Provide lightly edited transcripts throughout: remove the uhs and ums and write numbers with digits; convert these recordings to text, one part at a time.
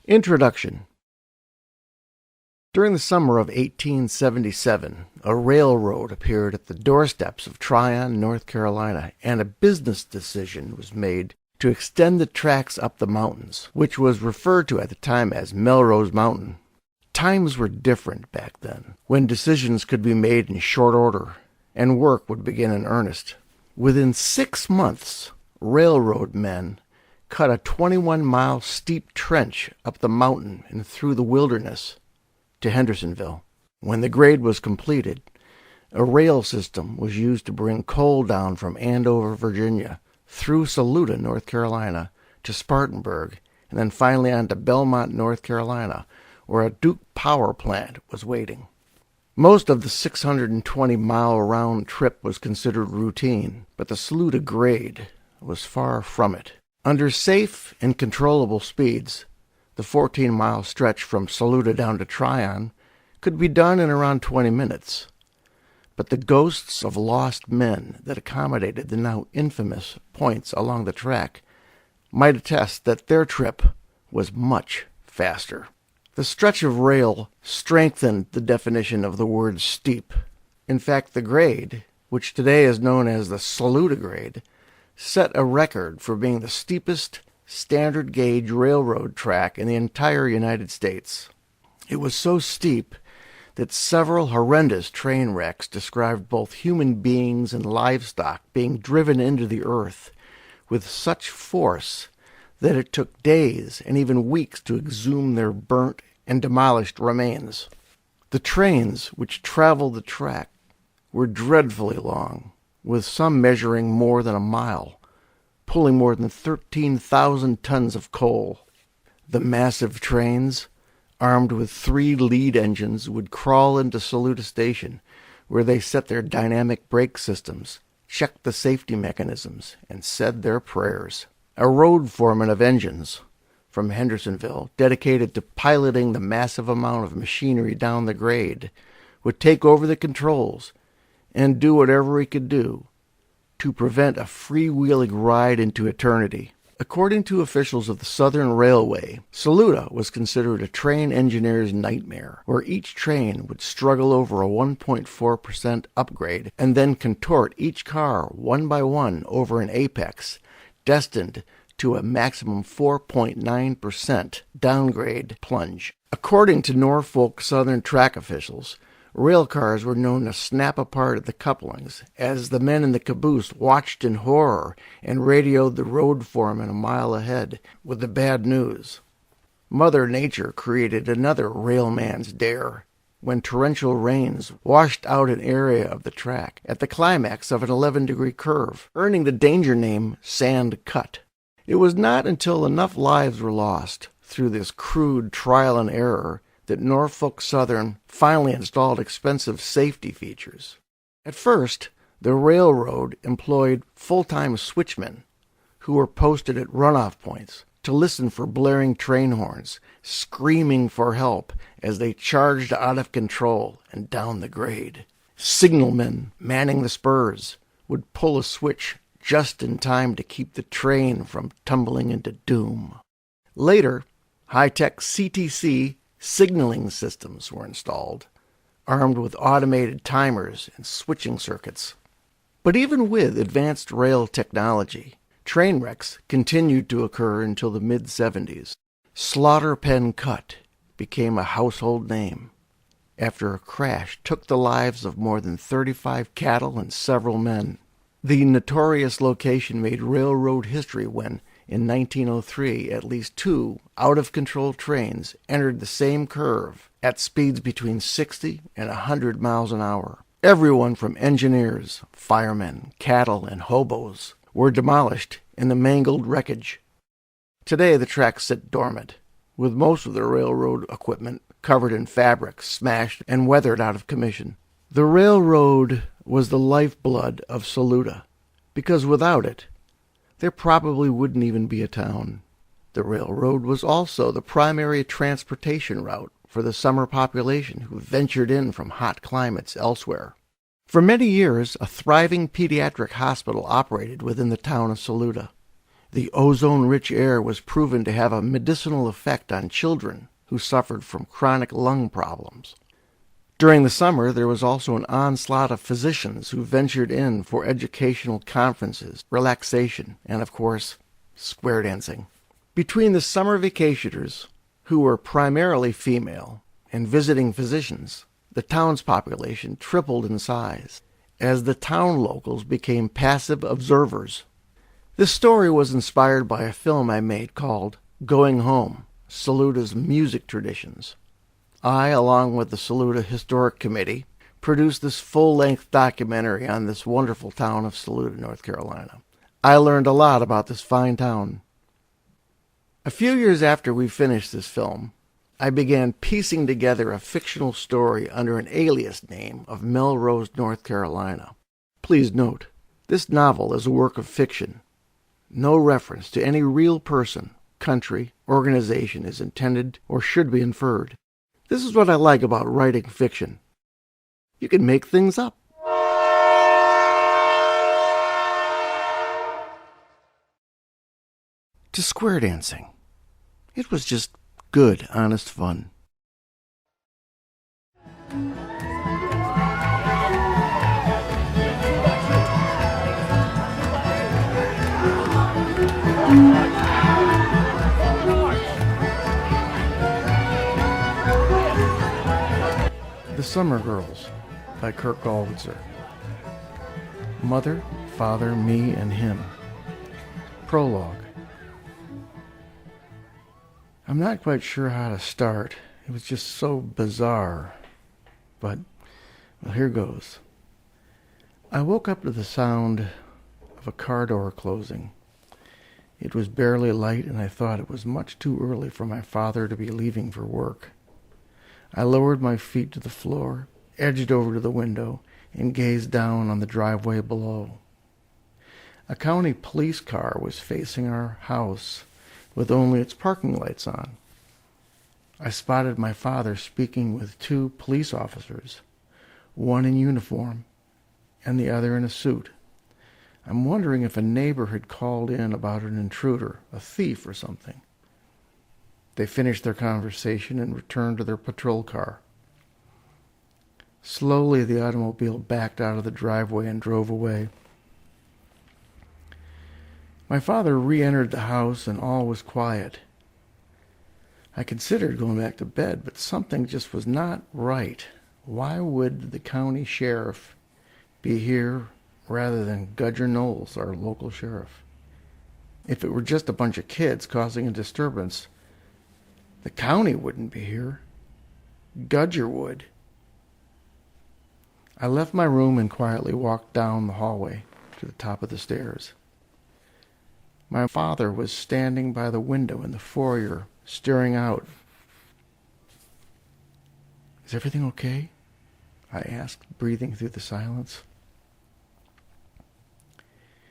Introduction. During the summer of 1877, a railroad appeared at the doorsteps of Tryon, North Carolina, and a business decision was made to extend the tracks up the mountains, which was referred to at the time as Melrose Mountain. Times were different back then, when decisions could be made in short order, and work would begin in earnest. Within 6 months, railroad men cut a 21-mile steep trench up the mountain and through the wilderness to Hendersonville. When the grade was completed, a rail system was used to bring coal down from Andover, Virginia, through Saluda, North Carolina, to Spartanburg, and then finally on to Belmont, North Carolina, where a Duke power plant was waiting. Most of the 620-mile round trip was considered routine, but the Saluda grade was far from it. Under safe and controllable speeds, the 14-mile stretch from Saluda down to Tryon could be done in around 20 minutes. But the ghosts of lost men that accommodated the now infamous points along the track might attest that their trip was much faster. The stretch of rail strengthened the definition of the word steep. In fact, the grade, which today is known as the Saluda grade, set a record for being the steepest standard gauge railroad track in the entire United States. It was so steep that several horrendous train wrecks described both human beings and livestock being driven into the earth with such force that it took days and even weeks to exhume their burnt and demolished remains. The trains which traveled the track were dreadfully long, with some measuring more than a mile, pulling more than 13,000 tons of coal. The massive trains, armed with 3 lead engines, would crawl into Saluda Station, where they set their dynamic brake systems, checked the safety mechanisms, and said their prayers. A road foreman of engines from Hendersonville, dedicated to piloting the massive amount of machinery down the grade, would take over the controls and do whatever he could do to prevent a freewheeling ride into eternity. According to officials of the Southern Railway, Saluda was considered a train engineer's nightmare, where each train would struggle over a 1.4% upgrade and then contort each car one by one over an apex, destined to a maximum 4.9% downgrade plunge. According to Norfolk Southern track officials, rail cars were known to snap apart at the couplings as the men in the caboose watched in horror and radioed the road foreman a mile ahead with the bad news. Mother Nature created another railman's dare when torrential rains washed out an area of the track at the climax of an 11-degree curve, earning the danger name Sand Cut. It was not until enough lives were lost through this crude trial and error that Norfolk Southern finally installed expensive safety features. At first, the railroad employed full-time switchmen who were posted at runoff points to listen for blaring train horns, screaming for help as they charged out of control and down the grade. Signalmen manning the spurs would pull a switch just in time to keep the train from tumbling into doom. Later, high-tech CTC signaling systems were installed, armed with automated timers and switching circuits. But even with advanced rail technology, train wrecks continued to occur until the mid-70s. Slaughter Pen Cut became a household name after a crash took the lives of more than 35 cattle and several men. The notorious location made railroad history when, in 1903, at least 2 out-of-control trains entered the same curve at speeds between 60 and 100 miles an hour. Everyone from engineers, firemen, cattle, and hobos were demolished in the mangled wreckage. Today the tracks sit dormant, with most of the railroad equipment covered in fabric, smashed, and weathered out of commission. The railroad was the lifeblood of Saluda, because without it, there probably wouldn't even be a town. The railroad was also the primary transportation route for the summer population who ventured in from hot climates elsewhere. For many years, a thriving pediatric hospital operated within the town of Saluda. The ozone-rich air was proven to have a medicinal effect on children who suffered from chronic lung problems. During the summer, there was also an onslaught of physicians who ventured in for educational conferences, relaxation, and, of course, square dancing. Between the summer vacationers, who were primarily female, and visiting physicians, the town's population tripled in size, as the town locals became passive observers. This story was inspired by a film I made called Going Home, Saluta's Music Traditions. I, along with the Saluda Historic Committee, produced this full-length documentary on this wonderful town of Saluda, North Carolina. I learned a lot about this fine town. A few years after we finished this film, I began piecing together a fictional story under an alias name of Melrose, North Carolina. Please note, this novel is a work of fiction. No reference to any real person, country, organization is intended or should be inferred. This is what I like about writing fiction. You can make things up. To square dancing. It was just good, honest fun. The Summer Girls by Kirk Gollwitzer. Mother, Father, Me, and Him. Prologue. I'm not quite sure how to start. It was just so bizarre. But, well, here goes. I woke up to the sound of a car door closing. It was barely light, and I thought it was much too early for my father to be leaving for work. I lowered my feet to the floor, edged over to the window, and gazed down on the driveway below. A county police car was facing our house, with only its parking lights on. I spotted my father speaking with two police officers, one in uniform and the other in a suit. I'm wondering if a neighbor had called in about an intruder, a thief or something. They finished their conversation and returned to their patrol car. Slowly, the automobile backed out of the driveway and drove away. My father re-entered the house and all was quiet. I considered going back to bed, but something just was not right. Why would the county sheriff be here rather than Gudger Knowles, our local sheriff? If it were just a bunch of kids causing a disturbance, the county wouldn't be here. Gudger would. I left my room and quietly walked down the hallway to the top of the stairs. My father was standing by the window in the foyer, staring out. "Is everything okay?" I asked, breathing through the silence.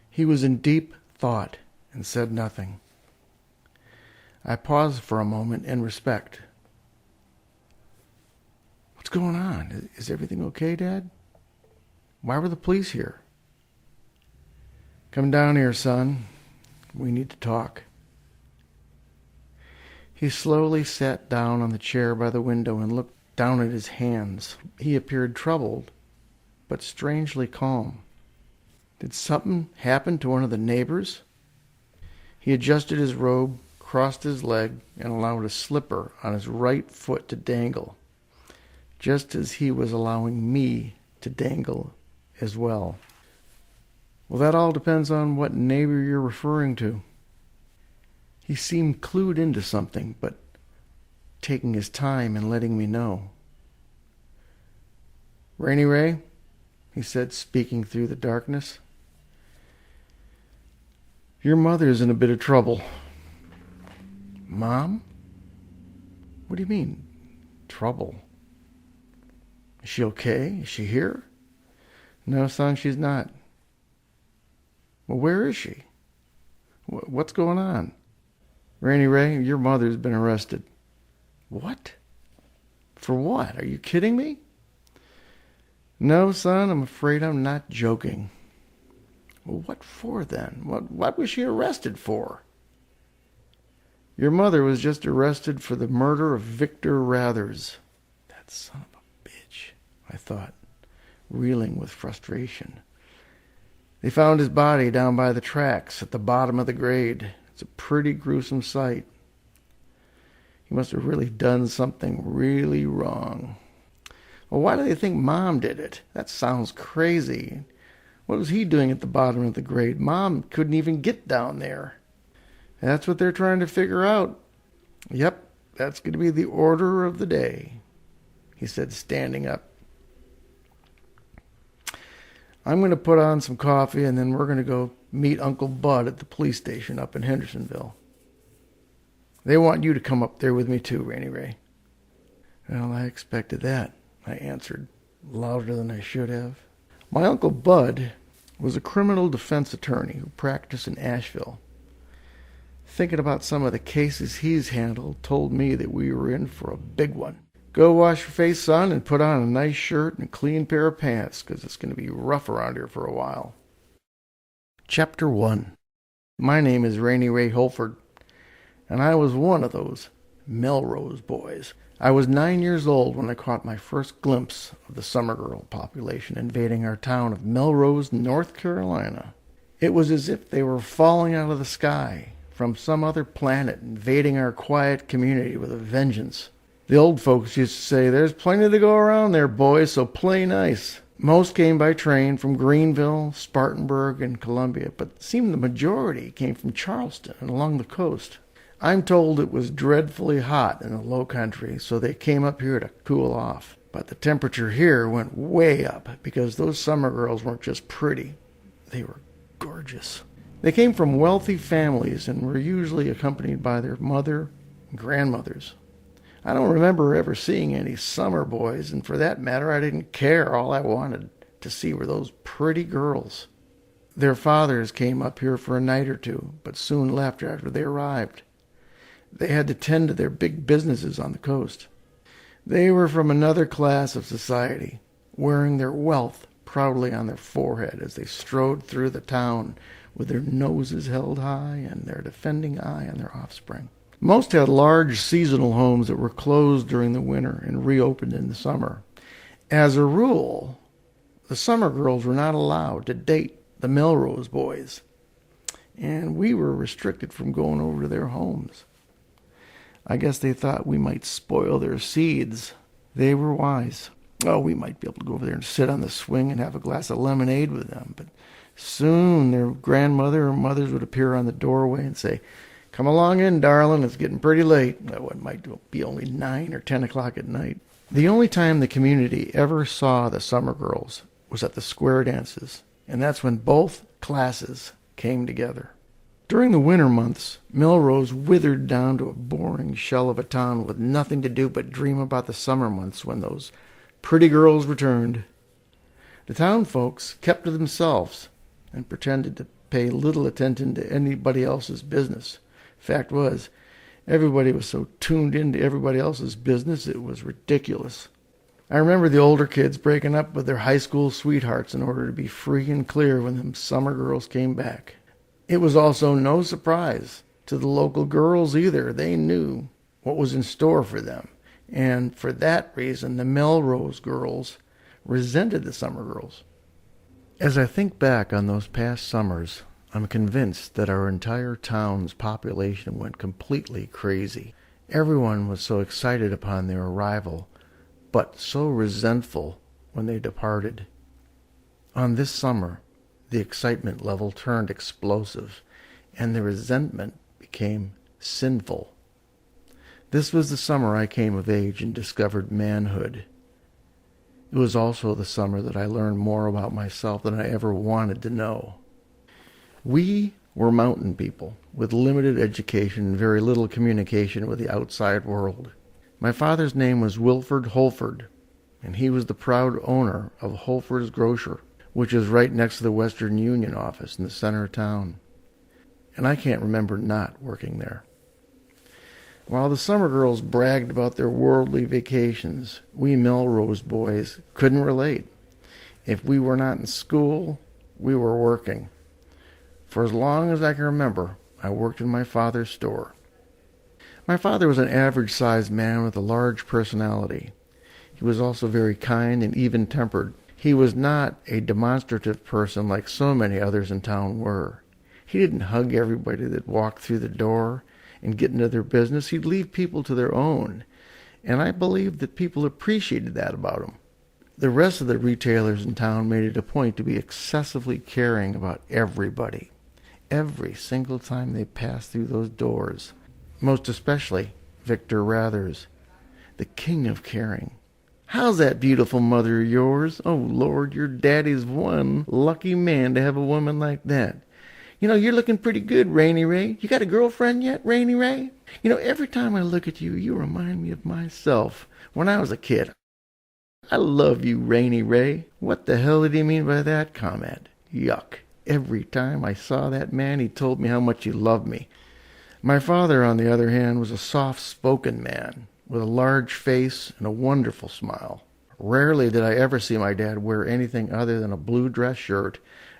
He was in deep thought and said nothing. I paused for a moment in respect. "What's going on? Is everything okay, Dad? Why were the police here?" "Come down here, son. We need to talk." He slowly sat down on the chair by the window and looked down at his hands. He appeared troubled, but strangely calm. Did something happen to one of the neighbors? He adjusted his robe, crossed his leg, and allowed a slipper on his right foot to dangle, just as he was allowing me to dangle as well. "Well, that all depends on what neighbor you're referring to." He seemed clued into something, but taking his time and letting me know. "Rainy Ray," he said, speaking through the darkness, "your mother's in a bit of trouble." "Mom? What do you mean, trouble? Is she okay? Is she here?" "No, son, she's not." "Well, where is she? What's going on?" "Rainy Ray, your mother's been arrested." "What? For what? Are you kidding me?" "No, son, I'm afraid I'm not joking." Well, what for then? What was she arrested for? Your mother was just arrested for the murder of Victor Rathers. That son of a bitch, I thought, reeling with frustration. They found his body down by the tracks at the bottom of the grade. It's a pretty gruesome sight. He must have really done something really wrong. Well, why do they think Mom did it? That sounds crazy. What was he doing at the bottom of the grade? Mom couldn't even get down there. That's what they're trying to figure out. Yep, that's going to be the order of the day, he said, standing up. I'm going to put on some coffee, and then we're going to go meet Uncle Bud at the police station up in Hendersonville. They want you to come up there with me too, Rainy Ray. Well, I expected that, I answered, louder than I should have. My Uncle Bud was a criminal defense attorney who practiced in Asheville. Thinking about some of the cases he's handled told me that we were in for a big one. Go wash your face, son, and put on a nice shirt and a clean pair of pants, because it's going to be rough around here for a while. Chapter 1. My name is Ray Holford, and I was one of those Melrose boys. I was 9 years old when I caught my first glimpse of the summer girl population invading our town of Melrose, North Carolina. It was as if they were falling out of the sky from some other planet, invading our quiet community with a vengeance. The old folks used to say, "There's plenty to go around there, boys, so play nice." Most came by train from Greenville, Spartanburg, and Columbia, but it seemed the majority came from Charleston and along the coast. I'm told it was dreadfully hot in the low country, so they came up here to cool off. But the temperature here went way up because those summer girls weren't just pretty, they were gorgeous. They came from wealthy families and were usually accompanied by their mother and grandmothers. I don't remember ever seeing any summer boys, and for that matter, I didn't care. All I wanted to see were those pretty girls. Their fathers came up here for a night or two, but soon left after they arrived. They had to tend to their big businesses on the coast. They were from another class of society, wearing their wealth proudly on their forehead as they strode through the town with their noses held high and their defending eye on their offspring. Most had large seasonal homes that were closed during the winter and reopened in the summer. As a rule, the summer girls were not allowed to date the Melrose boys, and we were restricted from going over to their homes. I guess they thought we might spoil their seeds. They were wise. Oh, we might be able to go over there and sit on the swing and have a glass of lemonade with them, but soon their grandmother or mothers would appear on the doorway and say, "Come along in, darling, it's getting pretty late." Well, it might be only 9 or 10 o'clock at night. The only time the community ever saw the summer girls was at the square dances, and that's when both classes came together. During the winter months, Melrose withered down to a boring shell of a town with nothing to do but dream about the summer months when those pretty girls returned. The town folks kept to themselves and pretended to pay little attention to anybody else's business. Fact was, everybody was so tuned into everybody else's business, it was ridiculous. I remember the older kids breaking up with their high school sweethearts in order to be free and clear when them summer girls came back. It was also no surprise to the local girls either. They knew what was in store for them. And for that reason, the Melrose girls resented the summer girls. As I think back on those past summers, I'm convinced that our entire town's population went completely crazy. Everyone was so excited upon their arrival, but so resentful when they departed. On this summer, the excitement level turned explosive, and the resentment became sinful. This was the summer I came of age and discovered manhood. It was also the summer that I learned more about myself than I ever wanted to know. We were mountain people with limited education and very little communication with the outside world. My father's name was Wilford Holford, and he was the proud owner of Holford's Grocer, which is right next to the Western Union office in the center of town. And I can't remember not working there. While the summer girls bragged about their worldly vacations, we Melrose boys couldn't relate. If we were not in school, we were working. For as long as I can remember, I worked in my father's store. My father was an average-sized man with a large personality. He was also very kind and even-tempered. He was not a demonstrative person like so many others in town were. He didn't hug everybody that walked through the door and get into their business. He'd leave people to their own, and I believed that people appreciated that about him. The rest of the retailers in town made it a point to be excessively caring about everybody, every single time they passed through those doors. Most especially Victor Rathers, the king of caring. How's that beautiful mother of yours? Oh, Lord, your daddy's one lucky man to have a woman like that. You know, you're looking pretty good, Rainy Ray. You got a girlfriend yet, Rainy Ray? You know, every time I look at you, you remind me of myself when I was a kid. I love you, Rainy Ray. What the hell did he mean by that comment? Yuck. Every time I saw that man, he told me how much he loved me. My father, on the other hand, was a soft-spoken man with a large face and a wonderful smile. Rarely did I ever see my dad wear anything other than a blue dress shirt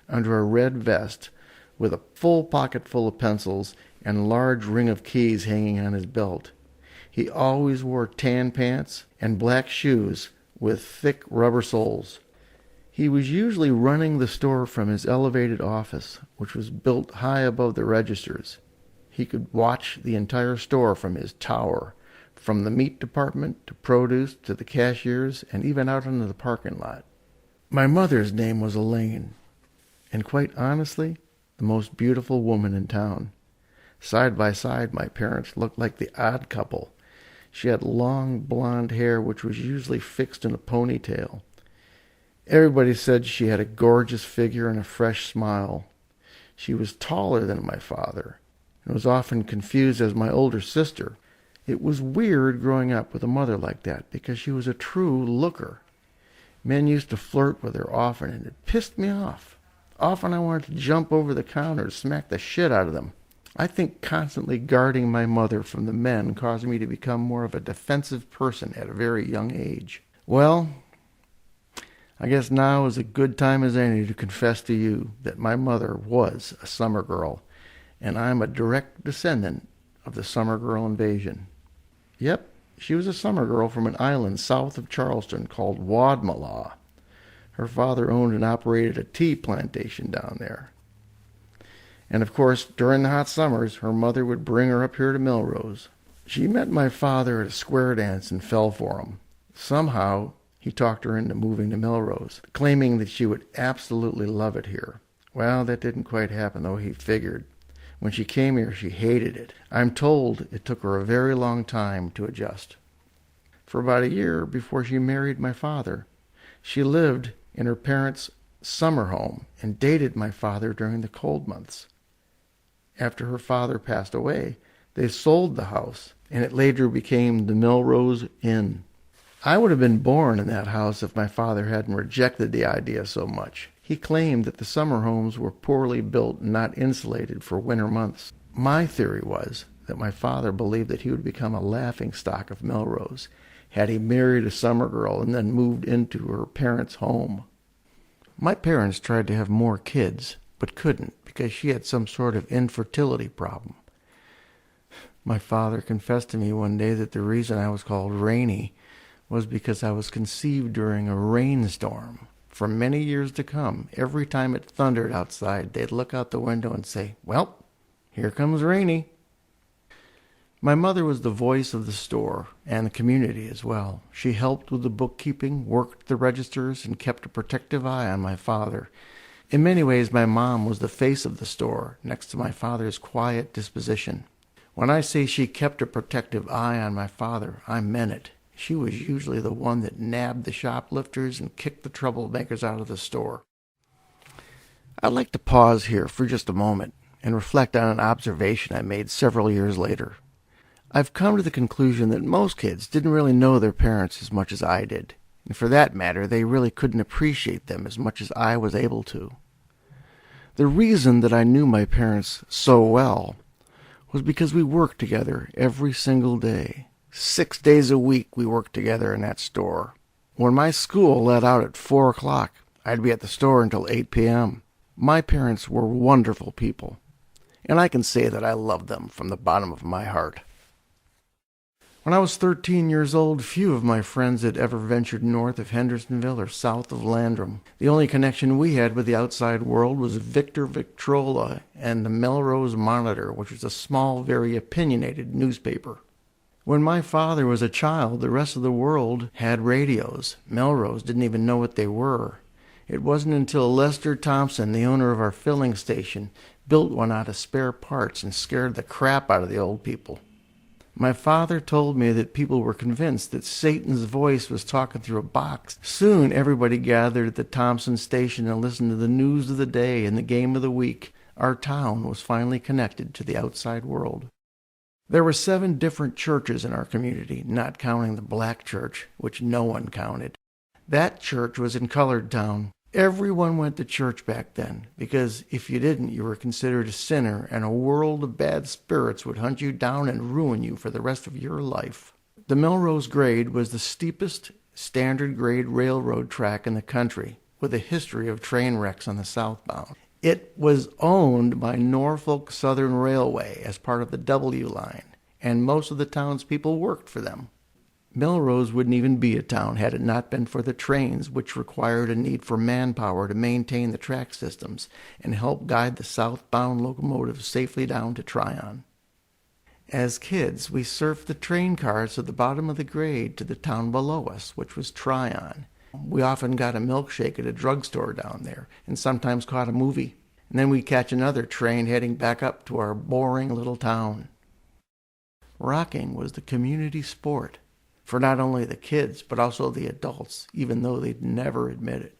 under a red vest with a full pocket full of pencils and a large ring of keys hanging on his belt. He always wore tan pants and black shoes with thick rubber soles. He was usually running the store from his elevated office, which was built high above the registers. He could watch the entire store from his tower, from the meat department to produce to the cashiers and even out into the parking lot. My mother's name was Elaine, and quite honestly, the most beautiful woman in town. Side by side, my parents looked like the odd couple. She had long blonde hair which was usually fixed in a ponytail. Everybody said she had a gorgeous figure and a fresh smile. She was taller than my father, and was often confused as my older sister. It was weird growing up with a mother like that, because she was a true looker. Men used to flirt with her often, and it pissed me off. Often I wanted to jump over the counter and smack the shit out of them. I think constantly guarding my mother from the men caused me to become more of a defensive person at a very young age. Well, I guess now is a good time as any to confess to you that my mother was a summer girl, and I'm a direct descendant of the summer girl invasion. Yep, she was a summer girl from an island south of Charleston called Wadmalaw. Her father owned and operated a tea plantation down there. And of course, during the hot summers, her mother would bring her up here to Melrose. She met my father at a square dance and fell for him. Somehow, he talked her into moving to Melrose, claiming that she would absolutely love it here. Well, that didn't quite happen, though he figured. When she came here, she hated it. I'm told it took her a very long time to adjust. For about a year before she married my father, she lived in her parents' summer home and dated my father during the cold months. After her father passed away, they sold the house, and it later became the Melrose Inn. I would have been born in that house if my father hadn't rejected the idea so much. He claimed that the summer homes were poorly built and not insulated for winter months. My theory was that my father believed that he would become a laughingstock of Melrose had he married a summer girl and then moved into her parents' home. My parents tried to have more kids, but couldn't because she had some sort of infertility problem. My father confessed to me one day that the reason I was called Rainy was because I was conceived during a rainstorm. For many years to come, every time it thundered outside, they'd look out the window and say, "Well, here comes Rainy." My mother was the voice of the store and the community as well. She helped with the bookkeeping, worked the registers, and kept a protective eye on my father. In many ways, my mom was the face of the store, next to my father's quiet disposition. When I say she kept a protective eye on my father, I meant it. She was usually the one that nabbed the shoplifters and kicked the troublemakers out of the store. I'd like to pause here for just a moment and reflect on an observation I made several years later. I've come to the conclusion that most kids didn't really know their parents as much as I did, and for that matter, they really couldn't appreciate them as much as I was able to. The reason that I knew my parents so well was because we worked together every single day. 6 days a week we worked together in that store. When my school let out at 4 o'clock, I'd be at the store until 8 p.m. My parents were wonderful people, and I can say that I loved them from the bottom of my heart. When I was 13 years old, few of my friends had ever ventured north of Hendersonville or south of Landrum. The only connection we had with the outside world was Victor Victrola and the Melrose Monitor, which was a small, very opinionated newspaper. When my father was a child, the rest of the world had radios. Melrose didn't even know what they were. It wasn't until Lester Thompson, the owner of our filling station, built one out of spare parts and scared the crap out of the old people. My father told me that people were convinced that Satan's voice was talking through a box. Soon everybody gathered at the Thompson station and listened to the news of the day and the game of the week. Our town was finally connected to the outside world. There were 7 different churches in our community, not counting the black church, which no one counted. That church was in Colored Town. Everyone went to church back then, because if you didn't, you were considered a sinner, and a world of bad spirits would hunt you down and ruin you for the rest of your life. The Melrose grade was the steepest standard grade railroad track in the country, with a history of train wrecks on the southbound. It was owned by Norfolk Southern Railway as part of the W line, and most of the townspeople worked for them. Melrose wouldn't even be a town had it not been for the trains, which required a need for manpower to maintain the track systems and help guide the southbound locomotives safely down to Tryon. As kids, we surfed the train cars to the bottom of the grade to the town below us, which was Tryon. We often got a milkshake at a drugstore down there, and sometimes caught a movie. And then we'd catch another train heading back up to our boring little town. Rocking was the community sport for not only the kids, but also the adults, even though they'd never admit it.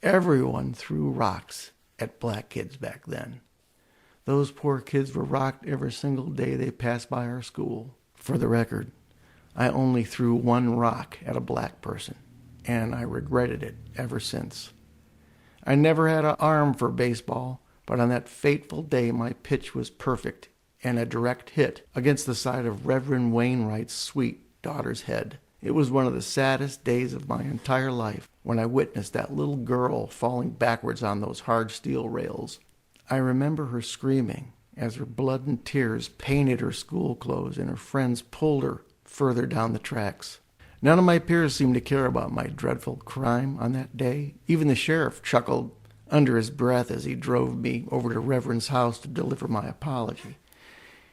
Everyone threw rocks at black kids back then. Those poor kids were rocked every single day they passed by our school. For the record, I only threw 1 rock at a black person, and I regretted it ever since. I never had an arm for baseball, but on that fateful day my pitch was perfect and a direct hit against the side of Reverend Wainwright's sweet daughter's head. It was one of the saddest days of my entire life when I witnessed that little girl falling backwards on those hard steel rails. I remember her screaming as her blood and tears painted her school clothes and her friends pulled her further down the tracks. None of my peers seemed to care about my dreadful crime on that day. Even the sheriff chuckled under his breath as he drove me over to Reverend's house to deliver my apology.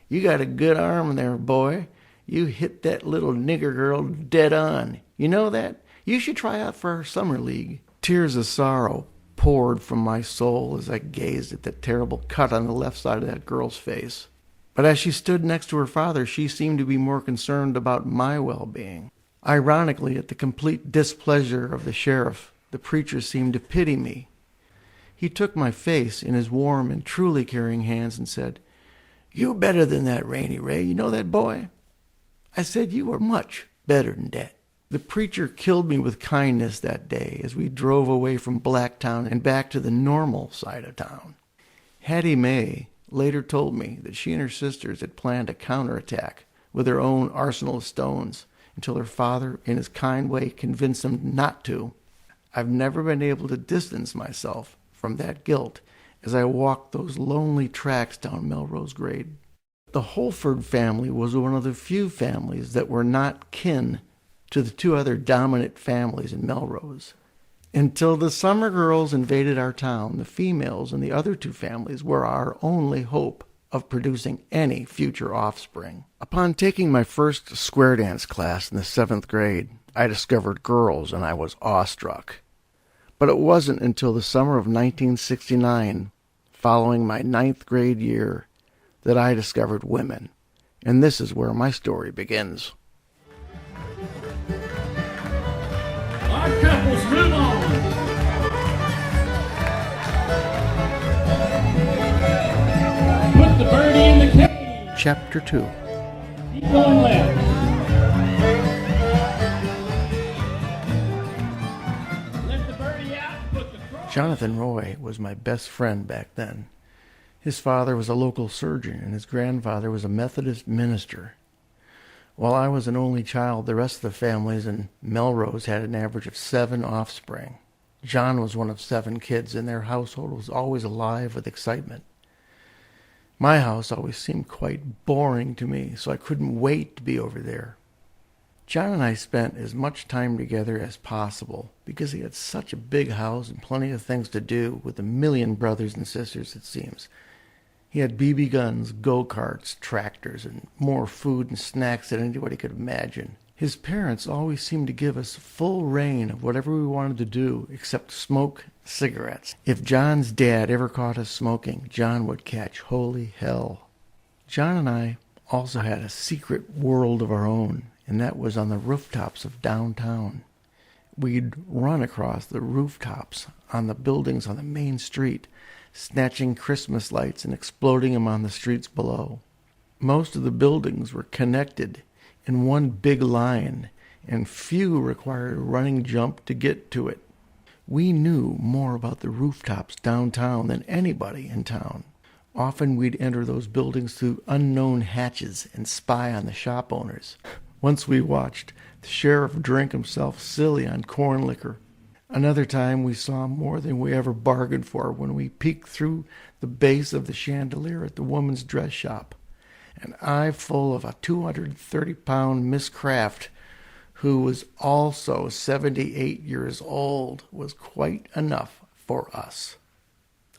"You got a good arm there, boy. You hit that little nigger girl dead on. You know that? You should try out for our summer league." Tears of sorrow poured from my soul as I gazed at the terrible cut on the left side of that girl's face. But as she stood next to her father, she seemed to be more concerned about my well-being. Ironically, at the complete displeasure of the sheriff, the preacher seemed to pity me. He took my face in his warm and truly caring hands and said, "You're better than that, Rainy Ray. You know that, boy?" I said, "You are much better than that." The preacher killed me with kindness that day as we drove away from Blacktown and back to the normal side of town. Hattie Mae later told me that she and her sisters had planned a counterattack with their own arsenal of stones until her father, in his kind way, convinced them not to. I've never been able to distance myself from that guilt as I walked those lonely tracks down Melrose Grade. The Holford family was one of the few families that were not kin to the 2 other dominant families in Melrose. Until the Summer girls invaded our town, the females in the other 2 families were our only hope of producing any future offspring. Upon taking my first square dance class in the 7th grade, I discovered girls and I was awestruck. But it wasn't until the summer of 1969, following my 9th grade year, that I discovered women. And this is where my story begins. Our couples move on. Put the birdie in the cage. Chapter 2. Keep going left. Let the birdie out. Put the cross. Jonathan Roy was my best friend back then. His father was a local surgeon, and his grandfather was a Methodist minister. While I was an only child, the rest of the families in Melrose had an average of 7 offspring. John was one of 7 kids, and their household was always alive with excitement. My house always seemed quite boring to me, so I couldn't wait to be over there. John and I spent as much time together as possible because he had such a big house and plenty of things to do with a million brothers and sisters, it seems. He had BB guns, go-karts, tractors, and more food and snacks than anybody could imagine. His parents always seemed to give us full reign of whatever we wanted to do except smoke cigarettes. If John's dad ever caught us smoking, John would catch holy hell. John and I also had a secret world of our own, and that was on the rooftops of downtown. We'd run across the rooftops on the buildings on the main street, snatching Christmas lights and exploding them on the streets below. Most of the buildings were connected in one big line, and few required a running jump to get to it. We knew more about the rooftops downtown than anybody in town. Often we'd enter those buildings through unknown hatches and spy on the shop owners. Once we watched the sheriff drink himself silly on corn liquor. Another time we saw more than we ever bargained for when we peeked through the base of the chandelier at the woman's dress shop. An eye full of a 230-pound Miss Kraft, who was also 78 years old, was quite enough for us.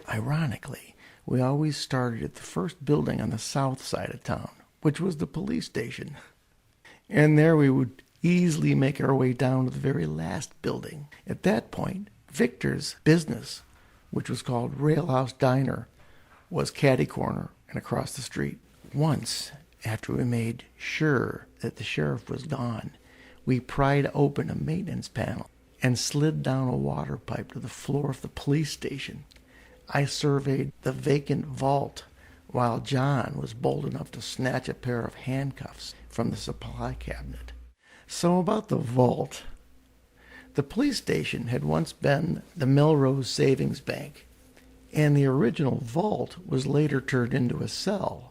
Ironically, we always started at the first building on the south side of town, which was the police station. And there we would easily make our way down to the very last building. At that point, Victor's business, which was called Railhouse Diner, was catty corner and across the street. Once, after we made sure that the sheriff was gone, we pried open a maintenance panel and slid down a water pipe to the floor of the police station. I surveyed the vacant vault while John was bold enough to snatch a pair of handcuffs from the supply cabinet. So about the vault. The police station had once been the Melrose Savings Bank, and the original vault was later turned into a cell.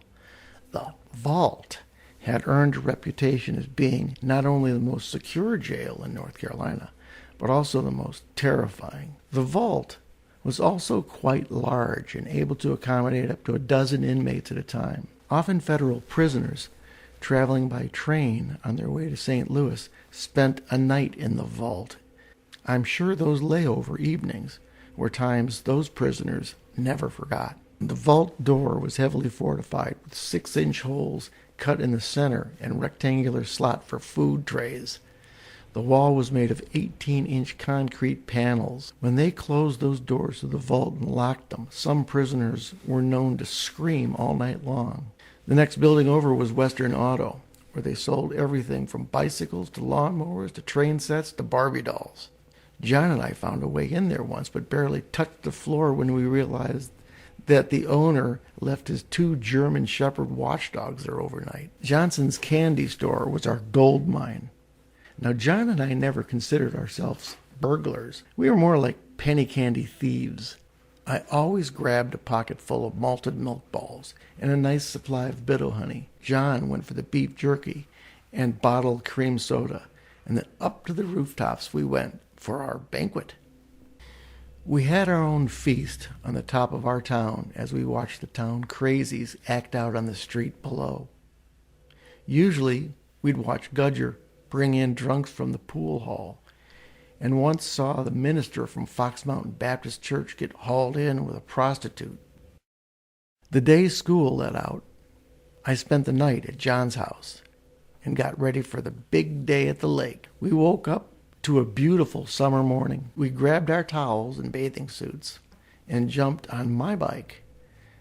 The vault had earned a reputation as being not only the most secure jail in North Carolina, but also the most terrifying. The vault was also quite large and able to accommodate up to 12 inmates at a time. Often federal prisoners traveling by train on their way to St. Louis spent a night in the vault. I'm sure those layover evenings were times those prisoners never forgot. The vault door was heavily fortified with 6-inch holes cut in the center and rectangular slot for food trays. The wall was made of 18-inch concrete panels. When they closed those doors to the vault and locked them, some prisoners were known to scream all night long. The next building over was Western Auto, where they sold everything from bicycles to lawnmowers to train sets to Barbie dolls. John and I found a way in there once, but barely touched the floor when we realized that the owner left his 2 German Shepherd watchdogs there overnight. Johnson's Candy Store was our gold mine. Now, John and I never considered ourselves burglars. We were more like penny candy thieves. I always grabbed a pocket full of malted milk balls and a nice supply of Biddo honey. John went for the beef jerky and bottled cream soda, and then up to the rooftops we went for our banquet. We had our own feast on the top of our town as we watched the town crazies act out on the street below. Usually, we'd watch Gudger bring in drunks from the pool hall, and once saw the minister from Fox Mountain Baptist Church get hauled in with a prostitute. The day school let out, I spent the night at John's house and got ready for the big day at the lake. We woke up to a beautiful summer morning. We grabbed our towels and bathing suits and jumped on my bike,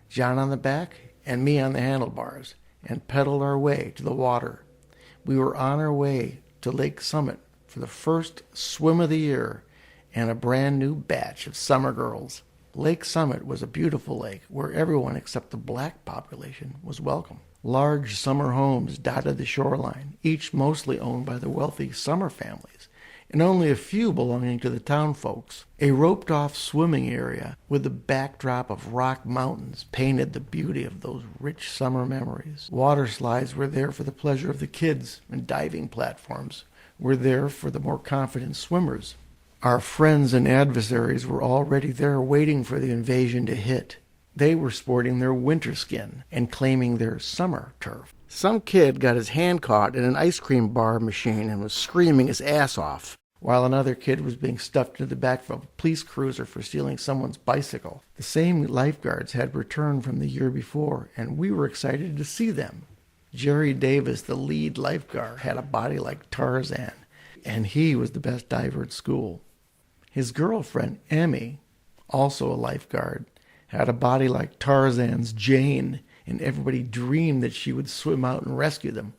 John on the back and me on the handlebars, and pedaled our way to the water. We were on our way to Lake Summit for the first swim of the year and a brand new batch of summer girls. Lake Summit was a beautiful lake where everyone except the black population was welcome. Large summer homes dotted the shoreline, each mostly owned by the wealthy summer families, and only a few belonging to the town folks. A roped-off swimming area with the backdrop of rock mountains painted the beauty of those rich summer memories. Water slides were there for the pleasure of the kids, and diving platforms were there for the more confident swimmers. Our friends and adversaries were already there waiting for the invasion to hit. They were sporting their winter skin and claiming their summer turf. Some kid got his hand caught in an ice cream bar machine and was screaming his ass off, while another kid was being stuffed into the back of a police cruiser for stealing someone's bicycle. The same lifeguards had returned from the year before, and we were excited to see them. Jerry Davis, the lead lifeguard, had a body like Tarzan, and he was the best diver at school. His girlfriend, Emmy, also a lifeguard, had a body like Tarzan's Jane, and everybody dreamed that she would swim out and rescue them.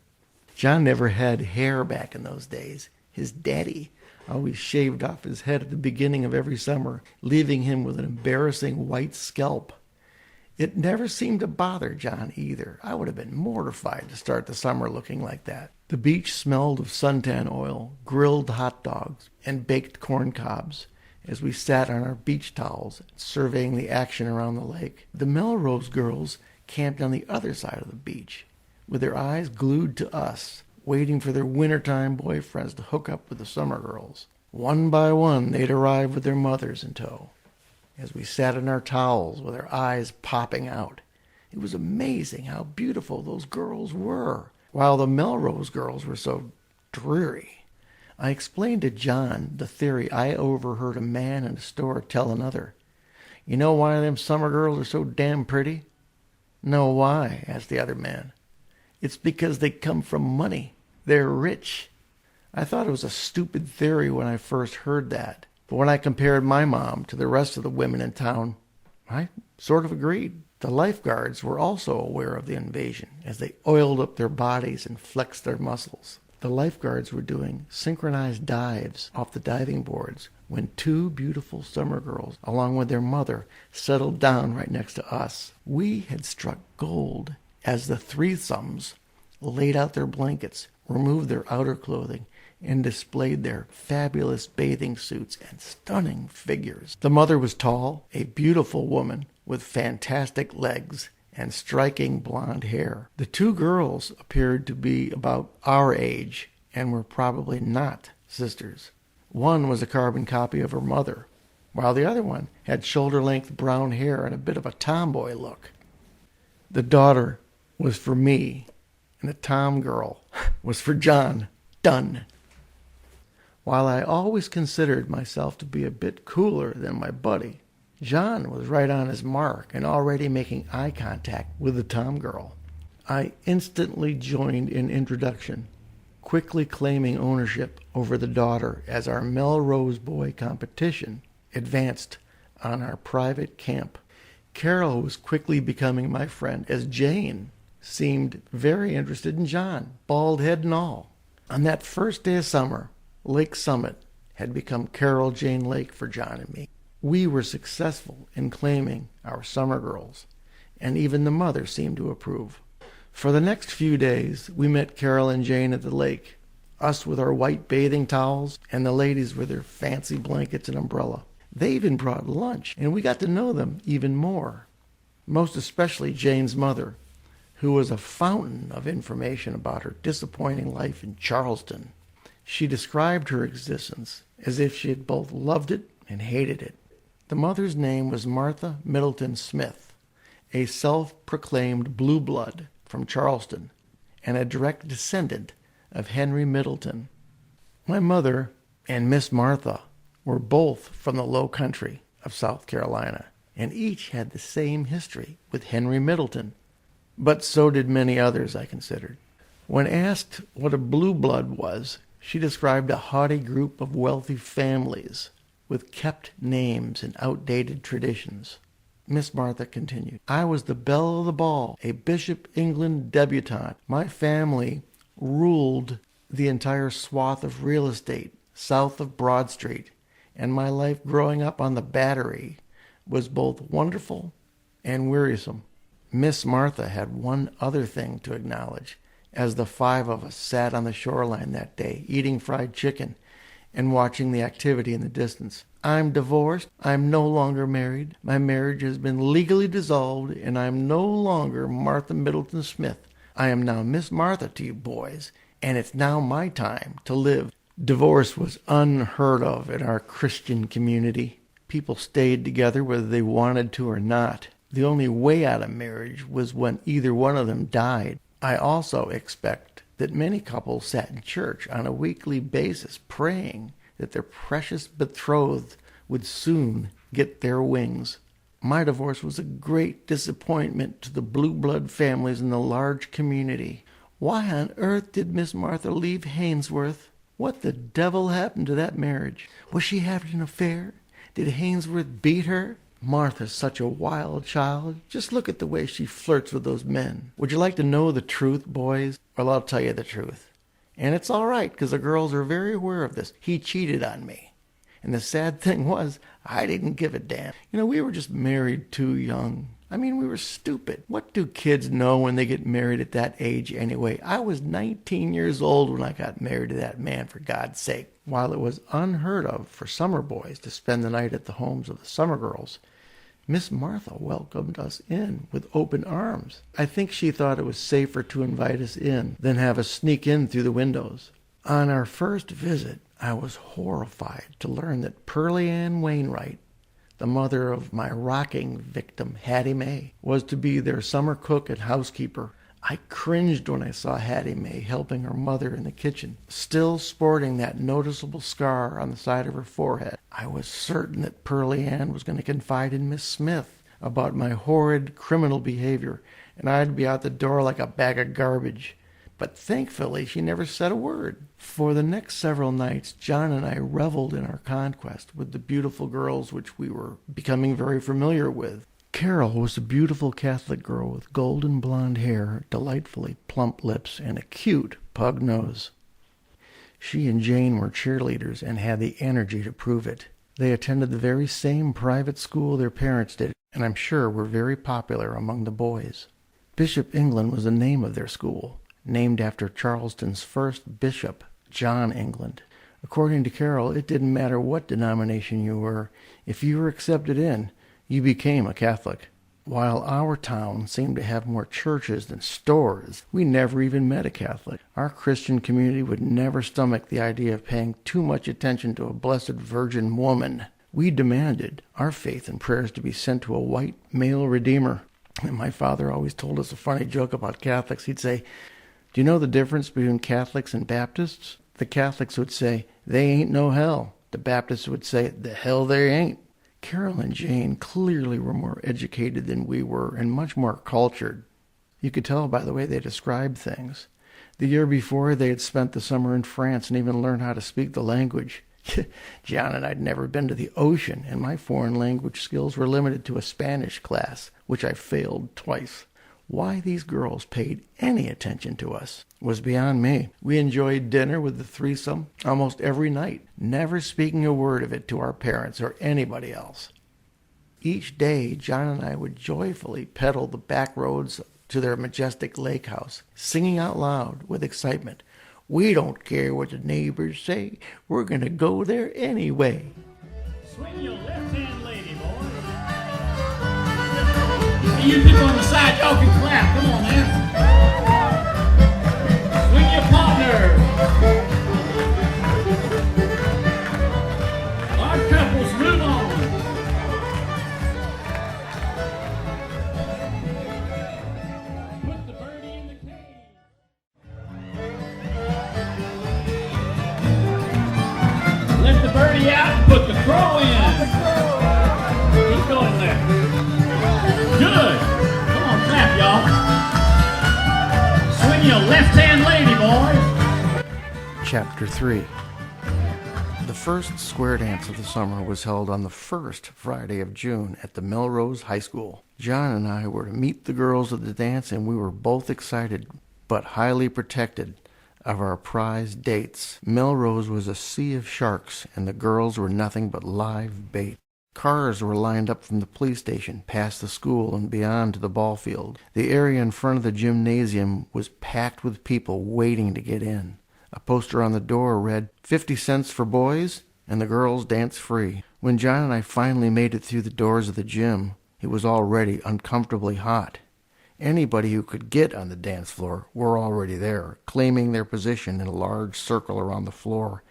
John never had hair back in those days. His daddy always shaved off his head at the beginning of every summer, leaving him with an embarrassing white scalp. It never seemed to bother John either. I would have been mortified to start the summer looking like that. The beach smelled of suntan oil, grilled hot dogs, and baked corn cobs as we sat on our beach towels, surveying the action around the lake. The Melrose girls camped on the other side of the beach, with their eyes glued to us, waiting for their wintertime boyfriends to hook up with the summer girls. One by one, they'd arrive with their mothers in tow. As we sat in our towels with our eyes popping out, it was amazing how beautiful those girls were, while the Melrose girls were so dreary. I explained to John the theory I overheard a man in a store tell another. "You know why them summer girls are so damn pretty?" "No, why?" asked the other man. "It's because they come from money. They're rich." I thought it was a stupid theory when I first heard that, but when I compared my mom to the rest of the women in town, I sort of agreed. The lifeguards were also aware of the invasion as they oiled up their bodies and flexed their muscles. The lifeguards were doing synchronized dives off the diving boards when two beautiful summer girls, along with their mother, settled down right next to us. We had struck gold as the threesomes laid out their blankets, removed their outer clothing, and displayed their fabulous bathing suits and stunning figures. The mother was tall, a beautiful woman with fantastic legs and striking blonde hair. The two girls appeared to be about our age and were probably not sisters. One was a carbon copy of her mother, while the other one had shoulder-length brown hair and a bit of a tomboy look. The daughter was for me, and the tom girl was for John. Done. While I always considered myself to be a bit cooler than my buddy, John was right on his mark and already making eye contact with the tom girl. I instantly joined in introduction, quickly claiming ownership over the daughter as our Melrose boy competition advanced on our private camp. Carol was quickly becoming my friend as Jane seemed very interested in John, bald head and all. On that first day of summer, Lake Summit had become Carol Jane Lake for John and me. We were successful in claiming our summer girls, and even the mother seemed to approve. For the next few days, we met Carol and Jane at the lake, us with our white bathing towels, and the ladies with their fancy blankets and umbrella. They even brought lunch, and we got to know them even more, most especially Jane's mother, who was a fountain of information about her disappointing life in Charleston. She described her existence as if she had both loved it and hated it. The mother's name was Martha Middleton Smith, a self-proclaimed blue blood from Charleston and a direct descendant of Henry Middleton. My mother and Miss Martha were both from the low country of South Carolina, and each had the same history with Henry Middleton. But so did many others I considered. When asked what a blue blood was, she described a haughty group of wealthy families with kept names and outdated traditions. Miss Martha continued, "I was the belle of the ball, a Bishop England debutante. My family ruled the entire swath of real estate south of Broad Street, and my life growing up on the Battery was both wonderful and wearisome." Miss Martha had one other thing to acknowledge as the five of us sat on the shoreline that day, eating fried chicken and watching the activity in the distance. "I'm divorced. I'm no longer married. My marriage has been legally dissolved, and I'm no longer Martha Middleton Smith. I am now Miss Martha to you boys, and it's now my time to live Divorce was unheard of in our Christian community. People stayed together whether they wanted to or not. The only way out of marriage was when either one of them died. I also expect that many couples sat in church on a weekly basis praying that their precious betrothed would soon get their wings. My divorce was a great disappointment to the blue blood families in the large community. Why on earth did Miss Martha leave Hainsworth? What the devil happened to that marriage? Was she having an affair? Did Hainsworth beat her? Martha's such a wild child. Just look at the way she flirts with those men. Would you like to know the truth, boys? Well, I'll tell you the truth. And it's all right, because the girls are very aware of this. He cheated on me. And the sad thing was, I didn't give a damn. We were just married too young. We were stupid. What do kids know when they get married at that age anyway? I was 19 years old when I got married to that man, for God's sake. While it was unheard of for summer boys to spend the night at the homes of the summer girls, Miss Martha welcomed us in with open arms. I think she thought it was safer to invite us in than have us sneak in through the windows. On our first visit, I was horrified to learn that Pearlie Ann Wainwright, the mother of my rocking victim, Hattie Mae, was to be their summer cook and housekeeper. I cringed when I saw Hattie Mae helping her mother in the kitchen, still sporting that noticeable scar on the side of her forehead. I was certain that Pearlie Ann was going to confide in Miss Smith about my horrid criminal behavior, and I'd be out the door like a bag of garbage. But thankfully, she never said a word. For the next several nights, John and I reveled in our conquest with the beautiful girls which we were becoming very familiar with. Carol was a beautiful Catholic girl with golden blonde hair, delightfully plump lips, and a cute pug nose. She and Jane were cheerleaders and had the energy to prove it. They attended the very same private school their parents did, and I'm sure were very popular among the boys. Bishop England was the name of their school, named after Charleston's first bishop, John England. According to Carol, it didn't matter what denomination you were. If you were accepted in, you became a Catholic. While our town seemed to have more churches than stores, we never even met a Catholic. Our Christian community would never stomach the idea of paying too much attention to a blessed virgin woman. We demanded our faith and prayers to be sent to a white male redeemer. And my father always told us a funny joke about Catholics. He'd say, "Do you know the difference between Catholics and Baptists?" The Catholics would say, "They ain't no hell." The Baptists would say, "The hell they ain't." Carol and Jane clearly were more educated than we were and much more cultured. You could tell by the way they described things. The year before, they had spent the summer in France and even learned how to speak the language. John and I'd never been to the ocean, and my foreign language skills were limited to a Spanish class, which I failed twice. Why these girls paid any attention to us was beyond me. We enjoyed dinner with the threesome almost every night, never speaking a word of it to our parents or anybody else. Each day, John and I would joyfully pedal the back roads to their majestic lake house, singing out loud with excitement, "We don't care what the neighbors say. We're going to go there anyway." Swing your left hand, lady, boy. You people on the side, y'all can clap. Come on, man. Swing your partner. Our couples, move on. Put the birdie in the cage. Lift the birdie out and put the crow in. Keep going there. Good. Come on, clap, y'all. Swing your left-hand lady, boys. Chapter 3. The first square dance of the summer was held on the first Friday of June at the Melrose High School. John and I were to meet the girls at the dance, and we were both excited but highly protected of our prize dates. Melrose was a sea of sharks, and the girls were nothing but live bait. Cars were lined up from the police station, past the school, and beyond to the ball field. The area in front of the gymnasium was packed with people waiting to get in. A poster on the door read, 50 cents for boys, and the girls dance free. When John and I finally made it through the doors of the gym, it was already uncomfortably hot. Anybody who could get on the dance floor were already there, claiming their position in a large circle around the floor.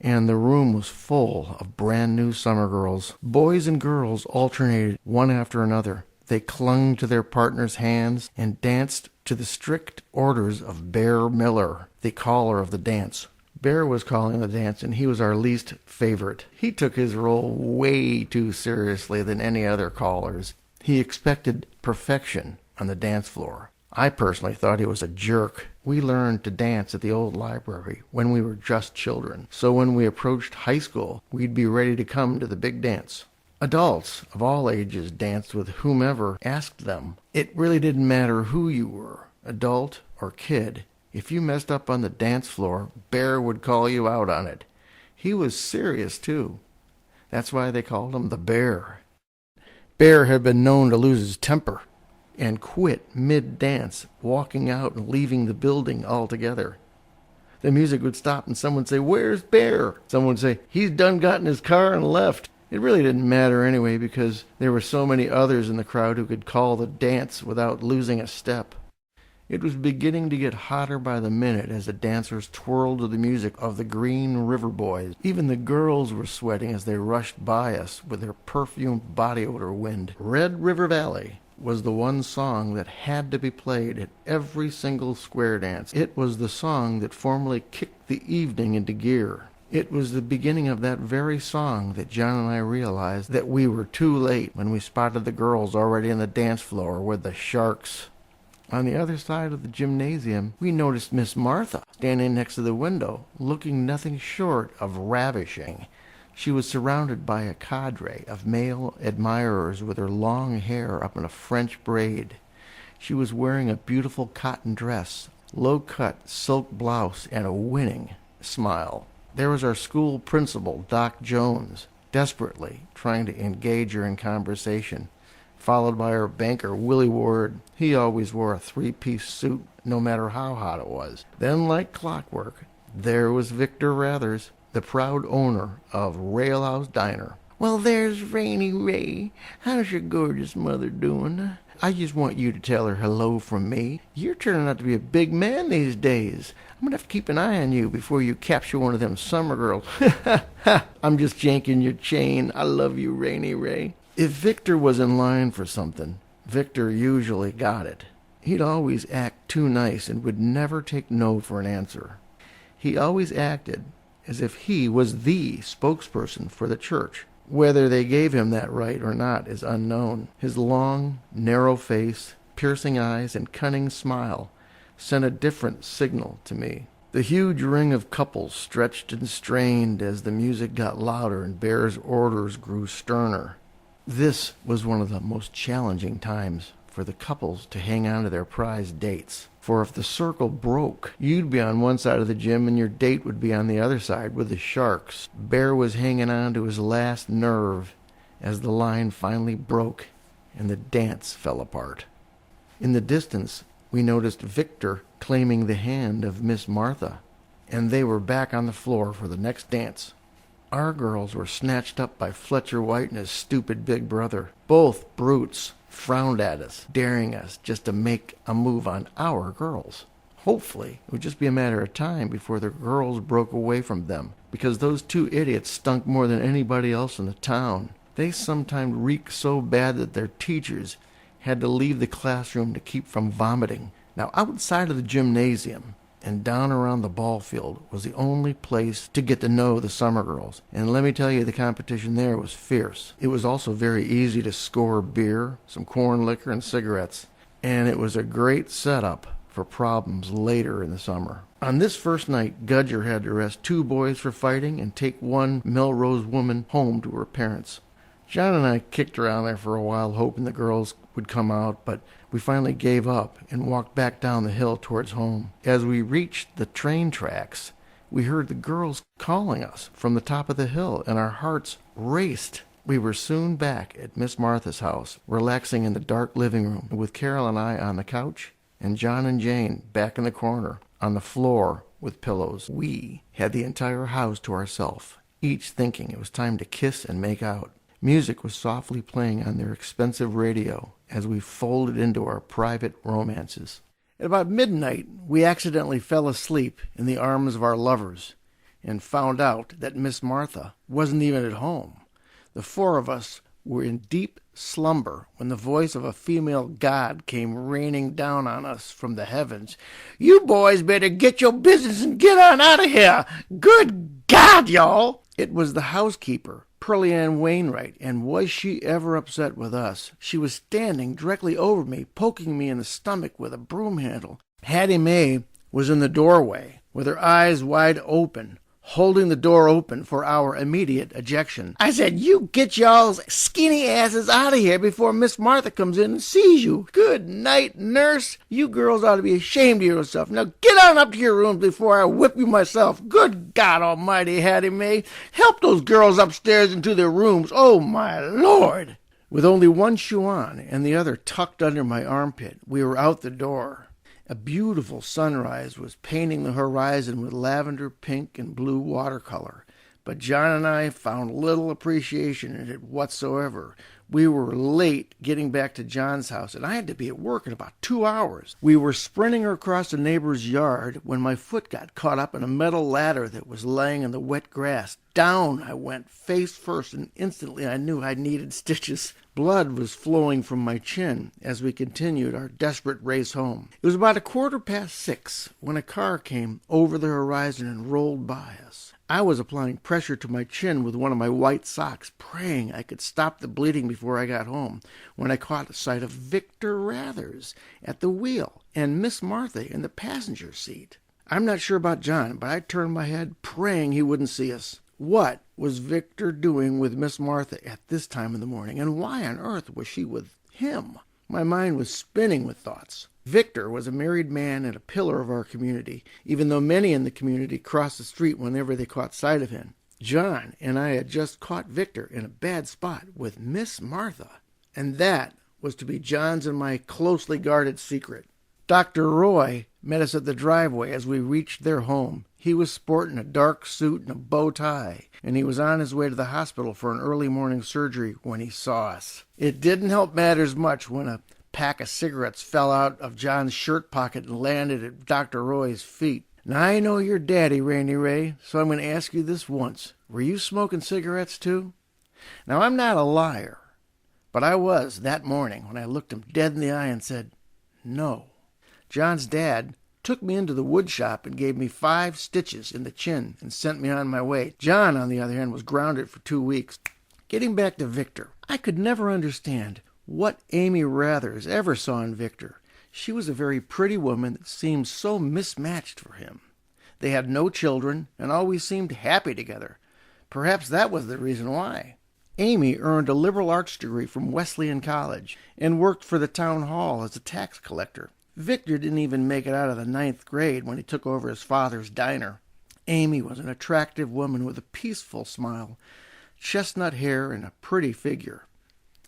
And the room was full of brand new summer girls. Boys and girls alternated one after another. They clung to their partners' hands and danced to the strict orders of Bear Miller, the caller of the dance. Bear was calling the dance, and he was our least favorite. He took his role way too seriously than any other callers. He expected perfection on the dance floor. I personally thought he was a jerk. We learned to dance at the old library when we were just children, so when we approached high school, we'd be ready to come to the big dance. Adults of all ages danced with whomever asked them. It really didn't matter who you were, adult or kid. If you messed up on the dance floor, Bear would call you out on it. He was serious, too. That's why they called him the Bear. Bear had been known to lose his temper and quit mid-dance, walking out and leaving the building altogether. The music would stop and someone would say, "Where's Bear?" Someone would say, "He's done got in his car and left." It really didn't matter anyway because there were so many others in the crowd who could call the dance without losing a step. It was beginning to get hotter by the minute as the dancers twirled to the music of the Green River Boys. Even the girls were sweating as they rushed by us with their perfumed body odor wind. Red River Valley was the one song that had to be played at every single square dance. It was the song that formally kicked the evening into gear. It was the beginning of that very song that John and I realized that we were too late when we spotted the girls already on the dance floor with the sharks. On the other side of the gymnasium, we noticed Miss Martha standing next to the window, looking nothing short of ravishing. She was surrounded by a cadre of male admirers with her long hair up in a French braid. She was wearing a beautiful cotton dress, low-cut silk blouse, and a winning smile. There was our school principal, Doc Jones, desperately trying to engage her in conversation, followed by our banker, Willie Ward. He always wore a three-piece suit, no matter how hot it was. Then, like clockwork, there was Victor Rathers, the proud owner of Railhouse Diner. "Well, there's Rainy Ray. How's your gorgeous mother doing? I just want you to tell her hello from me. You're turning out to be a big man these days. I'm going to have to keep an eye on you before you capture one of them summer girls." "I'm just janking your chain. I love you, Rainy Ray." If Victor was in line for something, Victor usually got it. He'd always act too nice and would never take no for an answer. He always acted as if he was the spokesperson for the church. Whether they gave him that right or not is unknown. His long, narrow face, piercing eyes, and cunning smile sent a different signal to me. The huge ring of couples stretched and strained as the music got louder and Bear's orders grew sterner. This was one of the most challenging times for the couples to hang on to their prized dates. For if the circle broke, you'd be on one side of the gym and your date would be on the other side with the sharks. Bear was hanging on to his last nerve as the line finally broke and the dance fell apart. In the distance, we noticed Victor claiming the hand of Miss Martha, and they were back on the floor for the next dance. Our girls were snatched up by Fletcher White and his stupid big brother. Both brutes frowned at us, daring us just to make a move on our girls. Hopefully, it would just be a matter of time before the girls broke away from them, because those two idiots stunk more than anybody else in the town. They sometimes reeked so bad that their teachers had to leave the classroom to keep from vomiting. Now, outside of the gymnasium and down around the ball field was the only place to get to know the summer girls. And let me tell you, the competition there was fierce. It was also very easy to score beer, some corn liquor, and cigarettes. And it was a great setup for problems later in the summer. On this first night, Gudger had to arrest 2 boys for fighting and take one Melrose woman home to her parents. John and I kicked around there for a while, hoping the girls would come out, but we finally gave up and walked back down the hill towards home. As we reached the train tracks, we heard the girls calling us from the top of the hill, and our hearts raced. We were soon back at Miss Martha's house, relaxing in the dark living room, with Carol and I on the couch, and John and Jane back in the corner on the floor with pillows. We had the entire house to ourselves, each thinking it was time to kiss and make out. Music was softly playing on their expensive radio as we folded into our private romances. At about midnight, we accidentally fell asleep in the arms of our lovers and found out that Miss Martha wasn't even at home. The four of us were in deep slumber when the voice of a female god came raining down on us from the heavens. "You boys better get your business and get on out of here! Good God, y'all!" It was the housekeeper, Pearlie Ann Wainwright, and was she ever upset with us? She was standing directly over me, poking me in the stomach with a broom handle. Hattie Mae was in the doorway, with her eyes wide open, holding the door open for our immediate ejection. I said, "You get y'all's skinny asses out of here before Miss Martha comes in and sees you. Good night, nurse. You girls ought to be ashamed of yourself. Now get on up to your rooms before I whip you myself. Good God almighty, Hattie Mae. Help those girls upstairs into their rooms. Oh, my Lord." With only one shoe on and the other tucked under my armpit, we were out the door. A beautiful sunrise was painting the horizon with lavender, pink, and blue watercolor, but John and I found little appreciation in it whatsoever. We were late getting back to John's house, and I had to be at work in about 2 hours. We were sprinting across a neighbor's yard when my foot got caught up in a metal ladder that was laying in the wet grass. Down I went, face first, and instantly I knew I needed stitches. Blood was flowing from my chin as we continued our desperate race home. It was about 6:15 when a car came over the horizon and rolled by us. I was applying pressure to my chin with one of my white socks, praying I could stop the bleeding before I got home, when I caught sight of Victor Rathers at the wheel and Miss Martha in the passenger seat. I'm not sure about John, but I turned my head, praying he wouldn't see us. What was Victor doing with Miss Martha at this time in the morning, and why on earth was she with him? My mind was spinning with thoughts. Victor was a married man and a pillar of our community, even though many in the community crossed the street whenever they caught sight of him. John and I had just caught Victor in a bad spot with Miss Martha, and that was to be John's and my closely guarded secret. Dr. Roy met us at the driveway as we reached their home. He was sporting a dark suit and a bow tie, and he was on his way to the hospital for an early morning surgery when he saw us. It didn't help matters much when a pack of cigarettes fell out of John's shirt pocket and landed at Dr. Roy's feet. Now, I know you're Daddy, Rainy Ray, so I'm going to ask you this once. Were you smoking cigarettes too? Now, I'm not a liar, but I was that morning when I looked him dead in the eye and said, no. John's dad took me into the wood shop and gave me 5 stitches in the chin and sent me on my way. John, on the other hand, was grounded for 2 weeks. Getting back to Victor, I could never understand what Amy Rathers ever saw in Victor. She was a very pretty woman that seemed so mismatched for him. They had no children and always seemed happy together. Perhaps that was the reason why. Amy earned a liberal arts degree from Wesleyan College and worked for the town hall as a tax collector. Victor didn't even make it out of the 9th grade when he took over his father's diner. Amy was an attractive woman with a peaceful smile, chestnut hair, and a pretty figure.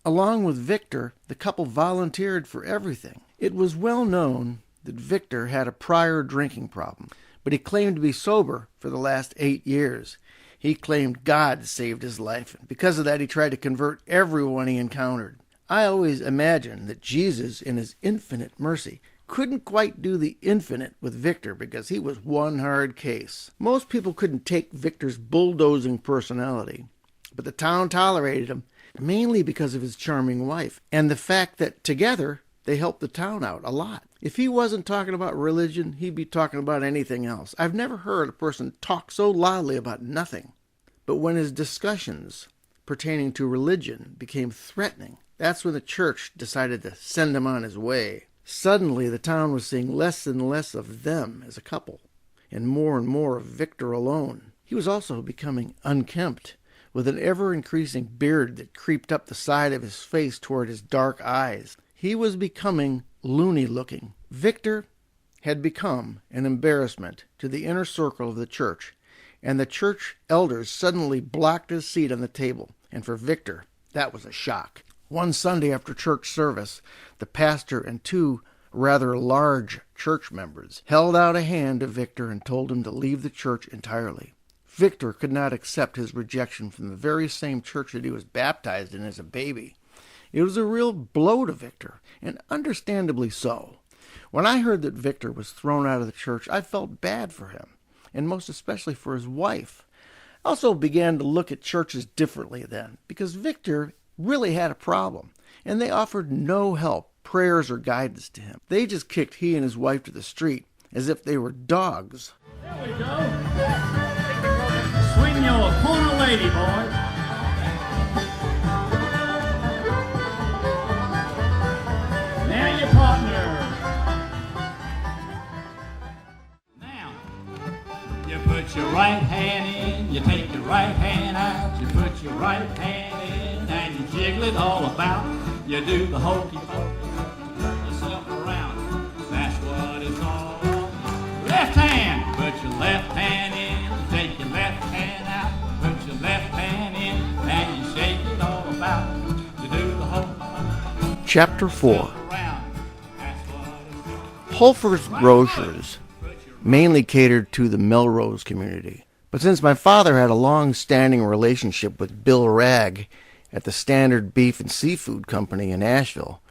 Along with Victor, the couple volunteered for everything. It was well known that Victor had a prior drinking problem, but he claimed to be sober for the last 8 years. He claimed God saved his life, and because of that he tried to convert everyone he encountered. I always imagined that Jesus, in his infinite mercy, couldn't quite do the infinite with Victor because he was one hard case. Most people couldn't take Victor's bulldozing personality, but the town tolerated him, mainly because of his charming wife, and the fact that together they helped the town out a lot. If he wasn't talking about religion, he'd be talking about anything else. I've never heard a person talk so loudly about nothing. But when his discussions pertaining to religion became threatening, that's when the church decided to send him on his way. Suddenly, the town was seeing less and less of them as a couple, and more of Victor alone. He was also becoming unkempt, with an ever-increasing beard that creeped up the side of his face toward his dark eyes. He was becoming loony-looking. Victor had become an embarrassment to the inner circle of the church, and the church elders suddenly blocked his seat on the table, and for Victor, that was a shock. One Sunday after church service, the pastor and 2 rather large church members held out a hand to Victor and told him to leave the church entirely. Victor could not accept his rejection from the very same church that he was baptized in as a baby. It was a real blow to Victor, and understandably so. When I heard that Victor was thrown out of the church, I felt bad for him, and most especially for his wife. I also began to look at churches differently then, because Victor really had a problem, and they offered no help, prayers, or guidance to him. They just kicked he and his wife to the street, as if they were dogs. There we go. Swing your corner lady, boy. Now your partner. Now, you put your right hand in, you take your right hand out, you put your right hand in, and you jiggle it all about. You do the hokey pokey, turn yourself around. That's what it's all about. Left hand, put your left hand in, you take your left hand out, put your left hand in, and you shake it all about. You do the hokey pokey. Chapter 4. Holford's Grocers mainly catered to the Melrose community. But since my father had a long-standing relationship with Bill Ragg at the Standard Beef and Seafood Company in Asheville,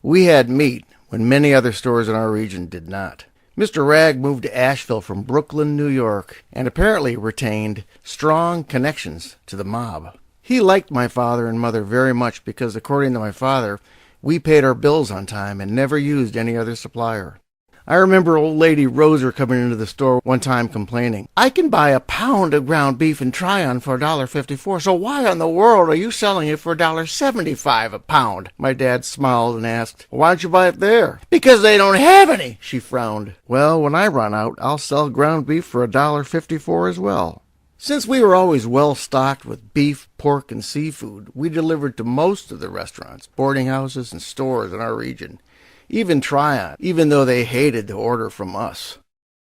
we had meat when many other stores in our region did not. Mr. Ragg moved to Asheville from Brooklyn, New York, and apparently retained strong connections to the mob. He liked my father and mother very much because, according to my father, we paid our bills on time and never used any other supplier. I remember old lady Roser coming into the store one time complaining, "I can buy a pound of ground beef in Tryon for $1.54, so why in the world are you selling it for $1.75 a pound?" My dad smiled and asked, "Why don't you buy it there?" "Because they don't have any," she frowned. "Well, when I run out, I'll sell ground beef for $1.54 as well." Since we were always well stocked with beef, pork, and seafood, we delivered to most of the restaurants, boarding houses, and stores in our region. Even Tryon, even though they hated to order from us.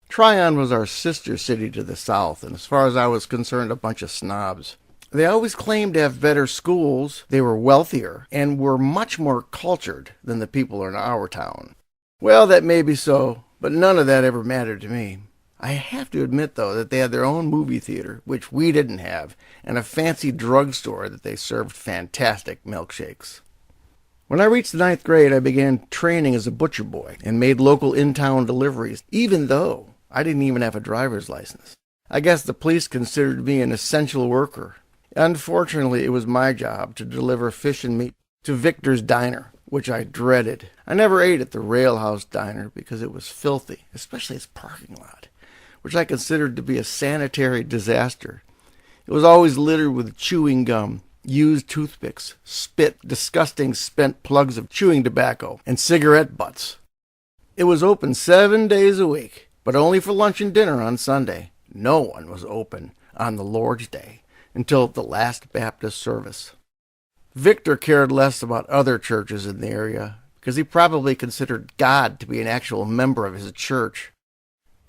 Tryon was our sister city to the south, and as far as I was concerned, a bunch of snobs. They always claimed to have better schools, they were wealthier, and were much more cultured than the people in our town. Well, that may be so, but none of that ever mattered to me. I have to admit, though, that they had their own movie theater, which we didn't have, and a fancy drugstore that they served fantastic milkshakes. When I reached the 9th grade, I began training as a butcher boy and made local in-town deliveries, even though I didn't even have a driver's license. I guess the police considered me an essential worker. Unfortunately, it was my job to deliver fish and meat to Victor's Diner, which I dreaded. I never ate at the Rail House Diner because it was filthy, especially its parking lot, which I considered to be a sanitary disaster. It was always littered with chewing gum, used toothpicks, spit, disgusting spent plugs of chewing tobacco, and cigarette butts. It was open 7 days a week, but only for lunch and dinner on Sunday. No one was open on the Lord's Day until the last Baptist service. Victor cared less about other churches in the area because he probably considered God to be an actual member of his church.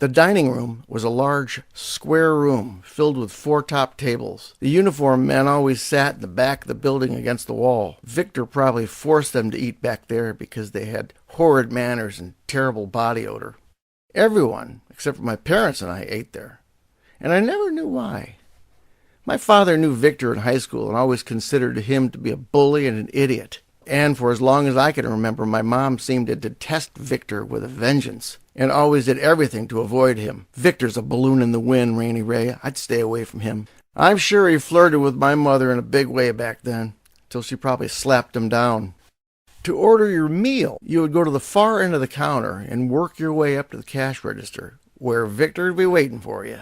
The dining room was a large, square room filled with 4 top tables. The uniformed men always sat in the back of the building against the wall. Victor probably forced them to eat back there because they had horrid manners and terrible body odor. Everyone, except for my parents and I, ate there, and I never knew why. My father knew Victor in high school and always considered him to be a bully and an idiot. And for as long as I can remember, my mom seemed to detest Victor with a vengeance and always did everything to avoid him. "Victor's a balloon in the wind, Rainy Ray. I'd stay away from him." I'm sure he flirted with my mother in a big way back then, till she probably slapped him down. To order your meal, you would go to the far end of the counter and work your way up to the cash register, where Victor would be waiting for you.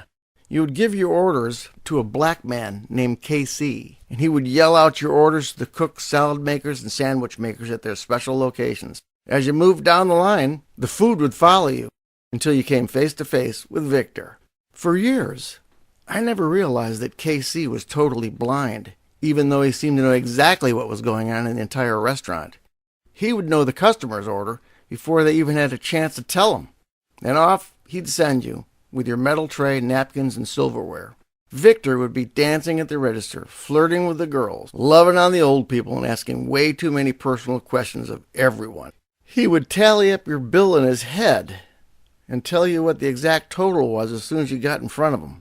You would give your orders to a black man named KC, and he would yell out your orders to the cooks, salad makers, and sandwich makers at their special locations. As you moved down the line, the food would follow you until you came face to face with Victor. For years, I never realized that KC was totally blind, even though he seemed to know exactly what was going on in the entire restaurant. He would know the customer's order before they even had a chance to tell him. And off he'd send you with your metal tray, napkins, and silverware. Victor would be dancing at the register, flirting with the girls, loving on the old people, and asking way too many personal questions of everyone. He would tally up your bill in his head and tell you what the exact total was as soon as you got in front of him.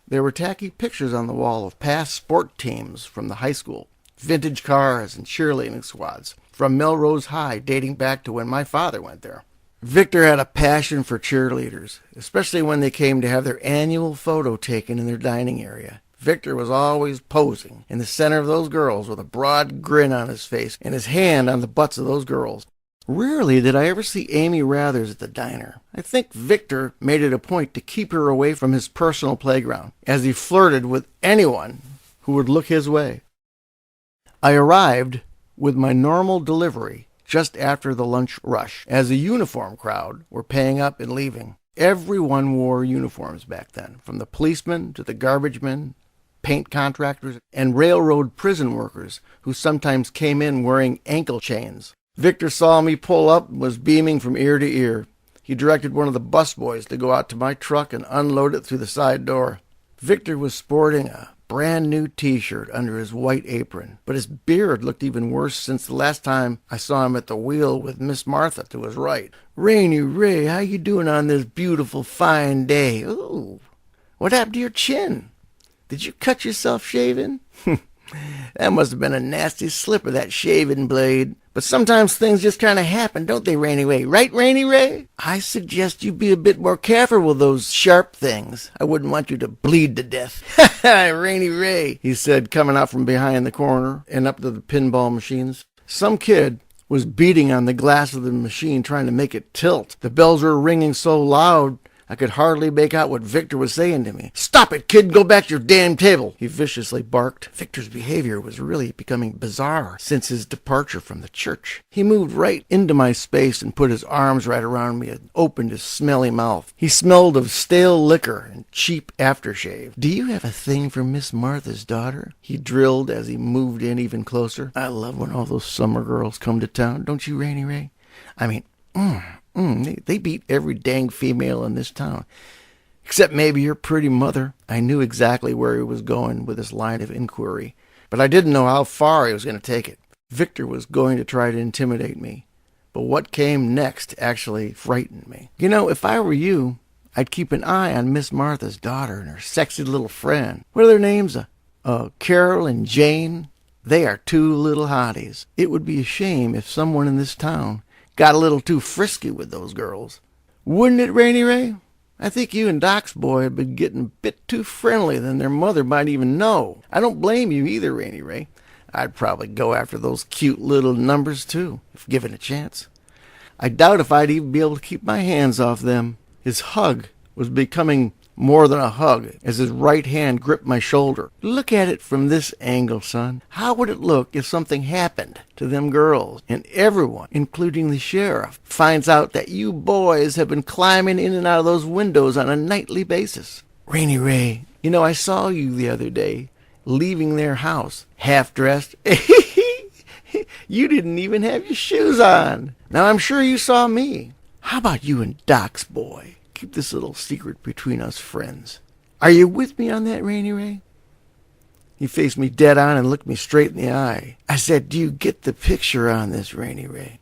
There were tacky pictures on the wall of past sport teams from the high school, vintage cars and cheerleading squads, from Melrose High, dating back to when my father went there. Victor had a passion for cheerleaders, especially when they came to have their annual photo taken in their dining area. Victor was always posing in the center of those girls with a broad grin on his face and his hand on the butts of those girls. Rarely did I ever see Amy Rathers at the diner. I think Victor made it a point to keep her away from his personal playground, as he flirted with anyone who would look his way. I arrived with my normal delivery just after the lunch rush, as the uniform crowd were paying up and leaving. Everyone wore uniforms back then, from the policemen to the garbage men, paint contractors, and railroad prison workers who sometimes came in wearing ankle chains. Victor saw me pull up and was beaming from ear to ear. He directed one of the busboys to go out to my truck and unload it through the side door. Victor was sporting a brand new t-shirt under his white apron, but his beard looked even worse since the last time I saw him at the wheel with Miss Martha to his right. "Rainy Ray, how you doing on this beautiful fine day? Ooh, what happened to your chin? Did you cut yourself shaving?" That must have been a nasty slip of that shaving blade. But sometimes things just kind of happen, don't they, Rainy Ray? Right, Rainy Ray? I suggest you be a bit more careful with those sharp things. I wouldn't want you to bleed to death. Rainy Ray, he said, coming out from behind the corner and up to the pinball machines. Some kid was beating on the glass of the machine, trying to make it tilt. The bells were ringing so loud I could hardly make out what Victor was saying to me. "Stop it, kid, and go back to your damn table," he viciously barked. Victor's behavior was really becoming bizarre since his departure from the church. He moved right into my space and put his arms right around me and opened his smelly mouth. He smelled of stale liquor and cheap aftershave. "Do you have a thing for Miss Martha's daughter?" he drilled as he moved in even closer. "I love when all those summer girls come to town, don't you, Rainy Ray? I mean, they beat every dang female in this town. Except maybe your pretty mother." I knew exactly where he was going with this line of inquiry, but I didn't know how far he was going to take it. Victor was going to try to intimidate me, but what came next actually frightened me. "You know, if I were you, I'd keep an eye on Miss Martha's daughter and her sexy little friend. What are their names? Carol and Jane? They are two little hotties. It would be a shame if someone in this town got a little too frisky with those girls. Wouldn't it, Rainy Ray? I think you and Doc's boy have been getting a bit too friendly than their mother might even know. I don't blame you either, Rainy Ray. I'd probably go after those cute little numbers, too, if given a chance. I doubt if I'd even be able to keep my hands off them." His hug was becoming more than a hug as his right hand gripped my shoulder. "Look at it from this angle, son. How would it look if something happened to them girls and everyone, including the sheriff, finds out that you boys have been climbing in and out of those windows on a nightly basis? Rainy Ray, you know, I saw you the other day leaving their house, half-dressed. You didn't even have your shoes on. Now I'm sure you saw me. How about you and Doc's boy? Keep this little secret between us friends. Are you with me on that, Rainy Ray?" He faced me dead on and looked me straight in the eye. I said, "Do you get the picture on this, Rainy Ray?"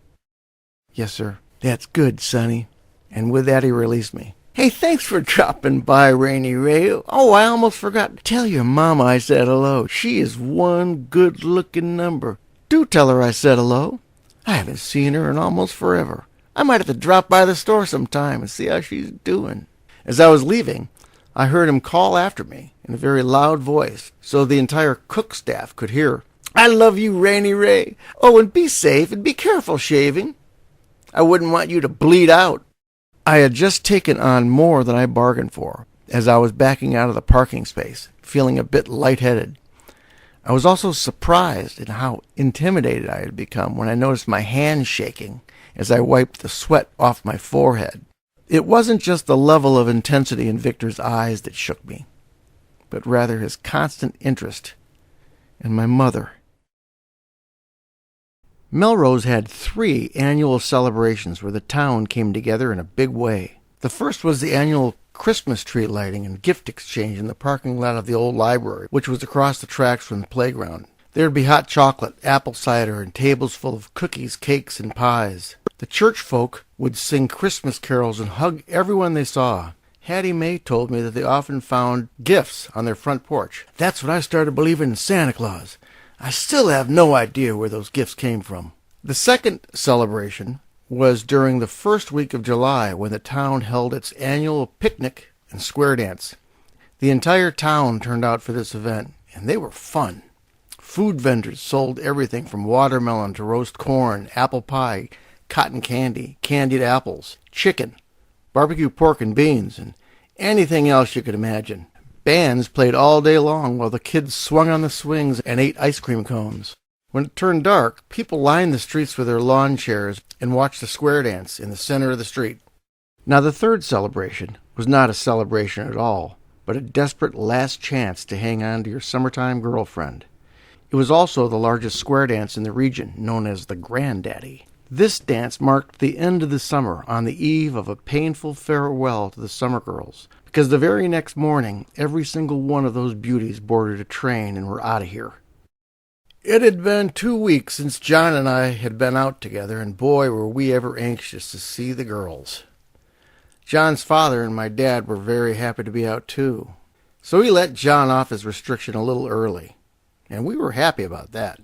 "Yes, sir." "That's good, Sonny." And with that, he released me. "Hey, thanks for dropping by, Rainy Ray. Oh, I almost forgot. Tell your mama I said hello. She is one good-looking number. Do tell her I said hello. I haven't seen her in almost forever. I might have to drop by the store sometime and see how she's doing." As I was leaving, I heard him call after me in a very loud voice, so the entire cook staff could hear. "I love you, Rainy Ray. Oh, and be safe and be careful shaving. I wouldn't want you to bleed out." I had just taken on more than I bargained for as I was backing out of the parking space, feeling a bit lightheaded. I was also surprised at how intimidated I had become when I noticed my hands shaking as I wiped the sweat off my forehead. It wasn't just the level of intensity in Victor's eyes that shook me, but rather his constant interest in my mother. Melrose had 3 annual celebrations where the town came together in a big way. The first was the annual Christmas tree lighting and gift exchange in the parking lot of the old library, which was across the tracks from the playground. There'd be hot chocolate, apple cider, and tables full of cookies, cakes, and pies. The church folk would sing Christmas carols and hug everyone they saw. Hattie Mae told me that they often found gifts on their front porch. That's when I started believing in Santa Claus. I still have no idea where those gifts came from. The second celebration was during the first week of July when the town held its annual picnic and square dance. The entire town turned out for this event, and they were fun. Food vendors sold everything from watermelon to roast corn, apple pie, cotton candy, candied apples, chicken, barbecue pork and beans, and anything else you could imagine. Bands played all day long while the kids swung on the swings and ate ice cream cones. When it turned dark, people lined the streets with their lawn chairs and watched the square dance in the center of the street. Now, the third celebration was not a celebration at all, but a desperate last chance to hang on to your summertime girlfriend. It was also the largest square dance in the region, known as the Granddaddy. This dance marked the end of the summer on the eve of a painful farewell to the summer girls, because the very next morning, every single one of those beauties boarded a train and were out of here. It had been 2 weeks since John and I had been out together, and boy, were we ever anxious to see the girls. John's father and my dad were very happy to be out too, so he let John off his restriction a little early, and we were happy about that.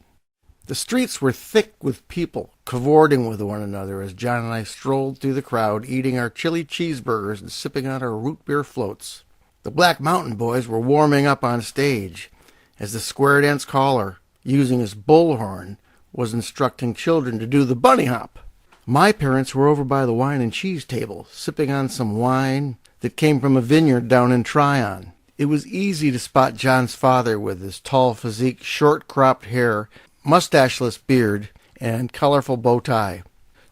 The streets were thick with people cavorting with one another as John and I strolled through the crowd, eating our chili cheeseburgers and sipping on our root beer floats. The Black Mountain Boys were warming up on stage as the square dance caller, using his bullhorn, was instructing children to do the bunny hop. My parents were over by the wine and cheese table, sipping on some wine that came from a vineyard down in Tryon. It was easy to spot John's father with his tall physique, short-cropped hair, mustacheless beard, and colorful bow tie.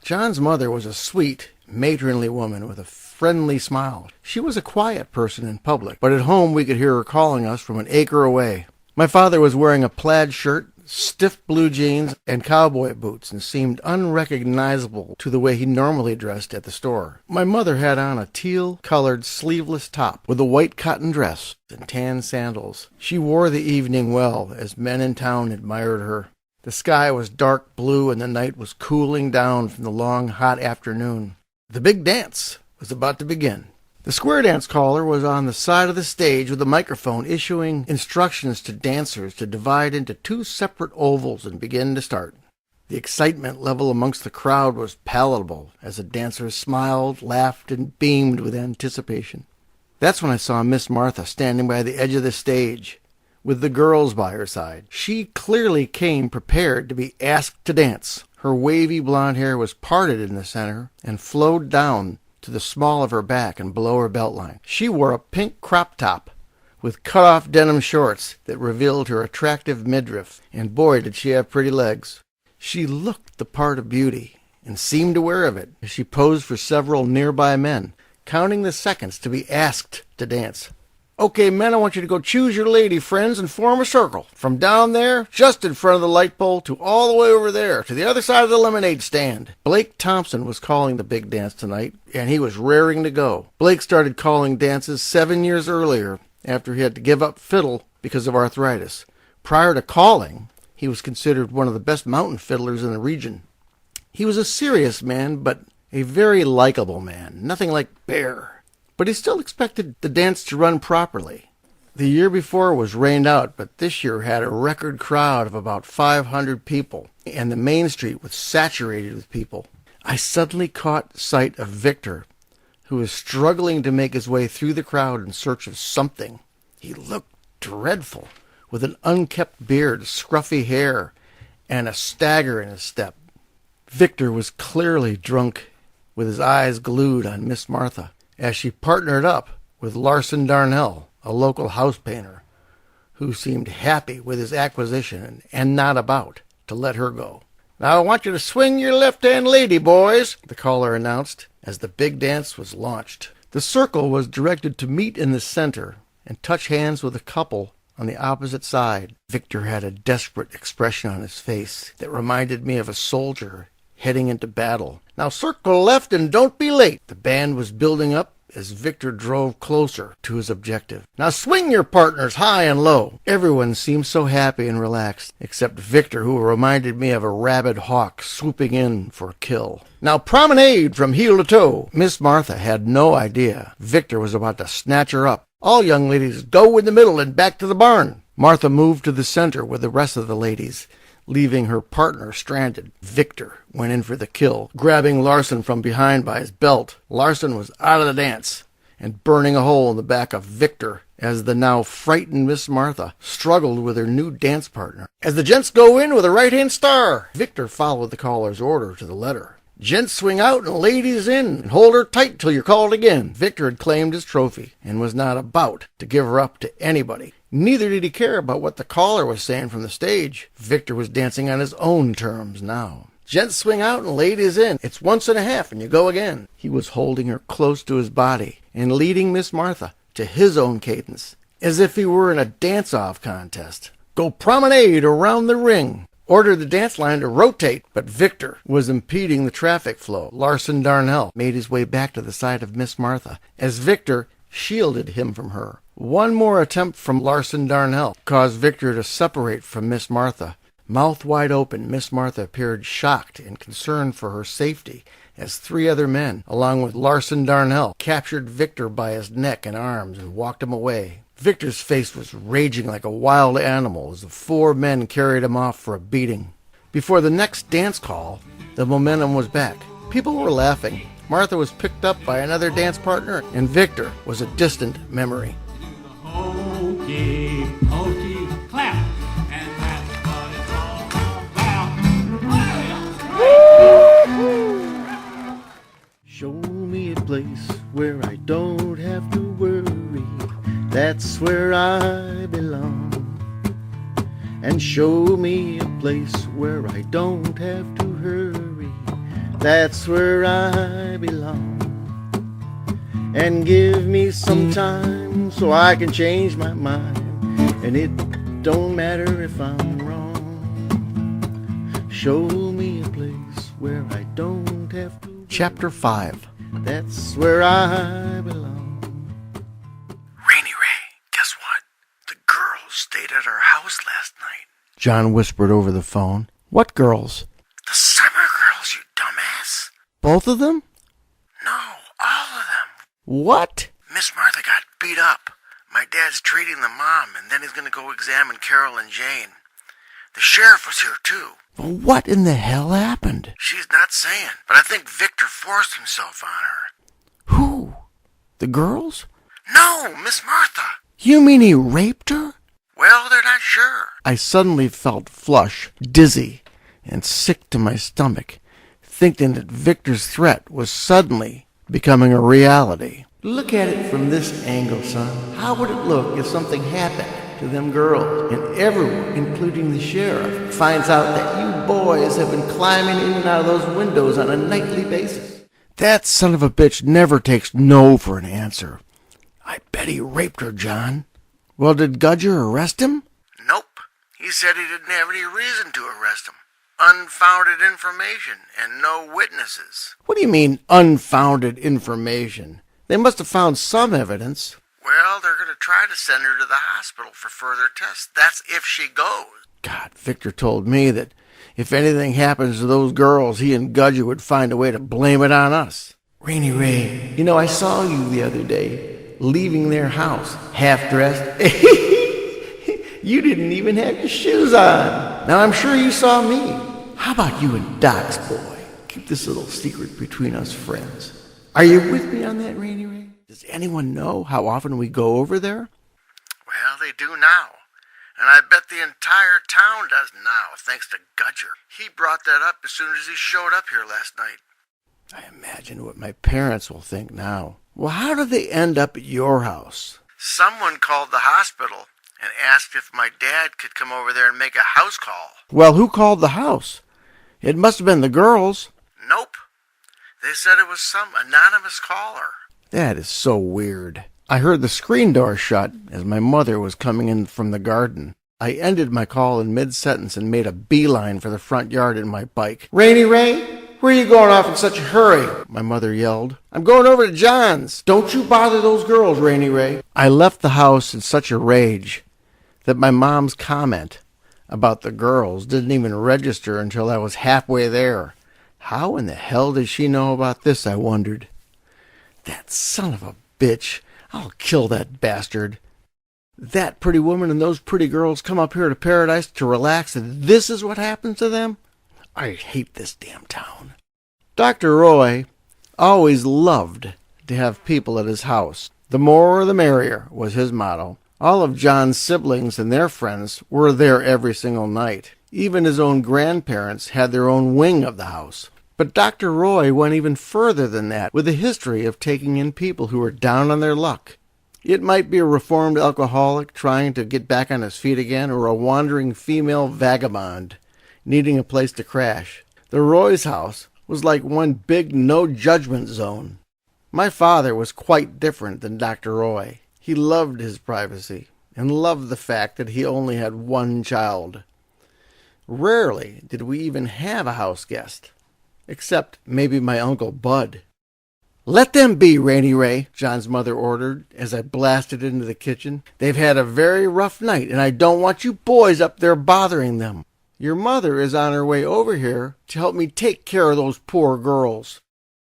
John's mother was a sweet, matronly woman with a friendly smile. She was a quiet person in public, but at home we could hear her calling us from an acre away. My father was wearing a plaid shirt, stiff blue jeans, and cowboy boots, and seemed unrecognizable to the way he normally dressed at the store. My mother had on a teal-colored sleeveless top with a white cotton dress and tan sandals. She wore the evening well, as men in town admired her. The sky was dark blue, and the night was cooling down from the long, hot afternoon. The big dance was about to begin. The square dance caller was on the side of the stage with a microphone, issuing instructions to dancers to divide into 2 separate ovals and begin to start. The excitement level amongst the crowd was palatable as the dancers smiled, laughed, and beamed with anticipation. That's when I saw Miss Martha standing by the edge of the stage, with the girls by her side. She clearly came prepared to be asked to dance. Her wavy blonde hair was parted in the center and flowed down to the small of her back and below her belt line. She wore a pink crop top with cut-off denim shorts that revealed her attractive midriff, and boy, did she have pretty legs. She looked the part of beauty and seemed aware of it as she posed for several nearby men, counting the seconds to be asked to dance. Okay, men, I want you to go choose your lady friends and form a circle. From down there, just in front of the light pole, to all the way over there, to the other side of the lemonade stand. Blake Thompson was calling the big dance tonight, and he was raring to go. Blake started calling dances 7 years earlier, after he had to give up fiddle because of arthritis. Prior to calling, he was considered one of the best mountain fiddlers in the region. He was a serious man, but a very likable man, nothing like Bear. But he still expected the dance to run properly. The year before was rained out, but this year had a record crowd of about 500 people, and the main street was saturated with people. I suddenly caught sight of Victor, who was struggling to make his way through the crowd in search of something. He looked dreadful, with an unkempt beard, scruffy hair, and a stagger in his step. Victor was clearly drunk, with his eyes glued on Miss Martha, as she partnered up with Larson Darnell, a local house painter, who seemed happy with his acquisition and not about to let her go. Now I want you to swing your left-hand lady, boys, the caller announced as the big dance was launched. The circle was directed to meet in the center and touch hands with a couple on the opposite side. Victor had a desperate expression on his face that reminded me of a soldier heading into battle. Now circle left and don't be late. The band was building up as Victor drove closer to his objective. Now swing your partners high and low. Everyone seemed so happy and relaxed, except Victor, who reminded me of a rabid hawk swooping in for a kill. Now promenade from heel to toe. Miss Martha had no idea Victor was about to snatch her up. All young ladies go in the middle and back to the barn. Martha moved to the center with the rest of the ladies, leaving her partner stranded. Victor went in for the kill, grabbing Larson from behind by his belt. Larson was out of the dance and burning a hole in the back of Victor as the now frightened Miss Martha struggled with her new dance partner. As the gents go in with a right-hand star, Victor followed the caller's order to the letter. Gents swing out and ladies in, and hold her tight till you're called again. Victor had claimed his trophy and was not about to give her up to anybody. Neither did he care about what the caller was saying from the stage. Victor was dancing on his own terms now. Gents swing out and ladies in. It's once and a half and you go again. He was holding her close to his body and leading Miss Martha to his own cadence, as if he were in a dance-off contest. Go promenade around the ring. Ordered the dance line to rotate, but Victor was impeding the traffic flow. Larson Darnell made his way back to the side of Miss Martha, as Victor shielded him from her. One more attempt from Larson Darnell caused Victor to separate from Miss Martha. Mouth wide open, Miss Martha appeared shocked and concerned for her safety, as three other men, along with Larson Darnell, captured Victor by his neck and arms and walked him away. Victor's face was raging like a wild animal as the four men carried him off for a beating. Before the next dance call, the momentum was back. People were laughing. Martha was picked up by another dance partner, and Victor was a distant memory. Hokey, hokey, clap, and that's what it's all about. Show me a place where I don't have to worry. That's where I belong. And show me a place where I don't have to hurry. That's where I belong. And give me some time so I can change my mind. And it don't matter if I'm wrong. Show me a place where I don't have to. Chapter 5. That's where I belong. Stayed at our house last night, John whispered over the phone. What girls? The summer girls, you dumbass. Both of them? No, all of them. What? Miss Martha got beat up. My dad's treating the mom, and then he's going to go examine Carol and Jane. The sheriff was here, too. Well, what in the hell happened? She's not saying, but I think Victor forced himself on her. Who? The girls? No, Miss Martha. You mean he raped her? Well, they're not sure. I suddenly felt flush, dizzy, and sick to my stomach, thinking that Victor's threat was suddenly becoming a reality. Look at it from this angle, son. How would it look if something happened to them girls, and everyone, including the sheriff, finds out that you boys have been climbing in and out of those windows on a nightly basis? That son of a bitch never takes no for an answer. I bet he raped her, John. Well, did Gudger arrest him? Nope. He said he didn't have any reason to arrest him. Unfounded information and no witnesses. What do you mean, unfounded information? They must have found some evidence. Well, they're going to try to send her to the hospital for further tests. That's if she goes. God, Victor told me that if anything happens to those girls, he and Gudger would find a way to blame it on us. Rainy Ray, you know, I saw you the other day. Leaving their house, half-dressed. You didn't even have your shoes on. Now, I'm sure you saw me. How about you and Doc's boy? Keep this little secret between us friends. Are you with me on that, Rainy Ray? Does anyone know how often we go over there? Well, they do now. And I bet the entire town does now, thanks to Gudger. He brought that up as soon as he showed up here last night. I imagine what my parents will think now. Well, how did they end up at your house? Someone called the hospital and asked if my dad could come over there and make a house call. Well, who called the house? It must have been the girls. Nope. They said it was some anonymous caller. That is so weird. I heard the screen door shut as my mother was coming in from the garden. I ended my call in mid-sentence and made a beeline for the front yard in my bike. Rainy Ray? Where are you going off in such a hurry? My mother yelled. I'm going over to John's. Don't you bother those girls, Rainy Ray. I left the house in such a rage that my mom's comment about the girls didn't even register until I was halfway there. How in the hell did she know about this, I wondered. That son of a bitch. I'll kill that bastard. That pretty woman and those pretty girls come up here to paradise to relax, and this is what happens to them? I hate this damn town. Dr. Roy always loved to have people at his house. The more the merrier was his motto. All of John's siblings and their friends were there every single night. Even his own grandparents had their own wing of the house. But Dr. Roy went even further than that, with a history of taking in people who were down on their luck. It might be a reformed alcoholic trying to get back on his feet again, or a wandering female vagabond needing a place to crash. The Roy's house was like one big no-judgment zone. My father was quite different than Dr. Roy. He loved his privacy and loved the fact that he only had one child. Rarely did we even have a house guest, except maybe my Uncle Bud. "Let them be, Rainy Ray," John's mother ordered as I blasted into the kitchen. "They've had a very rough night, and I don't want you boys up there bothering them. Your mother is on her way over here to help me take care of those poor girls."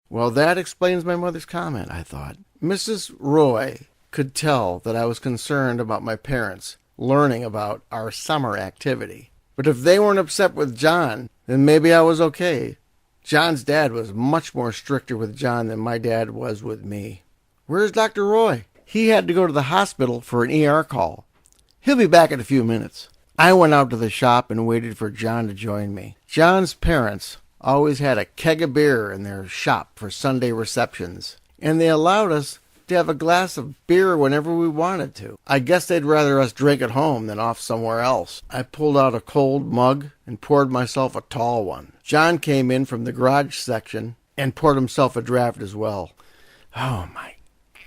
Well, that explains my mother's comment, I thought. Mrs. Roy could tell that I was concerned about my parents learning about our summer activity. But if they weren't upset with John, then maybe I was okay. John's dad was much more stricter with John than my dad was with me. "Where's Dr. Roy?" "He had to go to the hospital for an ER call. He'll be back in a few minutes." I went out to the shop and waited for John to join me. John's parents always had a keg of beer in their shop for Sunday receptions, and they allowed us to have a glass of beer whenever we wanted to. I guess they'd rather us drink at home than off somewhere else. I pulled out a cold mug and poured myself a tall one. John came in from the garage section and poured himself a draft as well. "Oh, my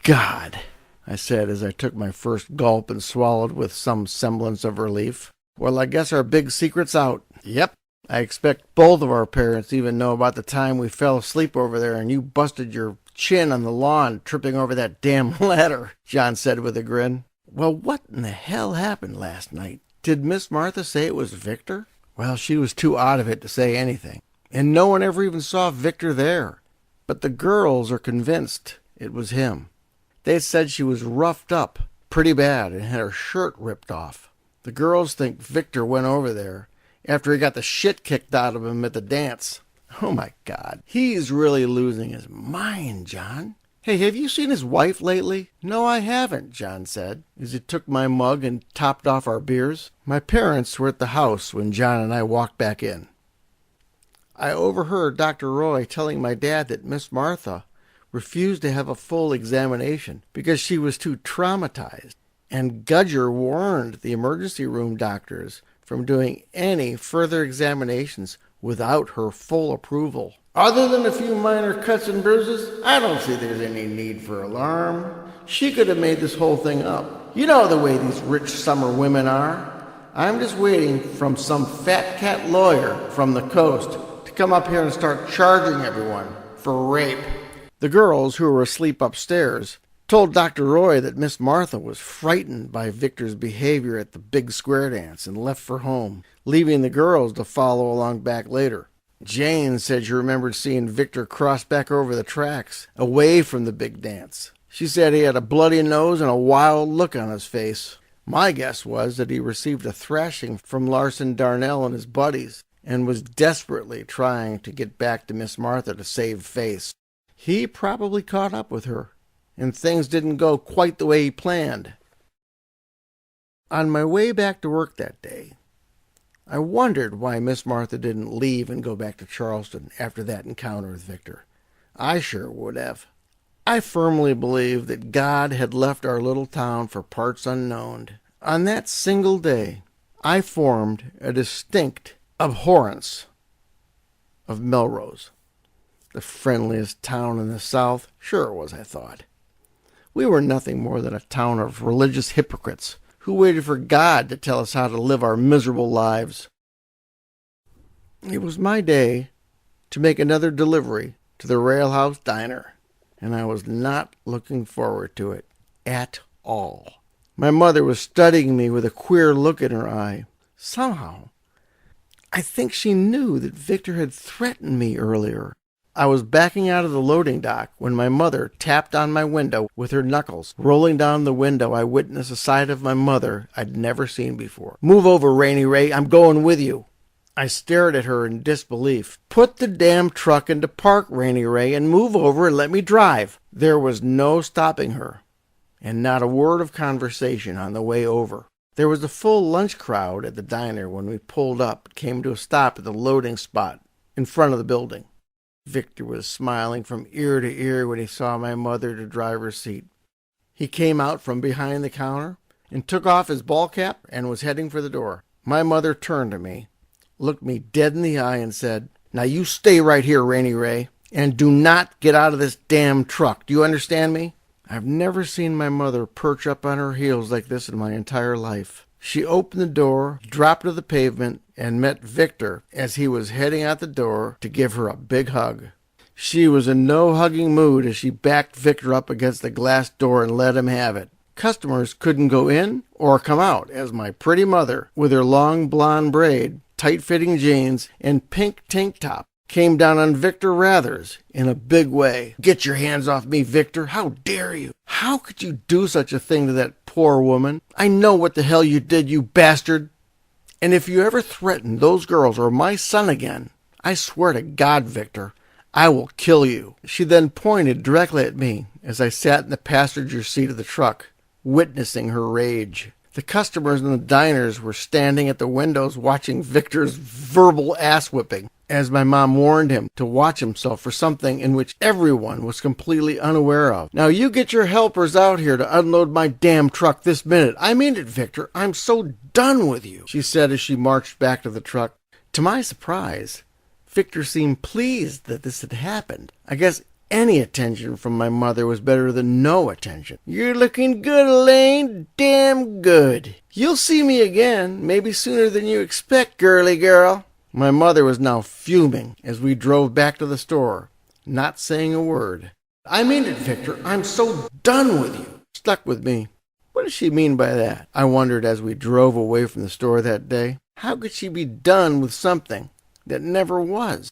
God," I said as I took my first gulp and swallowed with some semblance of relief. "Well, I guess our big secret's out." "Yep. I expect both of our parents even know about the time we fell asleep over there and you busted your chin on the lawn tripping over that damn ladder," John said with a grin. "Well, what in the hell happened last night? Did Miss Martha say it was Victor?" Well, she was too out of it to say anything, and no one ever even saw Victor there. But the girls are convinced it was him. They said she was roughed up pretty bad and had her shirt ripped off. The girls think Victor went over there after he got the shit kicked out of him at the dance. Oh, my God. He's really losing his mind, John. "Hey, have you seen his wife lately?" "No, I haven't," John said, as he took my mug and topped off our beers. My parents were at the house when John and I walked back in. I overheard Dr. Roy telling my dad that Miss Martha refused to have a full examination because she was too traumatized, and Gudger warned the emergency room doctors from doing any further examinations without her full approval. "Other than a few minor cuts and bruises, I don't see there's any need for alarm. She could have made this whole thing up. You know the way these rich summer women are. I'm just waiting from some fat cat lawyer from the coast to come up here and start charging everyone for rape." The girls, who were asleep upstairs, told Dr. Roy that Miss Martha was frightened by Victor's behavior at the big square dance and left for home, leaving the girls to follow along back later. Jane said she remembered seeing Victor cross back over the tracks, away from the big dance. She said he had a bloody nose and a wild look on his face. My guess was that he received a thrashing from Larson Darnell and his buddies, and was desperately trying to get back to Miss Martha to save face. He probably caught up with her, and things didn't go quite the way he planned. On my way back to work that day, I wondered why Miss Martha didn't leave and go back to Charleston after that encounter with Victor. I sure would have. I firmly believe that God had left our little town for parts unknown. On that single day, I formed a distinct abhorrence of Melrose. The friendliest town in the South? Sure it was, I thought. We were nothing more than a town of religious hypocrites who waited for God to tell us how to live our miserable lives. It was my day to make another delivery to the Rail House Diner, and I was not looking forward to it at all. My mother was studying me with a queer look in her eye. Somehow, I think she knew that Victor had threatened me earlier. I was backing out of the loading dock when my mother tapped on my window with her knuckles. Rolling down the window, I witnessed a side of my mother I'd never seen before. "Move over, Rainy Ray. I'm going with you." I stared at her in disbelief. "Put the damn truck into park, Rainy Ray, and move over and let me drive." There was no stopping her, and not a word of conversation on the way over. There was a full lunch crowd at the diner when we pulled up, came to a stop at the loading spot in front of the building. Victor was smiling from ear to ear when he saw my mother in the driver's seat. He came out from behind the counter and took off his ball cap and was heading for the door. My mother turned to me, looked me dead in the eye, and said, "Now you stay right here, Rainy Ray, and do not get out of this damn truck. Do you understand me?" I've never seen my mother perch up on her heels like this in my entire life. She opened the door, dropped to the pavement, and met Victor as he was heading out the door to give her a big hug. She was in no hugging mood as she backed Victor up against the glass door and let him have it. Customers couldn't go in or come out as my pretty mother, with her long blonde braid, tight-fitting jeans, and pink tank top, came down on Victor Rathers in a big way. "Get your hands off me, Victor. How dare you? How could you do such a thing to that poor woman? I know what the hell you did, you bastard. And if you ever threaten those girls or my son again, I swear to God, Victor, I will kill you." She then pointed directly at me as I sat in the passenger seat of the truck, witnessing her rage. The customers in the diners were standing at the windows watching Victor's verbal ass-whipping, as my mom warned him to watch himself for something in which everyone was completely unaware of. "Now you get your helpers out here to unload my damn truck this minute. I mean it, Victor. I'm so done with you," she said as she marched back to the truck. To my surprise, Victor seemed pleased that this had happened. I guess any attention from my mother was better than no attention. "You're looking good, Elaine. Damn good. You'll see me again, maybe sooner than you expect, girly girl." My mother was now fuming as we drove back to the store, not saying a word. "I mean it, Victor. I'm so done with you." Stuck with me. What does she mean by that? I wondered as we drove away from the store that day. How could she be done with something that never was?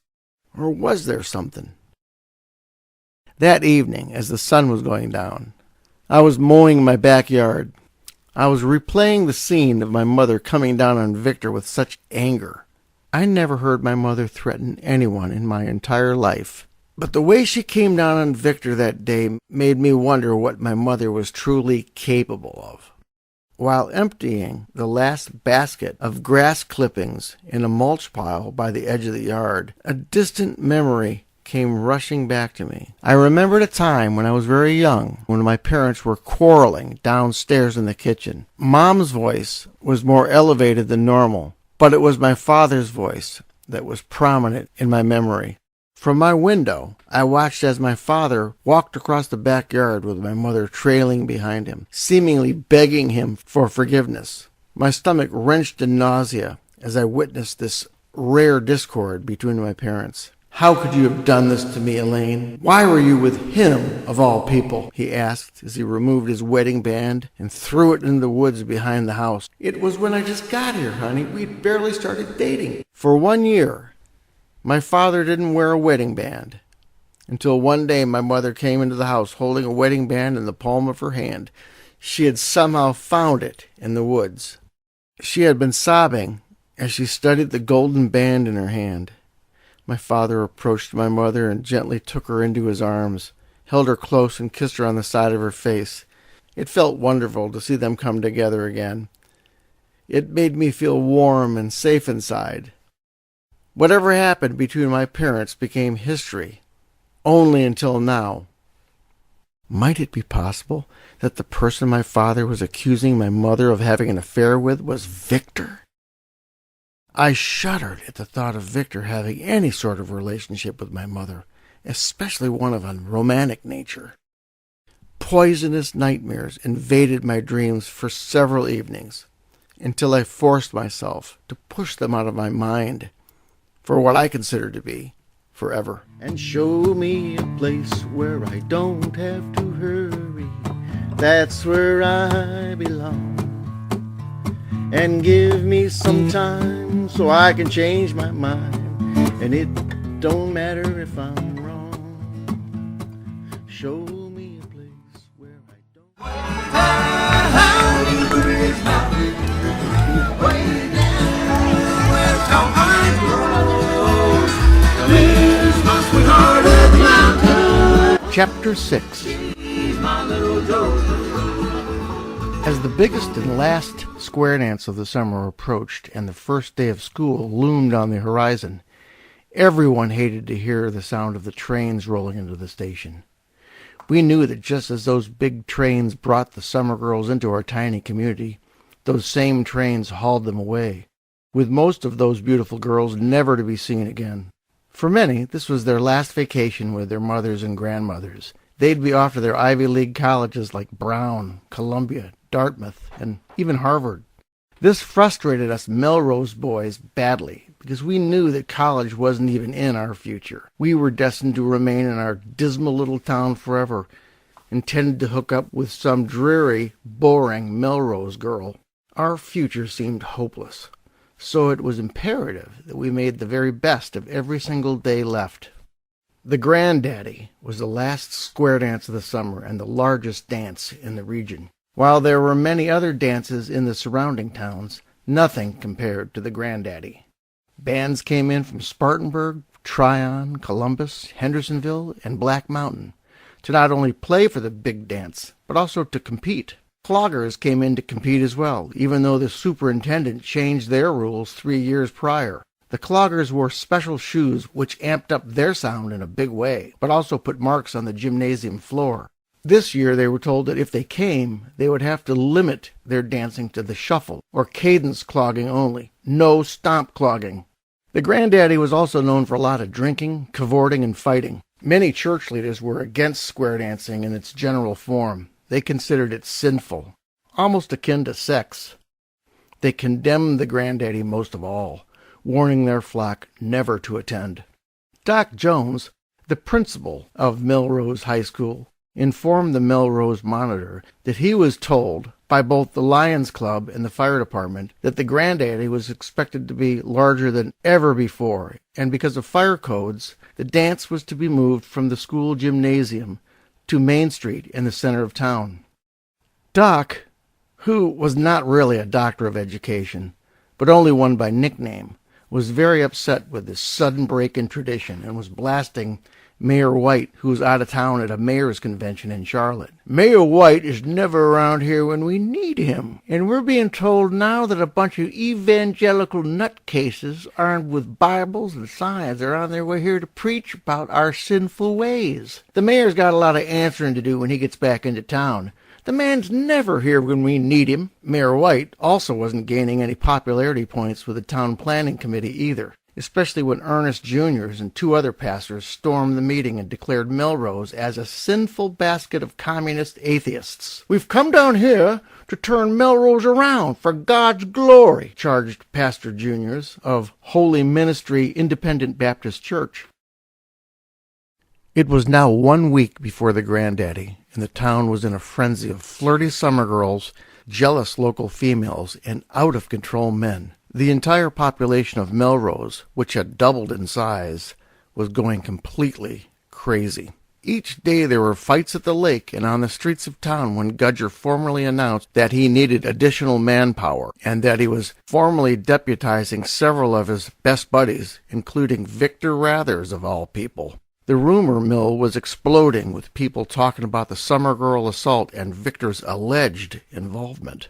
Or was there something? That evening, as the sun was going down, I was mowing my backyard. I was replaying the scene of my mother coming down on Victor with such anger. I never heard my mother threaten anyone in my entire life. But the way she came down on Victor that day made me wonder what my mother was truly capable of. While emptying the last basket of grass clippings in a mulch pile by the edge of the yard, a distant memory came rushing back to me. I remembered a time when I was very young, when my parents were quarreling downstairs in the kitchen. Mom's voice was more elevated than normal, but it was my father's voice that was prominent in my memory. From my window, I watched as my father walked across the backyard with my mother trailing behind him, seemingly begging him for forgiveness. My stomach wrenched in nausea as I witnessed this rare discord between my parents. "How could you have done this to me, Elaine? Why were you with him, of all people?" he asked as he removed his wedding band and threw it in the woods behind the house. "It was when I just got here, honey. We'd barely started dating." For 1 year, my father didn't wear a wedding band, until one day my mother came into the house holding a wedding band in the palm of her hand. She had somehow found it in the woods. She had been sobbing as she studied the golden band in her hand. My father approached my mother and gently took her into his arms, held her close and kissed her on the side of her face. It felt wonderful to see them come together again. It made me feel warm and safe inside. Whatever happened between my parents became history, only until now. Might it be possible that the person my father was accusing my mother of having an affair with was Victor? I shuddered at the thought of Victor having any sort of relationship with my mother, especially one of a romantic nature. Poisonous nightmares invaded my dreams for several evenings, until I forced myself to push them out of my mind for what I considered to be forever. "And show me a place where I don't have to hurry. That's where I belong. And give me some time so I can change my mind. And it don't matter if I'm wrong." Show me a place where I don't. Chapter 6. As the biggest and last square dance of the summer approached and the first day of school loomed on the horizon, everyone hated to hear the sound of the trains rolling into the station. We knew that just as those big trains brought the summer girls into our tiny community, those same trains hauled them away, with most of those beautiful girls never to be seen again. For many, this was their last vacation with their mothers and grandmothers. They'd be off to their Ivy League colleges like Brown, Columbia, Dartmouth, and even Harvard. This frustrated us Melrose boys badly, because we knew that college wasn't even in our future. We were destined to remain in our dismal little town forever, intended to hook up with some dreary, boring Melrose girl. Our future seemed hopeless, so it was imperative that we made the very best of every single day left. The Granddaddy was the last square dance of the summer and the largest dance in the region. While there were many other dances in the surrounding towns, nothing compared to the Granddaddy. Bands came in from Spartanburg, Tryon, Columbus, Hendersonville, and Black Mountain to not only play for the big dance, but also to compete. Cloggers came in to compete as well, even though the superintendent changed their rules 3 years prior. The Cloggers wore special shoes which amped up their sound in a big way, but also put marks on the gymnasium floor. This year they were told that if they came, they would have to limit their dancing to the shuffle, or cadence clogging only. No stomp clogging. The Granddaddy was also known for a lot of drinking, cavorting, and fighting. Many church leaders were against square dancing in its general form. They considered it sinful, almost akin to sex. They condemned the Granddaddy most of all, warning their flock never to attend. Doc Jones, the principal of Melrose High School, informed the Melrose Monitor that he was told by both the Lions Club and the fire department that the Granddaddy was expected to be larger than ever before, and because of fire codes, the dance was to be moved from the school gymnasium to Main Street in the center of town. Doc, who was not really a doctor of education, but only one by nickname, was very upset with this sudden break in tradition and was blasting Mayor White, who was out of town at a mayor's convention in Charlotte. Mayor White is never around here when we need him, and we're being told now that a bunch of evangelical nutcases armed with Bibles and signs are on their way here to preach about our sinful ways. The mayor's got a lot of answering to do when he gets back into town. The man's never here when we need him. Mayor White also wasn't gaining any popularity points with the town planning committee either, especially when Ernest Jr.'s and 2 other pastors stormed the meeting and declared Melrose as a sinful basket of communist atheists. "We've come down here to turn Melrose around for God's glory," charged Pastor Jr.'s of Holy Ministry Independent Baptist Church. It was now 1 week before the Granddaddy, and the town was in a frenzy of flirty summer girls, jealous local females, and out-of-control men. The entire population of Melrose, which had doubled in size, was going completely crazy. Each day there were fights at the lake and on the streets of town when Gudger formally announced that he needed additional manpower and that he was formally deputizing several of his best buddies, including Victor Rathers of all people. The rumor mill was exploding with people talking about the summer girl assault and Victor's alleged involvement.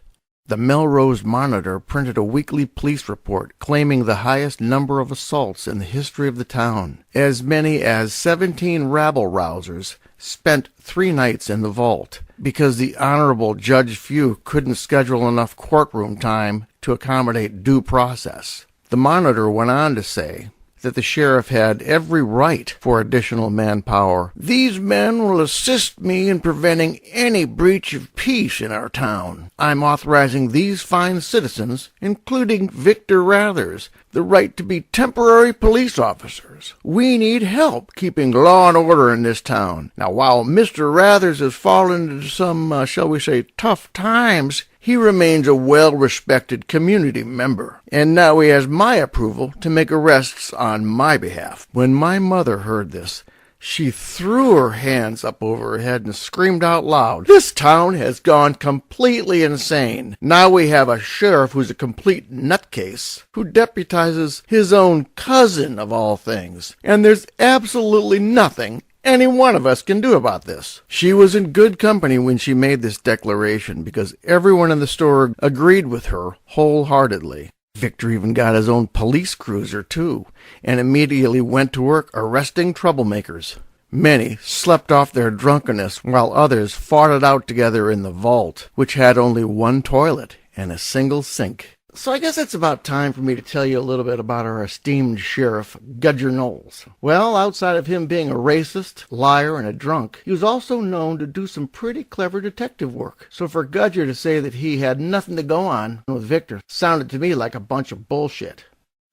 The Melrose Monitor printed a weekly police report claiming the highest number of assaults in the history of the town. As many as 17 rabble-rousers spent 3 nights in the vault because the Honorable Judge Few couldn't schedule enough courtroom time to accommodate due process. The Monitor went on to say that the sheriff had every right for additional manpower. "These men will assist me in preventing any breach of peace in our town. I'm authorizing these fine citizens, including Victor Rathers, the right to be temporary police officers. We need help keeping law and order in this town. Now, while Mr. Rathers has fallen into some, shall we say, tough times, he remains a well-respected community member, and now he has my approval to make arrests on my behalf." When my mother heard this, She threw her hands up over her head and screamed out loud, "This town has gone completely insane. Now we have a sheriff who's a complete nutcase, who deputizes his own cousin of all things, and there's absolutely nothing any one of us can do about this." She was in good company when she made this declaration, because everyone in the store agreed with her wholeheartedly. Victor even got his own police cruiser, too, and immediately went to work arresting troublemakers. Many slept off their drunkenness, while others fought it out together in the vault, which had only one toilet and a single sink. So I guess it's about time for me to tell you a little bit about our esteemed sheriff, Gudger Knowles. Well, outside of him being a racist, liar, and a drunk, he was also known to do some pretty clever detective work. So for Gudger to say that he had nothing to go on with Victor sounded to me like a bunch of bullshit.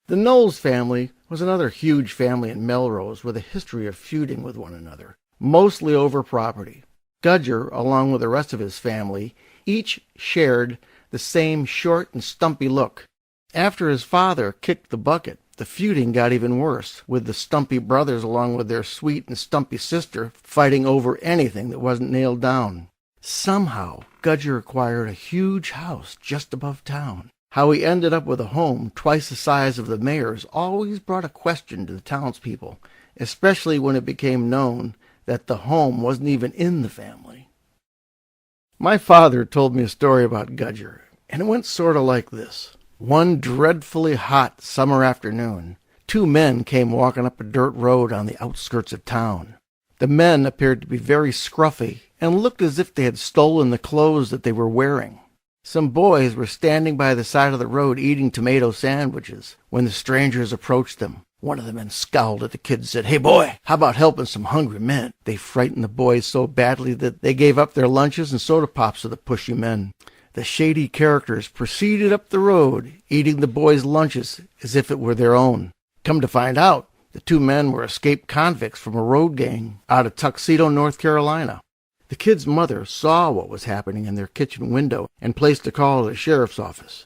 The Knowles family was another huge family in Melrose with a history of feuding with one another, mostly over property. Gudger, along with the rest of his family, each shared the same short and stumpy look. After his father kicked the bucket, the feuding got even worse, with the Stumpy brothers along with their sweet and stumpy sister fighting over anything that wasn't nailed down. Somehow, Gudger acquired a huge house just above town. How he ended up with a home twice the size of the mayor's always brought a question to the townspeople, especially when it became known that the home wasn't even in the family. My father told me a story about Gudger, and it went sort of like this. One dreadfully hot summer afternoon, two men came walking up a dirt road on the outskirts of town. The men appeared to be very scruffy and looked as if they had stolen the clothes that they were wearing. Some boys were standing by the side of the road eating tomato sandwiches when the strangers approached them. One of the men scowled at the kid and said, "Hey boy, how about helping some hungry men?" They frightened the boys so badly that they gave up their lunches and soda pops to the pushy men. The shady characters proceeded up the road, eating the boys' lunches as if it were their own. Come to find out, the two men were escaped convicts from a road gang out of Tuxedo, North Carolina. The kid's mother saw what was happening in their kitchen window and placed a call to the sheriff's office.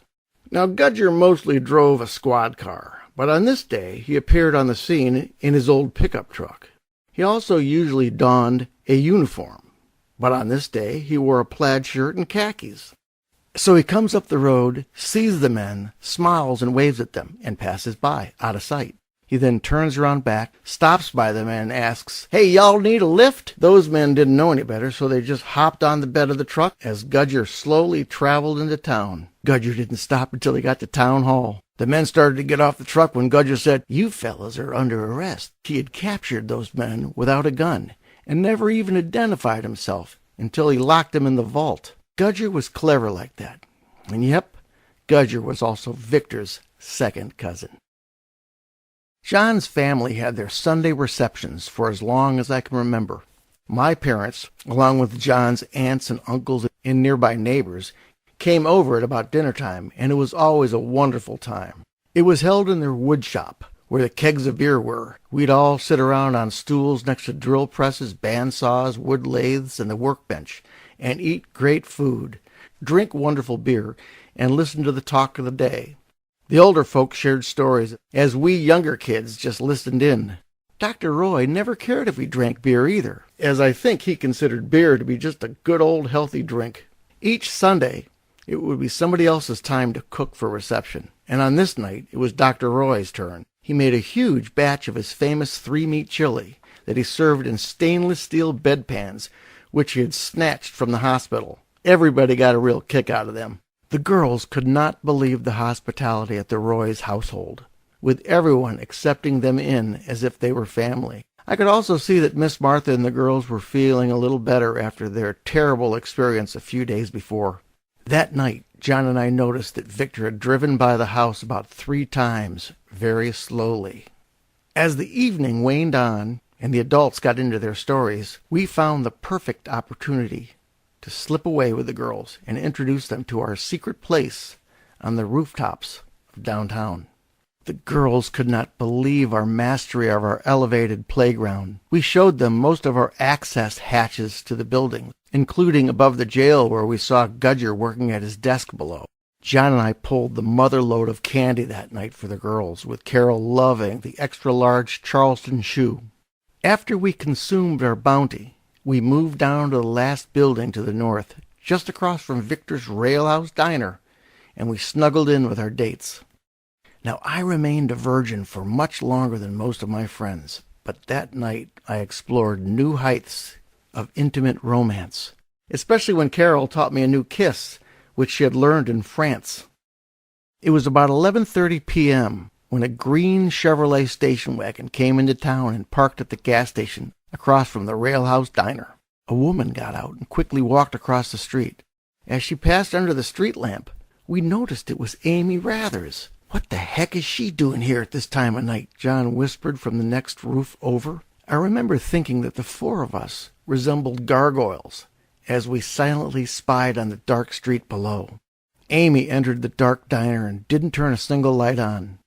Now, Gudger mostly drove a squad car, but on this day he appeared on the scene in his old pickup truck. He also usually donned a uniform, but on this day he wore a plaid shirt and khakis. So he comes up the road, sees the men, smiles and waves at them, and passes by, out of sight. He then turns around back, stops by them, and asks, "Hey, y'all need a lift?" Those men didn't know any better, so they just hopped on the bed of the truck as Gudger slowly traveled into town. Gudger didn't stop until he got to town hall. The men started to get off the truck when Gudger said, "You fellas are under arrest." He had captured those men without a gun and never even identified himself until he locked them in the vault. Gudger was clever like that. And yep, Gudger was also Victor's second cousin. John's family had their Sunday receptions for as long as I can remember. My parents, along with John's aunts and uncles and nearby neighbors, came over at about dinner time, and it was always a wonderful time. It was held in their wood shop, where the kegs of beer were. We'd all sit around on stools next to drill presses, bandsaws, wood lathes, and the workbench, and eat great food, drink wonderful beer, and listen to the talk of the day. The older folks shared stories, as we younger kids just listened in. Dr. Roy never cared if we drank beer either, as I think he considered beer to be just a good old healthy drink. Each Sunday, it would be somebody else's time to cook for reception, and on this night, it was Dr. Roy's turn. He made a huge batch of his famous 3-meat chili that he served in stainless steel bedpans, which he had snatched from the hospital. Everybody got a real kick out of them. The girls could not believe the hospitality at the Roys' household, with everyone accepting them in as if they were family. I could also see that Miss Martha and the girls were feeling a little better after their terrible experience a few days before. That night, John and I noticed that Victor had driven by the house about 3 times, very slowly. As the evening waned on, and the adults got into their stories, we found the perfect opportunity to slip away with the girls and introduce them to our secret place on the rooftops of downtown. The girls could not believe our mastery of our elevated playground. We showed them most of our access hatches to the building, including above the jail where we saw Gudger working at his desk below. John and I pulled the mother load of candy that night for the girls, with Carol loving the extra-large Charleston shoe. After we consumed our bounty, we moved down to the last building to the north, just across from Victor's Railhouse Diner, and we snuggled in with our dates. Now, I remained a virgin for much longer than most of my friends, but that night I explored new heights of intimate romance, especially when Carol taught me a new kiss, which she had learned in France. It was about 11:30 p.m. when a green Chevrolet station wagon came into town and parked at the gas station across from the Railhouse Diner. A woman got out and quickly walked across the street. As she passed under the street lamp, we noticed it was Amy Rathers. "What the heck is she doing here at this time of night?" John whispered from the next roof over. I remember thinking that the four of us resembled gargoyles as we silently spied on the dark street below. Amy entered the dark diner and didn't turn a single light on.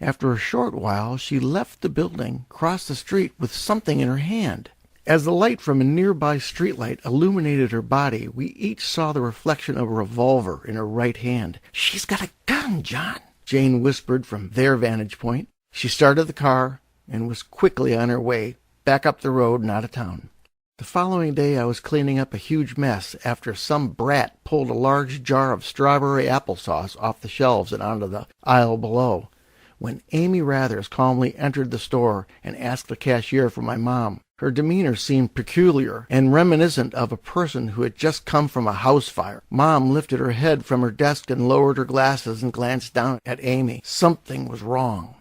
After a short while, she left the building, crossed the street with something in her hand. As the light from a nearby streetlight illuminated her body, we each saw the reflection of a revolver in her right hand. "She's got a gun, John," Jane whispered from their vantage point. She started the car and was quickly on her way back up the road and out of town. The following day I was cleaning up a huge mess after some brat pulled a large jar of strawberry applesauce off the shelves and onto the aisle below, when Amy Rathers calmly entered the store and asked the cashier for my mom. Her demeanor seemed peculiar and reminiscent of a person who had just come from a house fire. Mom lifted her head from her desk and lowered her glasses and glanced down at Amy. Something was wrong,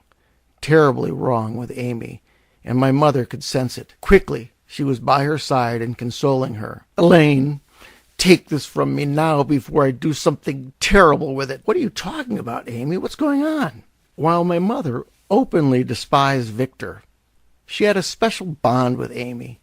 terribly wrong with Amy, and my mother could sense it. Quickly, she was by her side and consoling her. "Elaine, take this from me now before I do something terrible with it." "What are you talking about, Amy? What's going on?" While my mother openly despised Victor, she had a special bond with Amy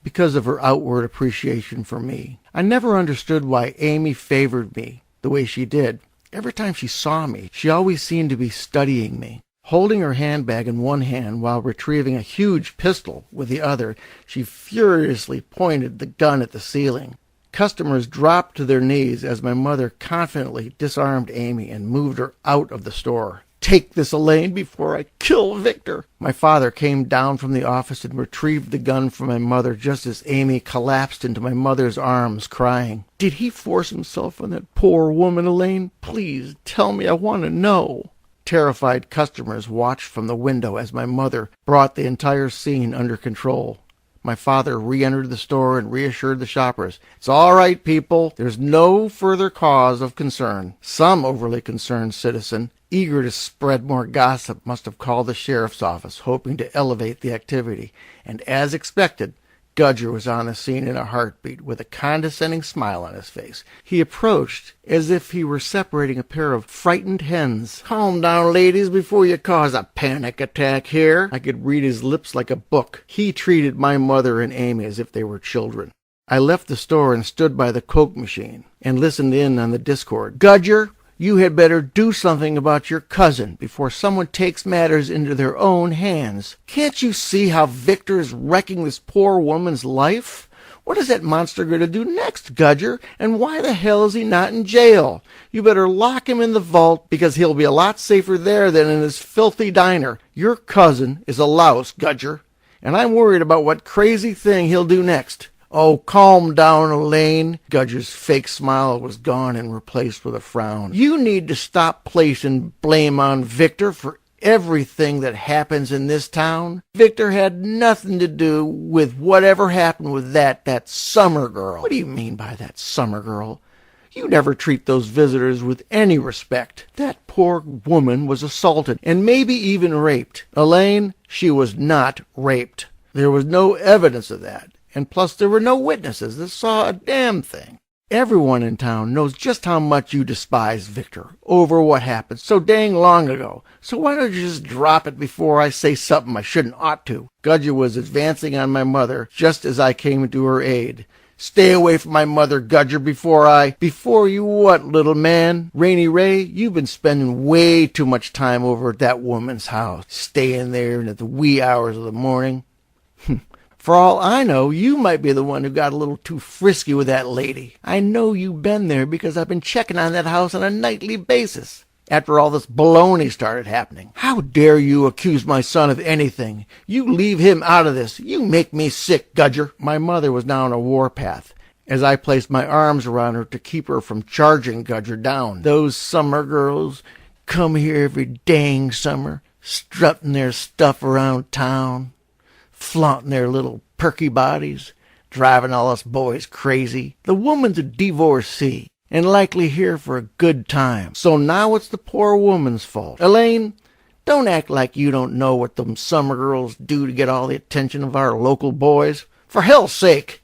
because of her outward appreciation for me. I never understood why Amy favored me the way she did. Every time she saw me, she always seemed to be studying me. Holding her handbag in one hand while retrieving a huge pistol with the other, she furiously pointed the gun at the ceiling. Customers dropped to their knees as my mother confidently disarmed Amy and moved her out of the store. "Take this, Elaine, before I kill Victor." My father came down from the office and retrieved the gun from my mother just as Amy collapsed into my mother's arms, crying. "Did he force himself on that poor woman, Elaine? Please tell me. I want to know." Terrified customers watched from the window as my mother brought the entire scene under control. My father re-entered the store and reassured the shoppers. "It's all right, people. There's no further cause of concern." Some overly concerned citizen, eager to spread more gossip, must have called the sheriff's office, hoping to elevate the activity. And as expected, Gudger was on the scene in a heartbeat, with a condescending smile on his face. He approached as if he were separating a pair of frightened hens. "Calm down, ladies, before you cause a panic attack here." I could read his lips like a book. He treated my mother and Amy as if they were children. I left the store and stood by the Coke machine and listened in on the discord. "Gudger, you had better do something about your cousin before someone takes matters into their own hands. Can't you see how Victor is wrecking this poor woman's life? What is that monster going to do next, Gudger? And why the hell is he not in jail? You better lock him in the vault, because he'll be a lot safer there than in his filthy diner. Your cousin is a louse, Gudger, and I'm worried about what crazy thing he'll do next." "Oh, calm down, Elaine." Gudger's fake smile was gone and replaced with a frown. "You need to stop placing blame on Victor for everything that happens in this town. Victor had nothing to do with whatever happened with that summer girl." "What do you mean by that summer girl? You never treat those visitors with any respect. That poor woman was assaulted and maybe even raped." "Elaine, she was not raped. There was no evidence of that. And plus there were no witnesses that saw a damn thing. Everyone in town knows just how much you despise Victor over what happened so dang long ago. So why don't you just drop it before I say something I shouldn't ought to?" Gudger was advancing on my mother just as I came to her aid. "Stay away from my mother, Gudger, Before you what, little man? Rainy Ray, you've been spending way too much time over at that woman's house, staying there at the wee hours of the morning. For all I know, you might be the one who got a little too frisky with that lady. I know you've been there because I've been checking on that house on a nightly basis." after all this baloney started happening. How dare you accuse my son of anything? You leave him out of this. You make me sick, Gudger. My mother was now on a warpath, as I placed my arms around her to keep her from charging Gudger down. Those summer girls come here every dang summer, strutting their stuff around town, flaunting their little perky bodies, driving all us boys crazy. The woman's a divorcee, and likely here for a good time. So now it's the poor woman's fault. Elaine, don't act like you don't know what them summer girls do to get all the attention of our local boys. For hell's sake,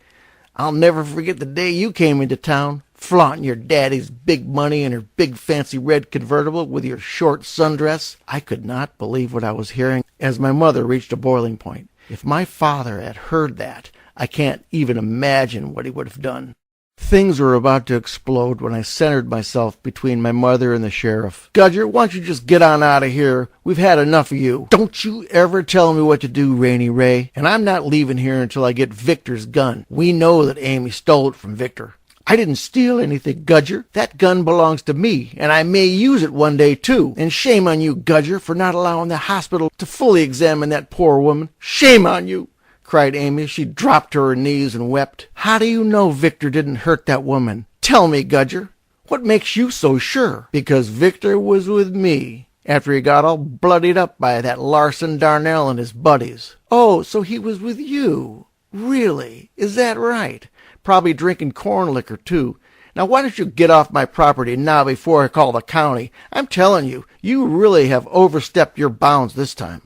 I'll never forget the day you came into town, flaunting your daddy's big money and her big fancy red convertible with your short sundress. I could not believe what I was hearing as my mother reached a boiling point. If my father had heard that, I can't even imagine what he would have done. Things were about to explode when I centered myself between my mother and the sheriff. Gudger, why don't you just get on out of here? We've had enough of you. Don't you ever tell me what to do, Rainy Ray. And I'm not leaving here until I get Victor's gun. We know that Amy stole it from Victor. I didn't steal anything, Gudger. That gun belongs to me, and I may use it one day, too. And shame on you, Gudger, for not allowing the hospital to fully examine that poor woman. Shame on you, cried Amy. She dropped to her knees and wept. How do you know Victor didn't hurt that woman? Tell me, Gudger. What makes you so sure? Because Victor was with me after he got all bloodied up by that Larson Darnell and his buddies. Oh, so he was with you. Really? Is that right? Probably drinking corn liquor, too. Now, why don't you get off my property now before I call the county? I'm telling you, you really have overstepped your bounds this time.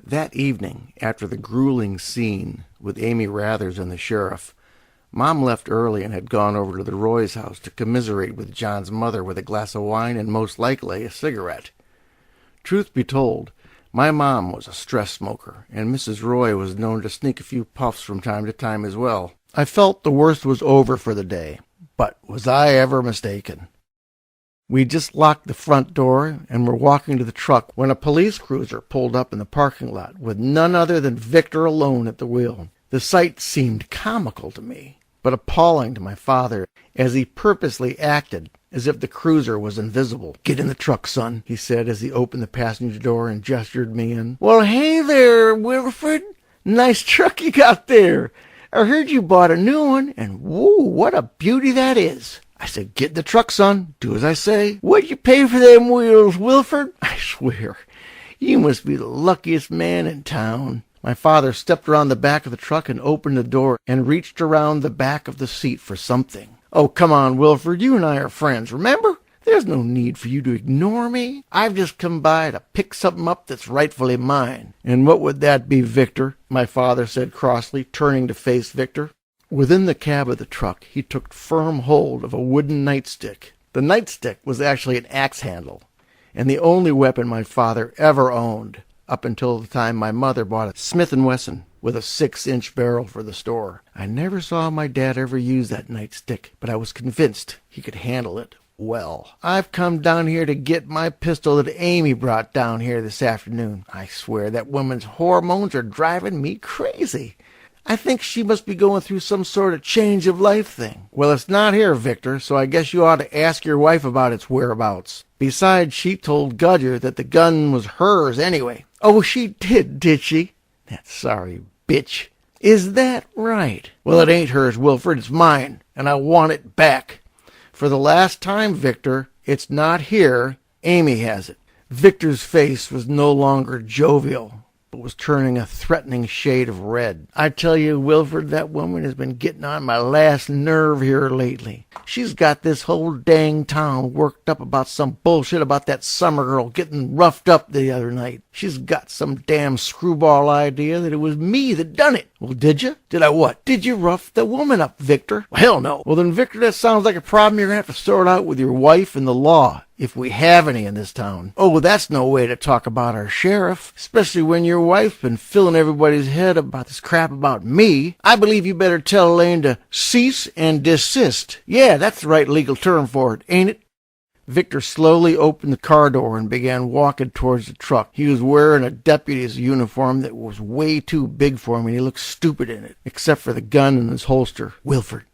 That evening, after the grueling scene with Amy Rathers and the sheriff, Mom left early and had gone over to the Roys' house to commiserate with John's mother with a glass of wine and most likely a cigarette. Truth be told, my mom was a stress smoker, and Mrs. Roy was known to sneak a few puffs from time to time as well. I felt the worst was over for the day, but was I ever mistaken? We just locked the front door and were walking to the truck when a police cruiser pulled up in the parking lot with none other than Victor alone at the wheel. The sight seemed comical to me, but appalling to my father, as he purposely acted as if the cruiser was invisible. Get in the truck, son, he said as he opened the passenger door and gestured me in. Well, hey there, Wilfred. Nice truck you got there. I heard you bought a new one, and whoa, what a beauty that is. I said, get in the truck, son. Do as I say. What'd you pay for them wheels, Wilford? I swear, you must be the luckiest man in town. My father stepped around the back of the truck and opened the door and reached around the back of the seat for something. Oh, come on, Wilford. You and I are friends, remember? There's no need for you to ignore me. I've just come by to pick something up that's rightfully mine. And what would that be, Victor? My father said crossly, turning to face Victor. Within the cab of the truck, he took firm hold of a wooden nightstick. The nightstick was actually an axe handle, and the only weapon my father ever owned, up until the time my mother bought a Smith & Wesson with a 6-inch barrel for the store. I never saw my dad ever use that nightstick, but I was convinced he could handle it well. I've come down here to get my pistol that Amy brought down here this afternoon. I swear that woman's hormones are driving me crazy. I think she must be going through some sort of change of life thing. Well, it's not here, Victor, so I guess you ought to ask your wife about its whereabouts. Besides, she told Gudger that the gun was hers anyway. Oh, she did she? That sorry bitch. Is that right? Well, it ain't hers, Wilfred. It's mine, and I want it back. For the last time, Victor, it's not here. Amy has it. Victor's face was no longer jovial, but was turning a threatening shade of red. I tell you, Wilfred, that woman has been getting on my last nerve here lately. She's got this whole dang town worked up about some bullshit about that summer girl getting roughed up the other night. She's got some damn screwball idea that it was me that done it. Well, did you? Did I what? Did you rough the woman up, Victor? Well, hell no. Well, then, Victor, that sounds like a problem you're going to have to sort out with your wife and the law, if we have any in this town. Oh, that's no way to talk about our sheriff, especially when your wife's been filling everybody's head about this crap about me. I believe you better tell Elaine to cease and desist. Yeah, that's the right legal term for it, ain't it? Victor slowly opened the car door and began walking towards the truck. He was wearing a deputy's uniform that was way too big for him, and he looked stupid in it, except for the gun in his holster. Wilford,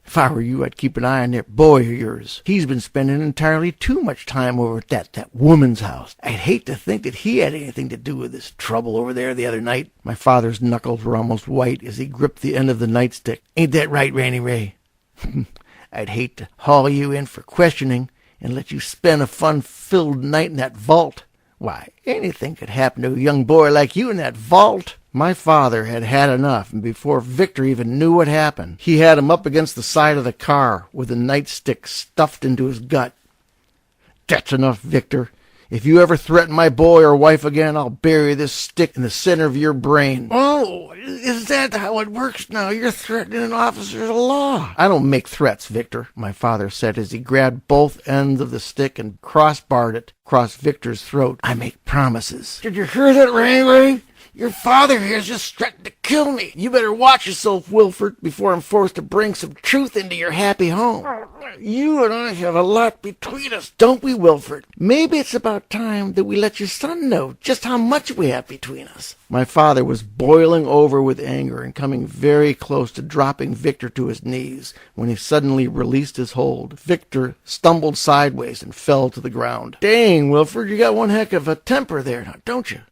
If I were you, I'd keep an eye on that boy of yours. He's been spending entirely too much time over at that woman's house. I'd hate to think that he had anything to do with this trouble over there the other night." My father's knuckles were almost white as he gripped the end of the nightstick. "Ain't that right, Randy Ray?" "I'd hate to haul you in for questioning and let you spend a fun-filled night in that vault. Why, anything could happen to a young boy like you in that vault." My father had had enough, and before Victor even knew what happened, he had him up against the side of the car with a nightstick stuffed into his gut. "That's enough, Victor. If you ever threaten my boy or wife again, I'll bury this stick in the center of your brain." "Oh, is that how it works now? You're threatening an officer of the law." "I don't make threats, Victor," my father said as he grabbed both ends of the stick and crossbarred it across Victor's throat. "I make promises." "Did you hear that, Ray? Your father here is just threatened to kill me. You better watch yourself, Wilford, before I'm forced to bring some truth into your happy home. You and I have a lot between us, don't we, Wilford? Maybe it's about time that we let your son know just how much we have between us." My father was boiling over with anger and coming very close to dropping Victor to his knees when he suddenly released his hold. Victor stumbled sideways and fell to the ground. "Dang, Wilford, you got one heck of a temper there, now, don't you?"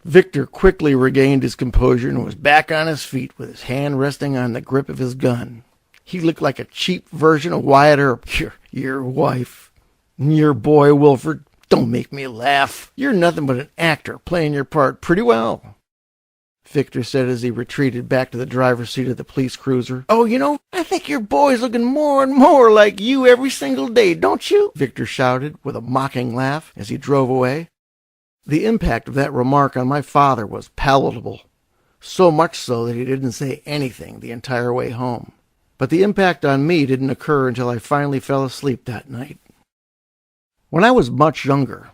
Victor quickly regained his composure and was back on his feet with his hand resting on the grip of his gun. He looked like a cheap version of Wyatt Earp. Your wife, your boy, Wilford. Don't make me laugh. You're nothing but an actor playing your part pretty well," Victor said as he retreated back to the driver's seat of the police cruiser. "Oh, I think your boy's looking more and more like you every single day, don't you?" Victor shouted with a mocking laugh as he drove away. The impact of that remark on my father was palatable, so much so that he didn't say anything the entire way home. But the impact on me didn't occur until I finally fell asleep that night. When I was much younger,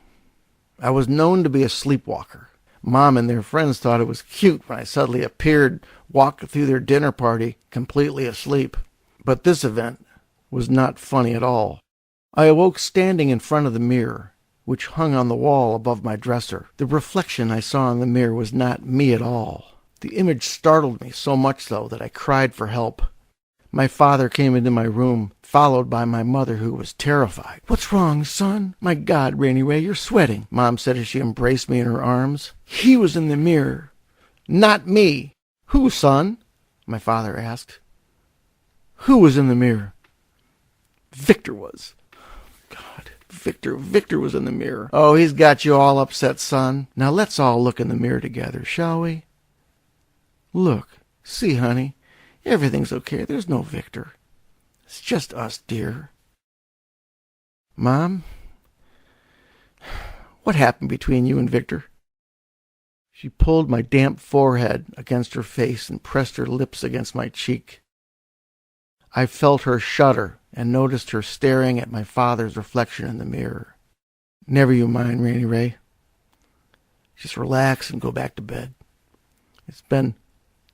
I was known to be a sleepwalker. Mom and their friends thought it was cute when I suddenly appeared walking through their dinner party completely asleep. But this event was not funny at all. I awoke standing in front of the mirror, which hung on the wall above my dresser. The reflection I saw in the mirror was not me at all. The image startled me so much, though, that I cried for help. My father came into my room, followed by my mother, who was terrified. "What's wrong, son? My God, Randy Ray, you're sweating," Mom said as she embraced me in her arms. "He was in the mirror, not me." "Who, son?" my father asked. "Who was in the mirror?" "Victor was." God. Victor was in the mirror. "Oh, he's got you all upset, son. Now let's all look in the mirror together, shall we?" "Look. See, honey. Everything's okay. There's no Victor. It's just us, dear." "Mom, what happened between you and Victor?" She pulled my damp forehead against her face and pressed her lips against my cheek. I felt her shudder and noticed her staring at my father's reflection in the mirror. "Never you mind, Randy Ray. Just relax and go back to bed. It's been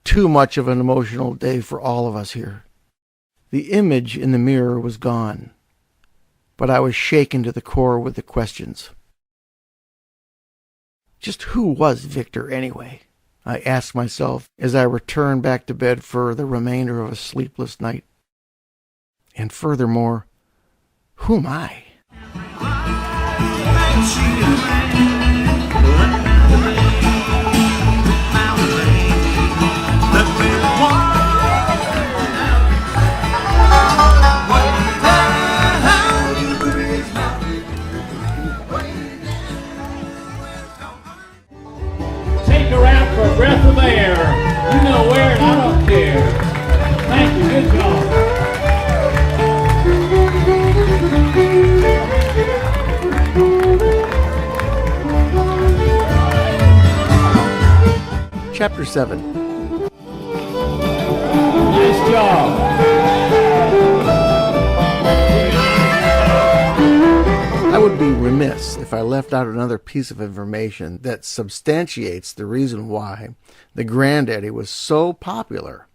too much of an emotional day for all of us here." The image in the mirror was gone, but I was shaken to the core with the questions. Just who was Victor anyway? I asked myself as I returned back to bed for the remainder of a sleepless night. And furthermore, who am I? Take her out for a breath of air. You know where, and I don't care. Thank you. Good job. Chapter 7. Nice job. I would be remiss if I left out another piece of information that substantiates the reason why the Granddaddy was so popular.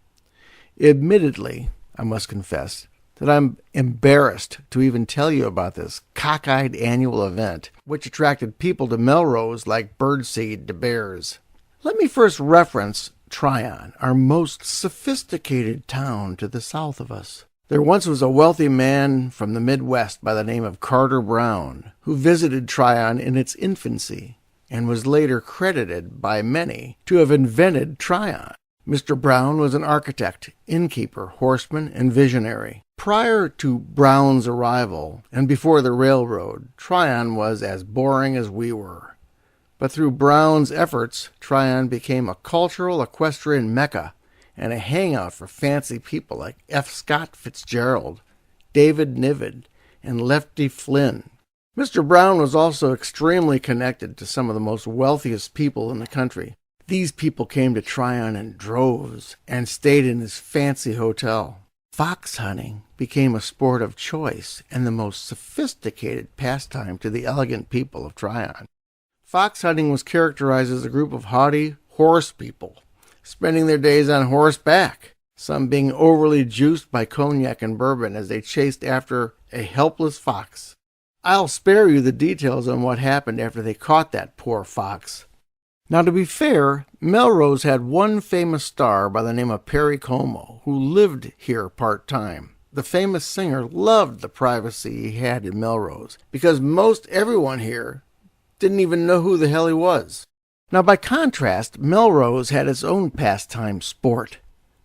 Admittedly, I must confess that I'm embarrassed to even tell you about this cockeyed annual event, which attracted people to Melrose like birdseed to bears. Let me first reference Tryon, our most sophisticated town to the south of us. There once was a wealthy man from the Midwest by the name of Carter Brown, who visited Tryon in its infancy and was later credited by many to have invented Tryon. Mr. Brown was an architect, innkeeper, horseman, and visionary. Prior to Brown's arrival, and before the railroad, Tryon was as boring as we were. But through Brown's efforts, Tryon became a cultural equestrian mecca and a hangout for fancy people like F. Scott Fitzgerald, David Niven, and Lefty Flynn. Mr. Brown was also extremely connected to some of the most wealthiest people in the country. These people came to Tryon in droves and stayed in his fancy hotel. Fox hunting became a sport of choice and the most sophisticated pastime to the elegant people of Tryon. Fox hunting was characterized as a group of haughty horse people, spending their days on horseback, some being overly juiced by cognac and bourbon as they chased after a helpless fox. I'll spare you the details on what happened after they caught that poor fox. Now, to be fair, Melrose had one famous star by the name of Perry Como, who lived here part-time. The famous singer loved the privacy he had in Melrose, because most everyone here didn't even know who the hell he was. Now, by contrast, Melrose had its own pastime sport,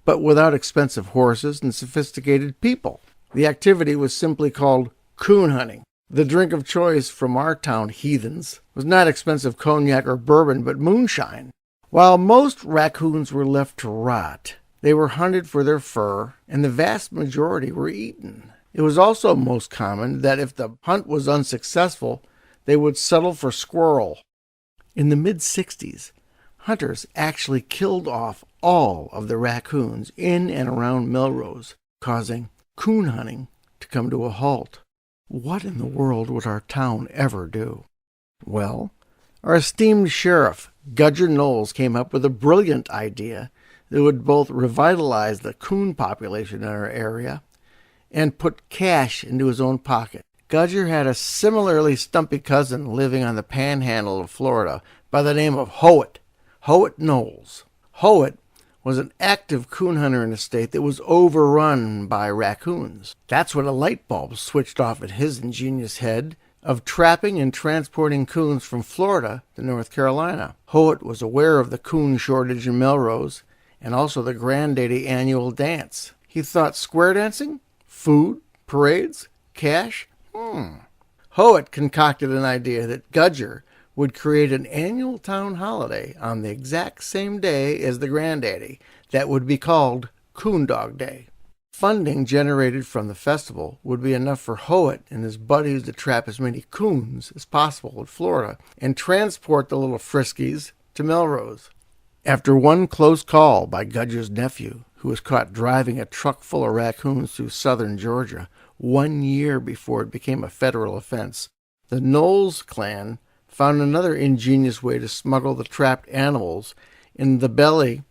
but without expensive horses and sophisticated people. The activity was simply called coon hunting. The drink of choice from our town heathens was not expensive cognac or bourbon, but moonshine. While most raccoons were left to rot, they were hunted for their fur, and the vast majority were eaten. It was also most common that if the hunt was unsuccessful, they would settle for squirrel. In the mid-60s, hunters actually killed off all of the raccoons in and around Melrose, causing coon hunting to come to a halt. What in the world would our town ever do? Well, our esteemed sheriff, Gudger Knowles, came up with a brilliant idea that would both revitalize the coon population in our area and put cash into his own pocket. Gudger had a similarly stumpy cousin living on the panhandle of Florida by the name of Howitt Knowles. Howitt was an active coon hunter in a state that was overrun by raccoons. That's when a light bulb switched off at his ingenious head of trapping and transporting coons from Florida to North Carolina. Howitt was aware of the coon shortage in Melrose and also the Granddaddy annual dance. He thought square dancing, food, parades, cash. Howitt concocted an idea that Gudger would create an annual town holiday on the exact same day as the Granddaddy that would be called Coon Dog Day. Funding generated from the festival would be enough for Howitt and his buddies to trap as many coons as possible in Florida and transport the little friskies to Melrose. After one close call by Gudger's nephew, who was caught driving a truck full of raccoons through southern Georgia 1 year before it became a federal offense, the Knowles clan found another ingenious way to smuggle the trapped animals in the belly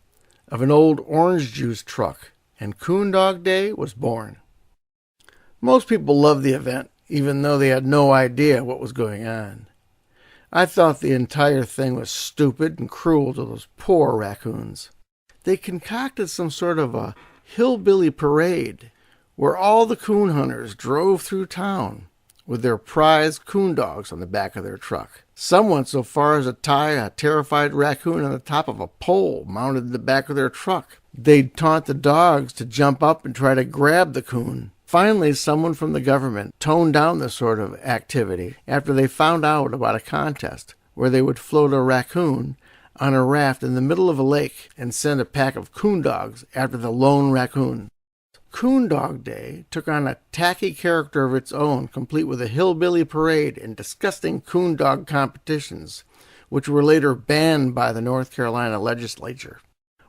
of an old orange juice truck, and Coon Dog Day was born. Most people loved the event, even though they had no idea what was going on. I thought the entire thing was stupid and cruel to those poor raccoons. They concocted some sort of a hillbilly parade where all the coon hunters drove through town with their prized coon dogs on the back of their truck. Some went so far as to tie a terrified raccoon on the top of a pole mounted in the back of their truck. They'd taunt the dogs to jump up and try to grab the coon. Finally, someone from the government toned down this sort of activity after they found out about a contest where they would float a raccoon on a raft in the middle of a lake and send a pack of coon dogs after the lone raccoon. Coon Dog Day took on a tacky character of its own, complete with a hillbilly parade and disgusting coon dog competitions, which were later banned by the North Carolina legislature.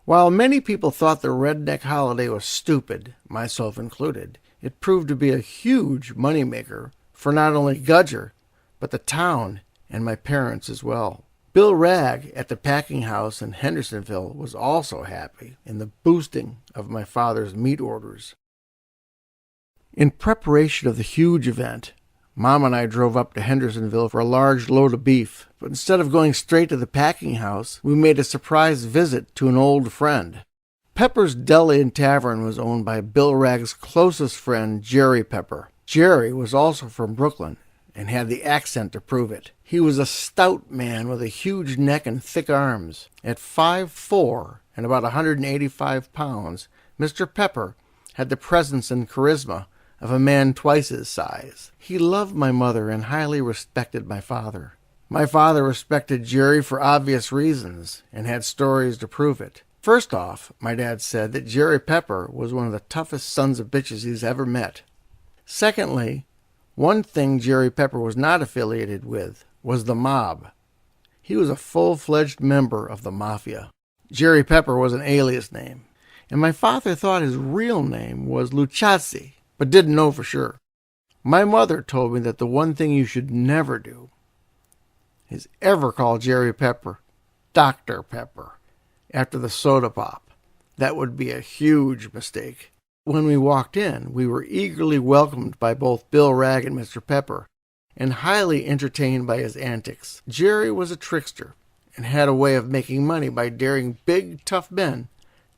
While many people thought the redneck holiday was stupid, myself included, it proved to be a huge moneymaker for not only Gudger, but the town and my parents as well. Bill Ragg at the packing house in Hendersonville was also happy in the boosting of my father's meat orders. In preparation of the huge event, Mom and I drove up to Hendersonville for a large load of beef, but instead of going straight to the packing house, we made a surprise visit to an old friend. Pepper's Deli and Tavern was owned by Bill Ragg's closest friend, Jerry Pepper. Jerry was also from Brooklyn and had the accent to prove it. He was a stout man with a huge neck and thick arms. At 5'4" and about 185 pounds, Mr. Pepper had the presence and charisma of a man twice his size. He loved my mother and highly respected my father. My father respected Jerry for obvious reasons and had stories to prove it. First off, my dad said that Jerry Pepper was one of the toughest sons of bitches he's ever met. Secondly, one thing Jerry Pepper was not affiliated with was the mob. He was a full-fledged member of the mafia. Jerry Pepper was an alias name, and my father thought his real name was Luchazzi, but didn't know for sure. My mother told me that the one thing you should never do is ever call Jerry Pepper Dr. Pepper after the soda pop. That would be a huge mistake. When we walked in, we were eagerly welcomed by both Bill Ragg and Mr. Pepper, and highly entertained by his antics. Jerry was a trickster, and had a way of making money by daring big, tough men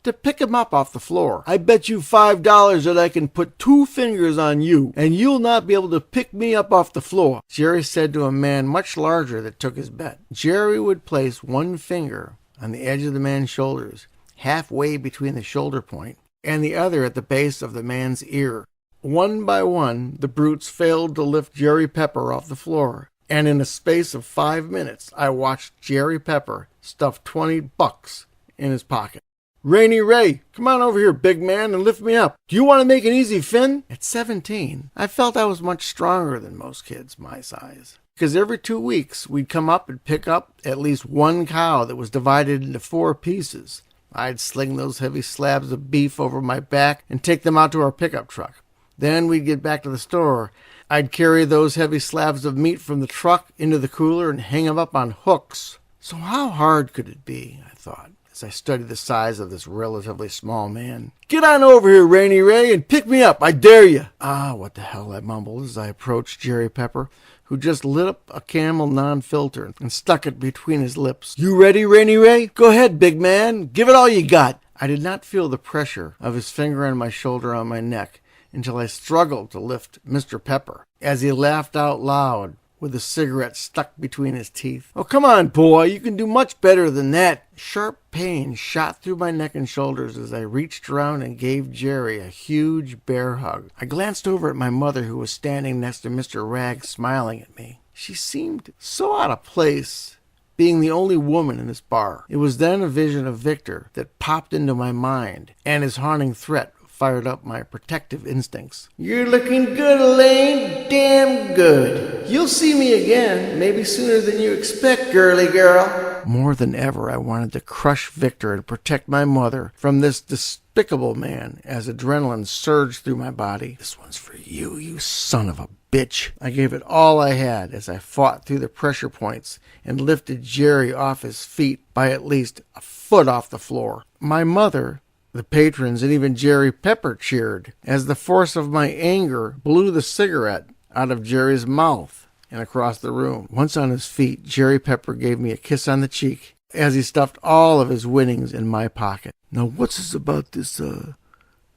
to pick him up off the floor. "I bet you $5 that I can put 2 fingers on you, and you'll not be able to pick me up off the floor," Jerry said to a man much larger that took his bet. Jerry would place one finger on the edge of the man's shoulders, halfway between the shoulder point, and the other at the base of the man's ear. One by one, the brutes failed to lift Jerry Pepper off the floor, and in a space of 5 minutes, I watched Jerry Pepper stuff $20 in his pocket. "Rainy Ray, come on over here, big man, and lift me up. Do you want to make an easy fin?" At 17, I felt I was much stronger than most kids my size, because every 2 weeks, we'd come up and pick up at least one cow that was divided into 4 pieces. I'd sling those heavy slabs of beef over my back and take them out to our pickup truck. Then we'd get back to the store. I'd carry those heavy slabs of meat from the truck into the cooler and hang them up on hooks. So how hard could it be, I thought, as I studied the size of this relatively small man. "Get on over here, Rainy Ray, and pick me up, I dare you." "Ah, what the hell," I mumbled as I approached Jerry Pepper, who just lit up a Camel non-filter and stuck it between his lips. "You ready, Rainy Ray? Go ahead, big man. Give it all you got." I did not feel the pressure of his finger on my shoulder on my neck until I struggled to lift Mr. Pepper, as he laughed out loud with a cigarette stuck between his teeth. "Oh, come on, boy. You can do much better than that." Sharp pain shot through my neck and shoulders as I reached around and gave Jerry a huge bear hug. I glanced over at my mother, who was standing next to Mr. Ragg, smiling at me. She seemed so out of place, being the only woman in this bar. It was then a vision of Victor that popped into my mind, and his haunting threat fired up my protective instincts. "You're looking good, Elaine. Damn good. You'll see me again, maybe sooner than you expect, girly girl." More than ever, I wanted to crush Victor and protect my mother from this despicable man as adrenaline surged through my body. "This one's for you, you son of a bitch." I gave it all I had as I fought through the pressure points and lifted Jerry off his feet by at least a foot off the floor. My mother, the patrons, and even Jerry Pepper cheered as the force of my anger blew the cigarette out of Jerry's mouth and across the room. Once on his feet, Jerry Pepper gave me a kiss on the cheek as he stuffed all of his winnings in my pocket. "Now what's this about this,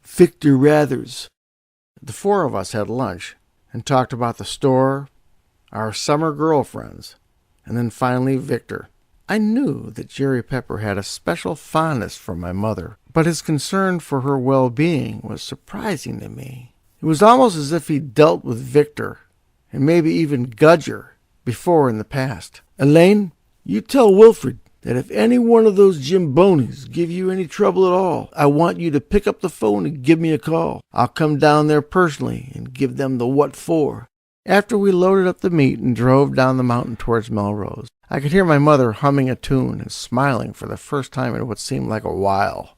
Victor Rathers?" The 4 of us had lunch and talked about the store, our summer girlfriends, and then finally Victor. I knew that Jerry Pepper had a special fondness for my mother, but his concern for her well-being was surprising to me. It was almost as if he'd dealt with Victor, and maybe even Gudger, before in the past. "Elaine, you tell Wilfred that if any one of those Jimbonis give you any trouble at all, I want you to pick up the phone and give me a call. I'll come down there personally and give them the what for." After we loaded up the meat and drove down the mountain towards Melrose, I could hear my mother humming a tune and smiling for the first time in what seemed like a while.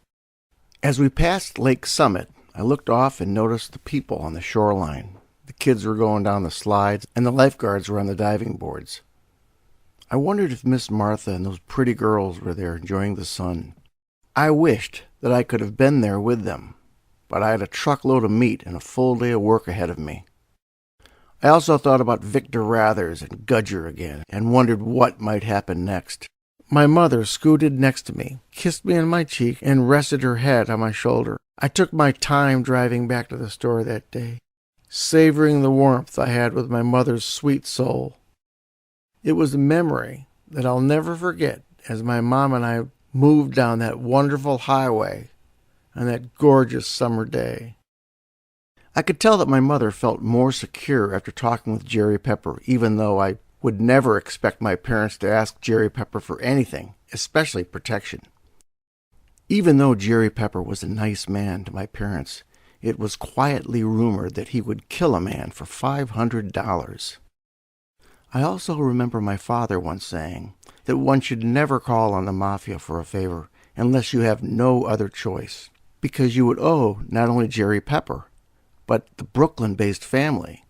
As we passed Lake Summit, I looked off and noticed the people on the shoreline. The kids were going down the slides, and the lifeguards were on the diving boards. I wondered if Miss Martha and those pretty girls were there enjoying the sun. I wished that I could have been there with them, but I had a truckload of meat and a full day of work ahead of me. I also thought about Victor Rathers and Gudger again, and wondered what might happen next. My mother scooted next to me, kissed me on my cheek, and rested her head on my shoulder. I took my time driving back to the store that day, savoring the warmth I had with my mother's sweet soul. It was a memory that I'll never forget as my mom and I moved down that wonderful highway on that gorgeous summer day. I could tell that my mother felt more secure after talking with Jerry Pepper, even though I would never expect my parents to ask Jerry Pepper for anything, especially protection. Even though Jerry Pepper was a nice man to my parents, it was quietly rumored that he would kill a man for $500. I also remember my father once saying that one should never call on the mafia for a favor unless you have no other choice, because you would owe not only Jerry Pepper, but the Brooklyn-based family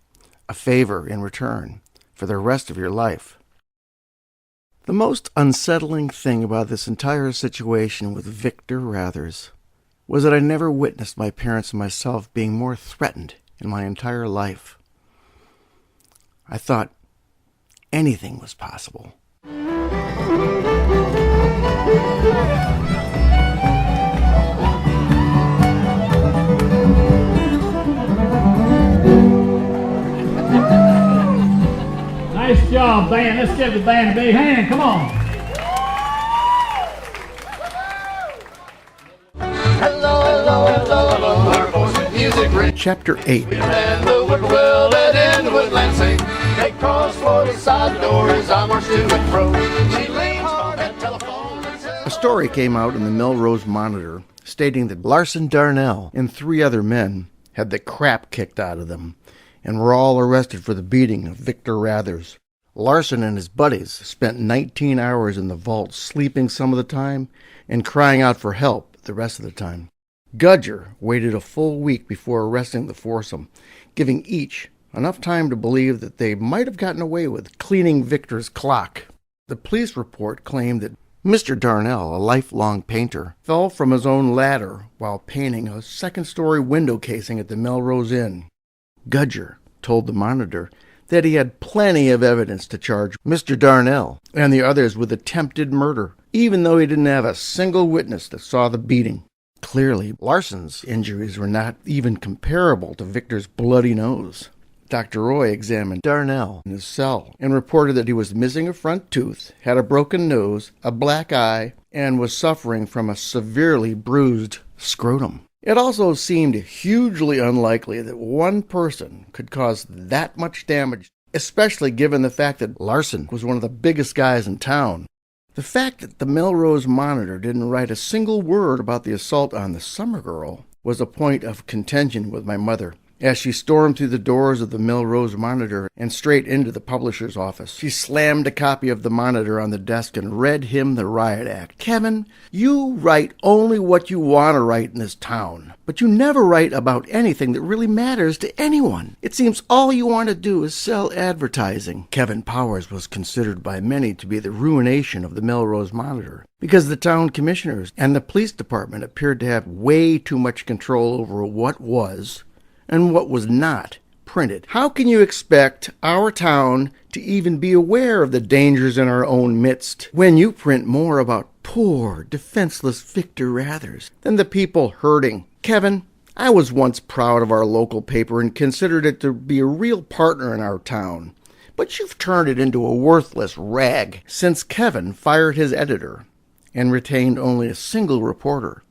a favor in return for the rest of your life. The most unsettling thing about this entire situation with Victor Rathers was that I never witnessed my parents and myself being more threatened in my entire life. I thought anything was possible. Nice job, band. Let's give the band a big hand. Come on. Hello, hello, hello, hello, our voice and music ring. Chapter 8. And the whippoorwill at in the woodland sing. They cross for the side door as I march to and fro. She leans on that telephone and says, A story came out in the Melrose Monitor stating that Larson Darnell and 3 other men had the crap kicked out of them and were all arrested for the beating of Victor Rathers. Larson and his buddies spent 19 hours in the vault sleeping some of the time and crying out for help the rest of the time. Gudger waited a full week before arresting the foursome, giving each enough time to believe that they might have gotten away with cleaning Victor's clock. The police report claimed that Mr. Darnell, a lifelong painter, fell from his own ladder while painting a second-story window casing at the Melrose Inn. Gudger told the Monitor that he had plenty of evidence to charge Mr. Darnell and the others with attempted murder, even though he didn't have a single witness that saw the beating. Clearly, Larson's injuries were not even comparable to Victor's bloody nose. Dr. Roy examined Darnell in his cell and reported that he was missing a front tooth, had a broken nose, a black eye, and was suffering from a severely bruised scrotum. It also seemed hugely unlikely that one person could cause that much damage, especially given the fact that Larson was one of the biggest guys in town. The fact that the Melrose Monitor didn't write a single word about the assault on the summer girl was a point of contention with my mother. As she stormed through the doors of the Melrose Monitor and straight into the publisher's office, she slammed a copy of the Monitor on the desk and read him the riot act. "Kevin, you write only what you want to write in this town, but you never write about anything that really matters to anyone. It seems all you want to do is sell advertising." Kevin Powers was considered by many to be the ruination of the Melrose Monitor, because the town commissioners and the police department appeared to have way too much control over what was and what was not printed. How can you expect our town to even be aware of the dangers in our own midst when you print more about poor, defenseless Victor Rathers than the people hurting? Kevin, I was once proud of our local paper and considered it to be a real partner in our town, but you've turned it into a worthless rag since Kevin fired his editor and retained only a single reporter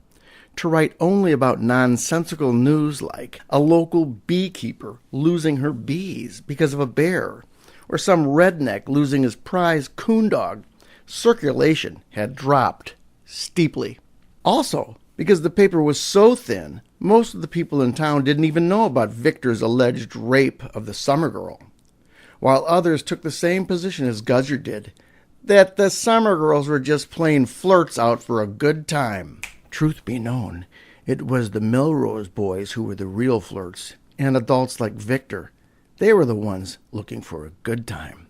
to write only about nonsensical news like a local beekeeper losing her bees because of a bear, or some redneck losing his prize coon dog. Circulation had dropped steeply. Also, because the paper was so thin, most of the people in town didn't even know about Victor's alleged rape of the summer girl, while others took the same position as Gudger did, that the summer girls were just plain flirts out for a good time. Truth be known, it was the Melrose boys who were the real flirts, and adults like Victor. They were the ones looking for a good time.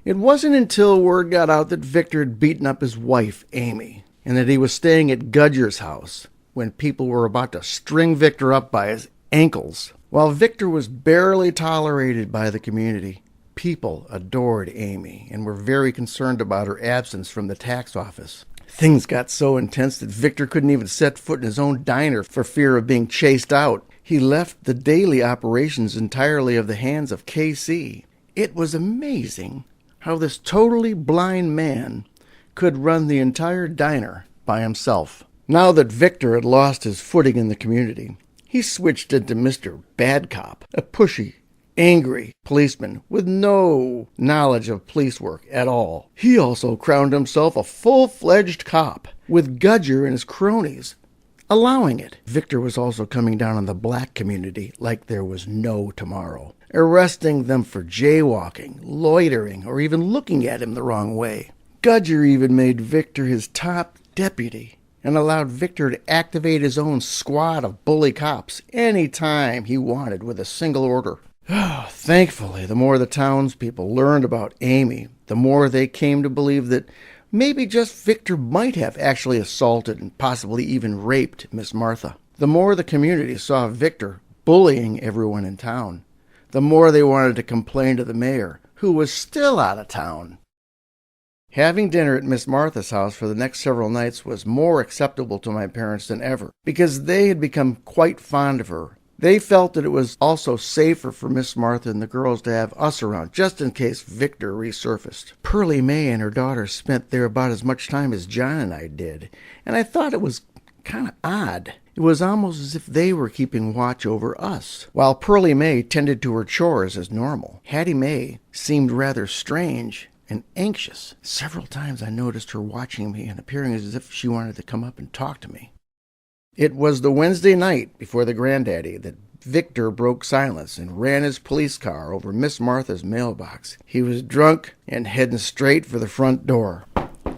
It wasn't until word got out that Victor had beaten up his wife, Amy, and that he was staying at Gudger's house, when people were about to string Victor up by his ankles. While Victor was barely tolerated by the community, People adored Amy and were very concerned about her absence from the tax office. Things got so intense that Victor couldn't even set foot in his own diner for fear of being chased out. He left the daily operations entirely of the hands of KC. It was amazing how this totally blind man could run the entire diner by himself. Now that Victor had lost his footing in the community, he switched into Mr. Bad Cop, a pushy, angry policeman with no knowledge of police work at all. He also crowned himself a full-fledged cop, with Gudger and his cronies allowing it. Victor was also coming down on the black community like there was no tomorrow, arresting them for jaywalking, loitering, or even looking at him the wrong way. Gudger even made Victor his top deputy and allowed Victor to activate his own squad of bully cops any time he wanted with a single order. Thankfully, the more the townspeople learned about Amy, the more they came to believe that maybe just Victor might have actually assaulted and possibly even raped Miss Martha. The more the community saw Victor bullying everyone in town, the more they wanted to complain to the mayor, who was still out of town. Having dinner at Miss Martha's house for the next several nights was more acceptable to my parents than ever, because they had become quite fond of her. They felt that it was also safer for Miss Martha and the girls to have us around, just in case Victor resurfaced. Pearlie Mae and her daughter spent there about as much time as John and I did, and I thought it was kind of odd. It was almost as if they were keeping watch over us. While Pearlie Mae tended to her chores as normal, Hattie Mae seemed rather strange and anxious. Several times I noticed her watching me and appearing as if she wanted to come up and talk to me. It was the Wednesday night before the Granddaddy that Victor broke silence and ran his police car over Miss Martha's mailbox. He was drunk and heading straight for the front door.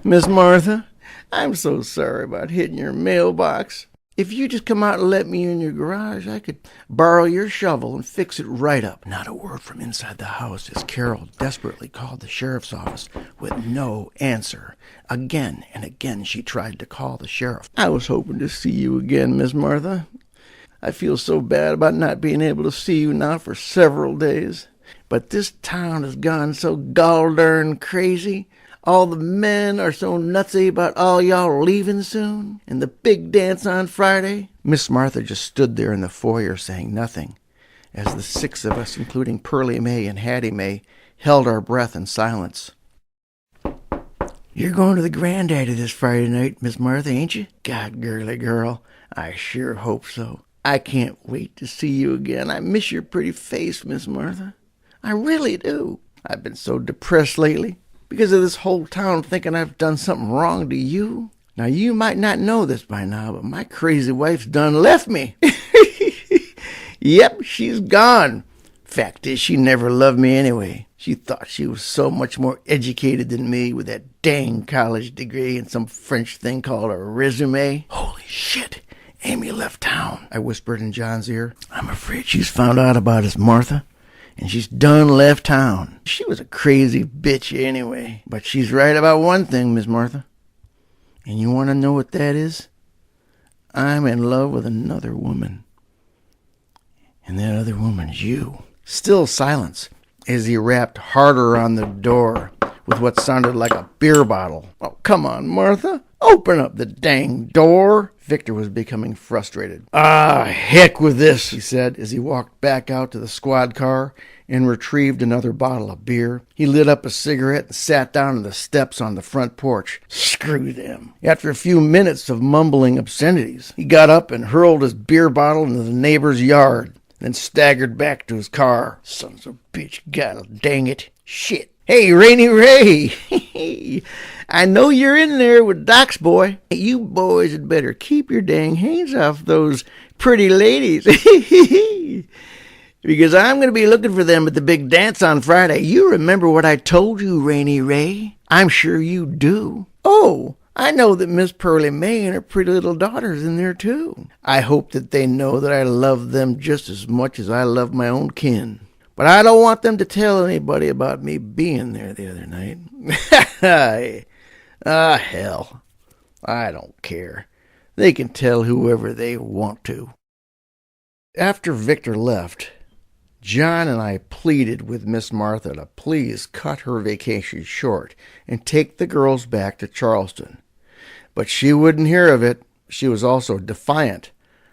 "Miss Martha, I'm so sorry about hitting your mailbox. If you just come out and let me in your garage, I could borrow your shovel and fix it right up." Not a word from inside the house as Carol desperately called the sheriff's office with no answer. Again and again she tried to call the sheriff. "I was hoping to see you again, Miss Martha. I feel so bad about not being able to see you now for several days. But this town has gone so gall-darn crazy. All the men are so nutsy about all y'all leaving soon, and the big dance on Friday." Miss Martha just stood there in the foyer saying nothing, as the six of us, including Pearlie Mae and Hattie Mae, held our breath in silence. "You're going to the Granddaddy this Friday night, Miss Martha, ain't you?" "God, girly girl, I sure hope so. I can't wait to see you again. I miss your pretty face, Miss Martha. I really do. I've been so depressed lately, because of this whole town thinking I've done something wrong to you. Now, you might not know this by now, but my crazy wife's done left me." "Yep, she's gone. Fact is, she never loved me anyway. She thought she was so much more educated than me with that dang college degree and some French thing called a resume." "Holy shit, Amy left town," I whispered in John's ear. "I'm afraid she's found out about us, Martha. And she's done left town. She was a crazy bitch anyway. But she's right about one thing, Miss Martha. And you want to know what that is? I'm in love with another woman. And that other woman's you." Still silence as he rapped harder on the door with what sounded like a beer bottle. "Oh, come on, Martha. Open up the dang door." Victor was becoming frustrated. "Heck with this," he said as he walked back out to the squad car and retrieved another bottle of beer. He lit up a cigarette and sat down on the steps on the front porch. Screw them. After a few minutes of mumbling obscenities, he got up and hurled his beer bottle into the neighbor's yard, then staggered back to his car. "Sons of a bitch, god dang it. Shit. Hey, Rainy Ray. I know you're in there with Doc's boy. You boys had better keep your dang hands off those pretty ladies. Because I'm going to be looking for them at the big dance on Friday. You remember what I told you, Rainy Ray? I'm sure you do. Oh, I know that Miss Pearlie Mae and her pretty little daughter's in there too. I hope that they know that I love them just as much as I love my own kin. But I don't want them to tell anybody about me being there the other night." Hell. I don't care. They can tell whoever they want to. After Victor left, John and I pleaded with Miss Martha to please cut her vacation short and take the girls back to Charleston. But she wouldn't hear of it. She was also defiant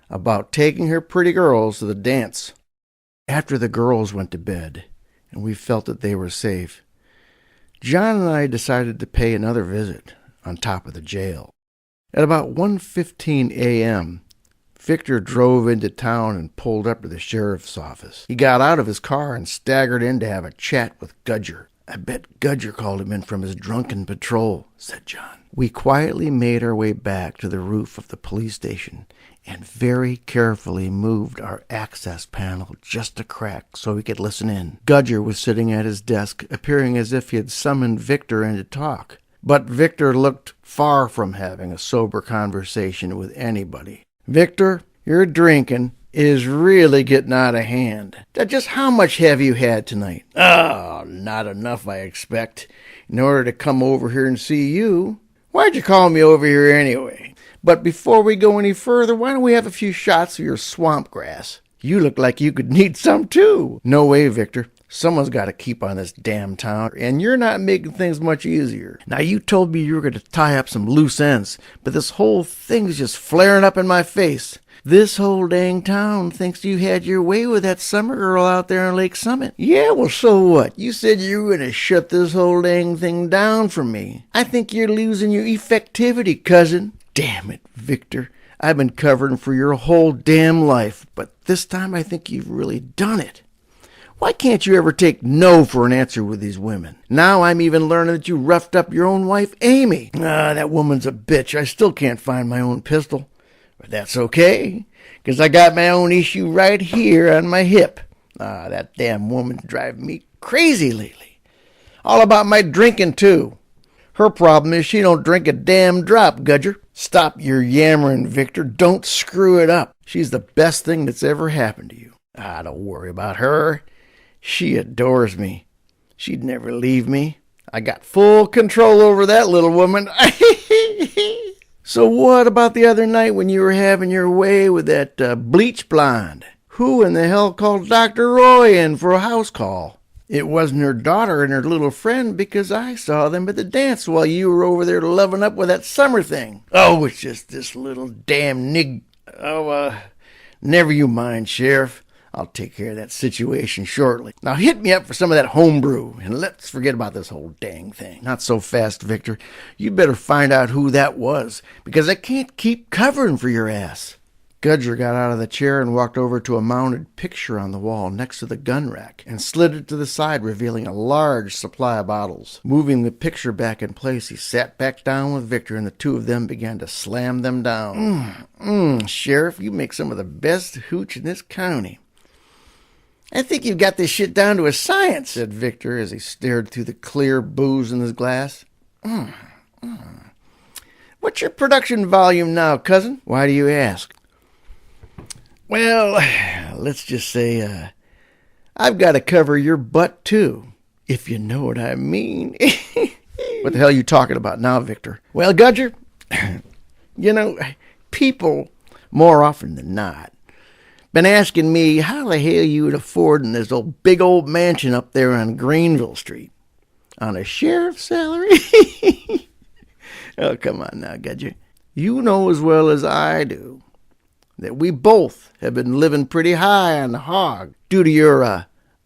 about taking her pretty girls to the dance. After the girls went to bed and we felt that they were safe, John and I decided to pay another visit on top of the jail. At about 1:15 a.m., Victor drove into town and pulled up to the sheriff's office. He got out of his car and staggered in to have a chat with Gudger. "I bet Gudger called him in from his drunken patrol," said John. We quietly made our way back to the roof of the police station and very carefully moved our access panel just a crack so we could listen in. Gudger was sitting at his desk, appearing as if he had summoned Victor in to talk. But Victor looked far from having a sober conversation with anybody. "Victor, your drinking is really getting out of hand. Just how much have you had tonight?" "Oh, not enough, I expect, in order to come over here and see you. Why'd you call me over here anyway? But before we go any further, why don't we have a few shots of your swamp grass? You look like you could need some too." "No way, Victor. Someone's got to keep on this damn town, and you're not making things much easier. Now, you told me you were going to tie up some loose ends, but this whole thing's just flaring up in my face. This whole dang town thinks you had your way with that summer girl out there on Lake Summit." "Yeah, well, so what? You said you were going to shut this whole dang thing down for me. I think you're losing your effectivity, cousin." "Damn it, Victor. I've been covering for your whole damn life, but this time I think you've really done it. Why can't you ever take no for an answer with these women? Now I'm even learning that you roughed up your own wife, Amy." That woman's a bitch. I still can't find my own pistol. But that's okay, 'cause I got my own issue right here on my hip. That damn woman's driving me crazy lately. All about my drinking, too. Her problem is she don't drink a damn drop, Gudger. Stop your yammering, Victor. Don't screw it up. She's the best thing that's ever happened to you." Don't worry about her. She adores me. She'd never leave me. I got full control over that little woman. "So what about the other night when you were having your way with that bleach blonde? Who in the hell called Dr. Roy in for a house call?" "It wasn't her daughter and her little friend, because I saw them at the dance while you were over there loving up with that summer thing." "Oh, it's just this little damn never you mind, Sheriff. I'll take care of that situation shortly. Now hit me up for some of that homebrew, and let's forget about this whole dang thing." "Not so fast, Victor. You better find out who that was, because I can't keep covering for your ass." Gudger got out of the chair and walked over to a mounted picture on the wall next to the gun rack and slid it to the side, revealing a large supply of bottles. Moving the picture back in place, he sat back down with Victor, and the two of them began to slam them down. Sheriff, you make some of the best hooch in this county." "I think you've got this shit down to a science," said Victor as he stared through the clear booze in his glass. "What's your production volume now, cousin?" "Why do you ask?" "Well, let's just say I've got to cover your butt, too, if you know what I mean." "What the hell are you talking about now, Victor?" "Well, Gudger, people, more often than not, been asking me how the hell you would afford this big old mansion up there on Greenville Street on a sheriff's salary." "Oh, come on now, Gudger. You know as well as I do that we both have been living pretty high on the hog due to your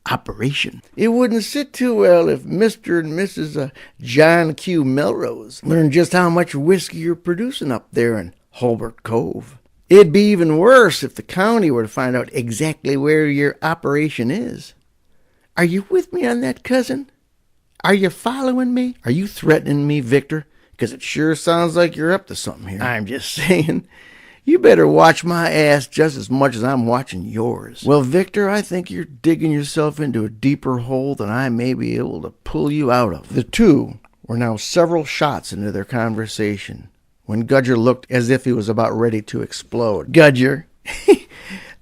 operation. It wouldn't sit too well if Mr. and Mrs. John Q. Melrose learned just how much whiskey you're producing up there in Hulbert Cove. It'd be even worse if the county were to find out exactly where your operation is. Are you with me on that, cousin? Are you following me? Are you threatening me, Victor? Because it sure sounds like you're up to something here." "I'm just saying, you better watch my ass just as much as I'm watching yours." "Well, Victor, I think you're digging yourself into a deeper hole than I may be able to pull you out of." The two were now several shots into their conversation when Gudger looked as if he was about ready to explode. "Gudger,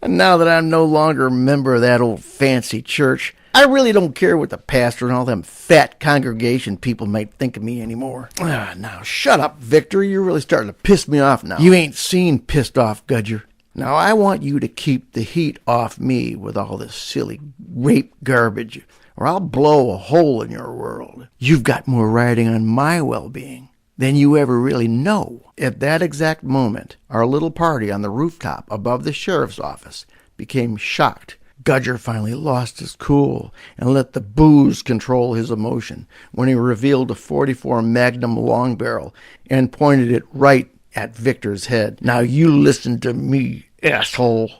now that I'm no longer a member of that old fancy church, I really don't care what the pastor and all them fat congregation people might think of me anymore." Now, shut up, Victor. You're really starting to piss me off now." "You ain't seen pissed off, Gudger. Now I want you to keep the heat off me with all this silly rape garbage, or I'll blow a hole in your world. You've got more riding on my well-being than you ever really know." At that exact moment, our little party on the rooftop above the sheriff's office became shocked. Gudger finally lost his cool and let the booze control his emotion when he revealed a .44 Magnum long barrel and pointed it right at Victor's head. "Now you listen to me, asshole.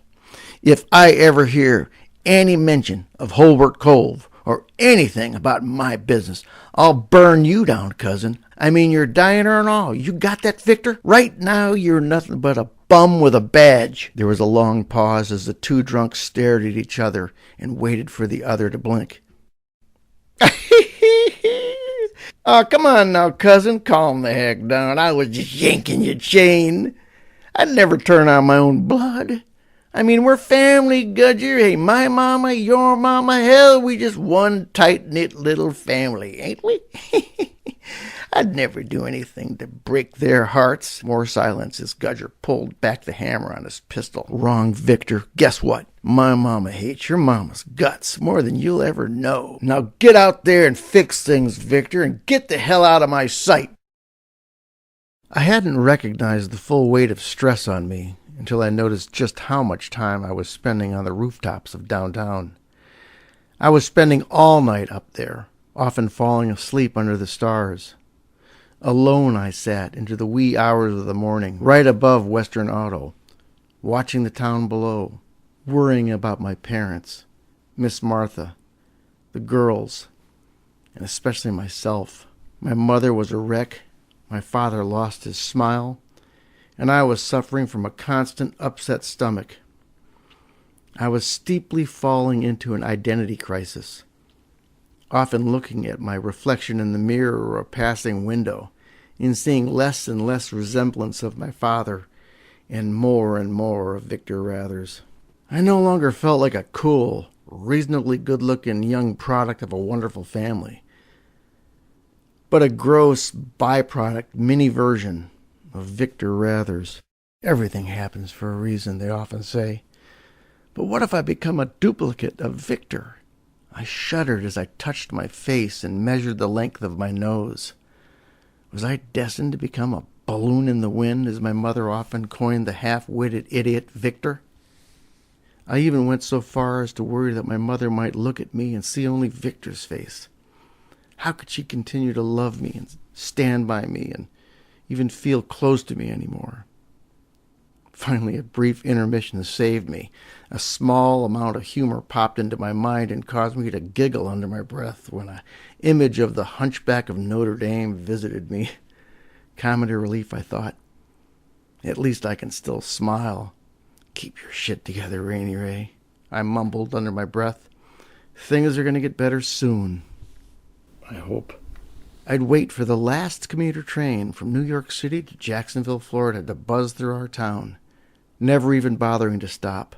If I ever hear any mention of Holbert Cove or anything about my business, I'll burn you down, cousin. I mean, you're dying and all. You got that, Victor? Right now, you're nothing but a bum with a badge." There was a long pause as the two drunks stared at each other and waited for the other to blink. "Oh, come on now, cousin. Calm the heck down. I was just yanking your chain. I'd never turn on my own blood. I mean, we're family, Gudger. Hey, my mama, your mama, hell, we just one tight-knit little family, ain't we? I'd never do anything to break their hearts." More silence as Gudger pulled back the hammer on his pistol. "Wrong, Victor. Guess what? My mama hates your mama's guts more than you'll ever know. Now get out there and fix things, Victor, and get the hell out of my sight." I hadn't recognized the full weight of stress on me until I noticed just how much time I was spending on the rooftops of downtown. I was spending all night up there, often falling asleep under the stars. Alone I sat into the wee hours of the morning, right above Western Auto, watching the town below, worrying about my parents, Miss Martha, the girls, and especially myself. My mother was a wreck, my father lost his smile, and I was suffering from a constant upset stomach. I was steeply falling into an identity crisis, often looking at my reflection in the mirror or a passing window and seeing less and less resemblance of my father and more of Victor Rathers. I no longer felt like a cool, reasonably good-looking young product of a wonderful family, but a gross byproduct mini version of Victor Rathers. Everything happens for a reason, they often say. But what if I become a duplicate of Victor? I shuddered as I touched my face and measured the length of my nose. Was I destined to become a balloon in the wind, as my mother often coined the half-witted idiot Victor? I even went so far as to worry that my mother might look at me and see only Victor's face. How could she continue to love me and stand by me and even feel close to me anymore? Finally, a brief intermission saved me. A small amount of humor popped into my mind and caused me to giggle under my breath when an image of the Hunchback of Notre Dame visited me. Comedy relief, I thought. At least I can still smile. "Keep your shit together, Rainy Ray," I mumbled under my breath. "Things are going to get better soon. I hope." I'd wait for the last commuter train from New York City to Jacksonville, Florida to buzz through our town, never even bothering to stop.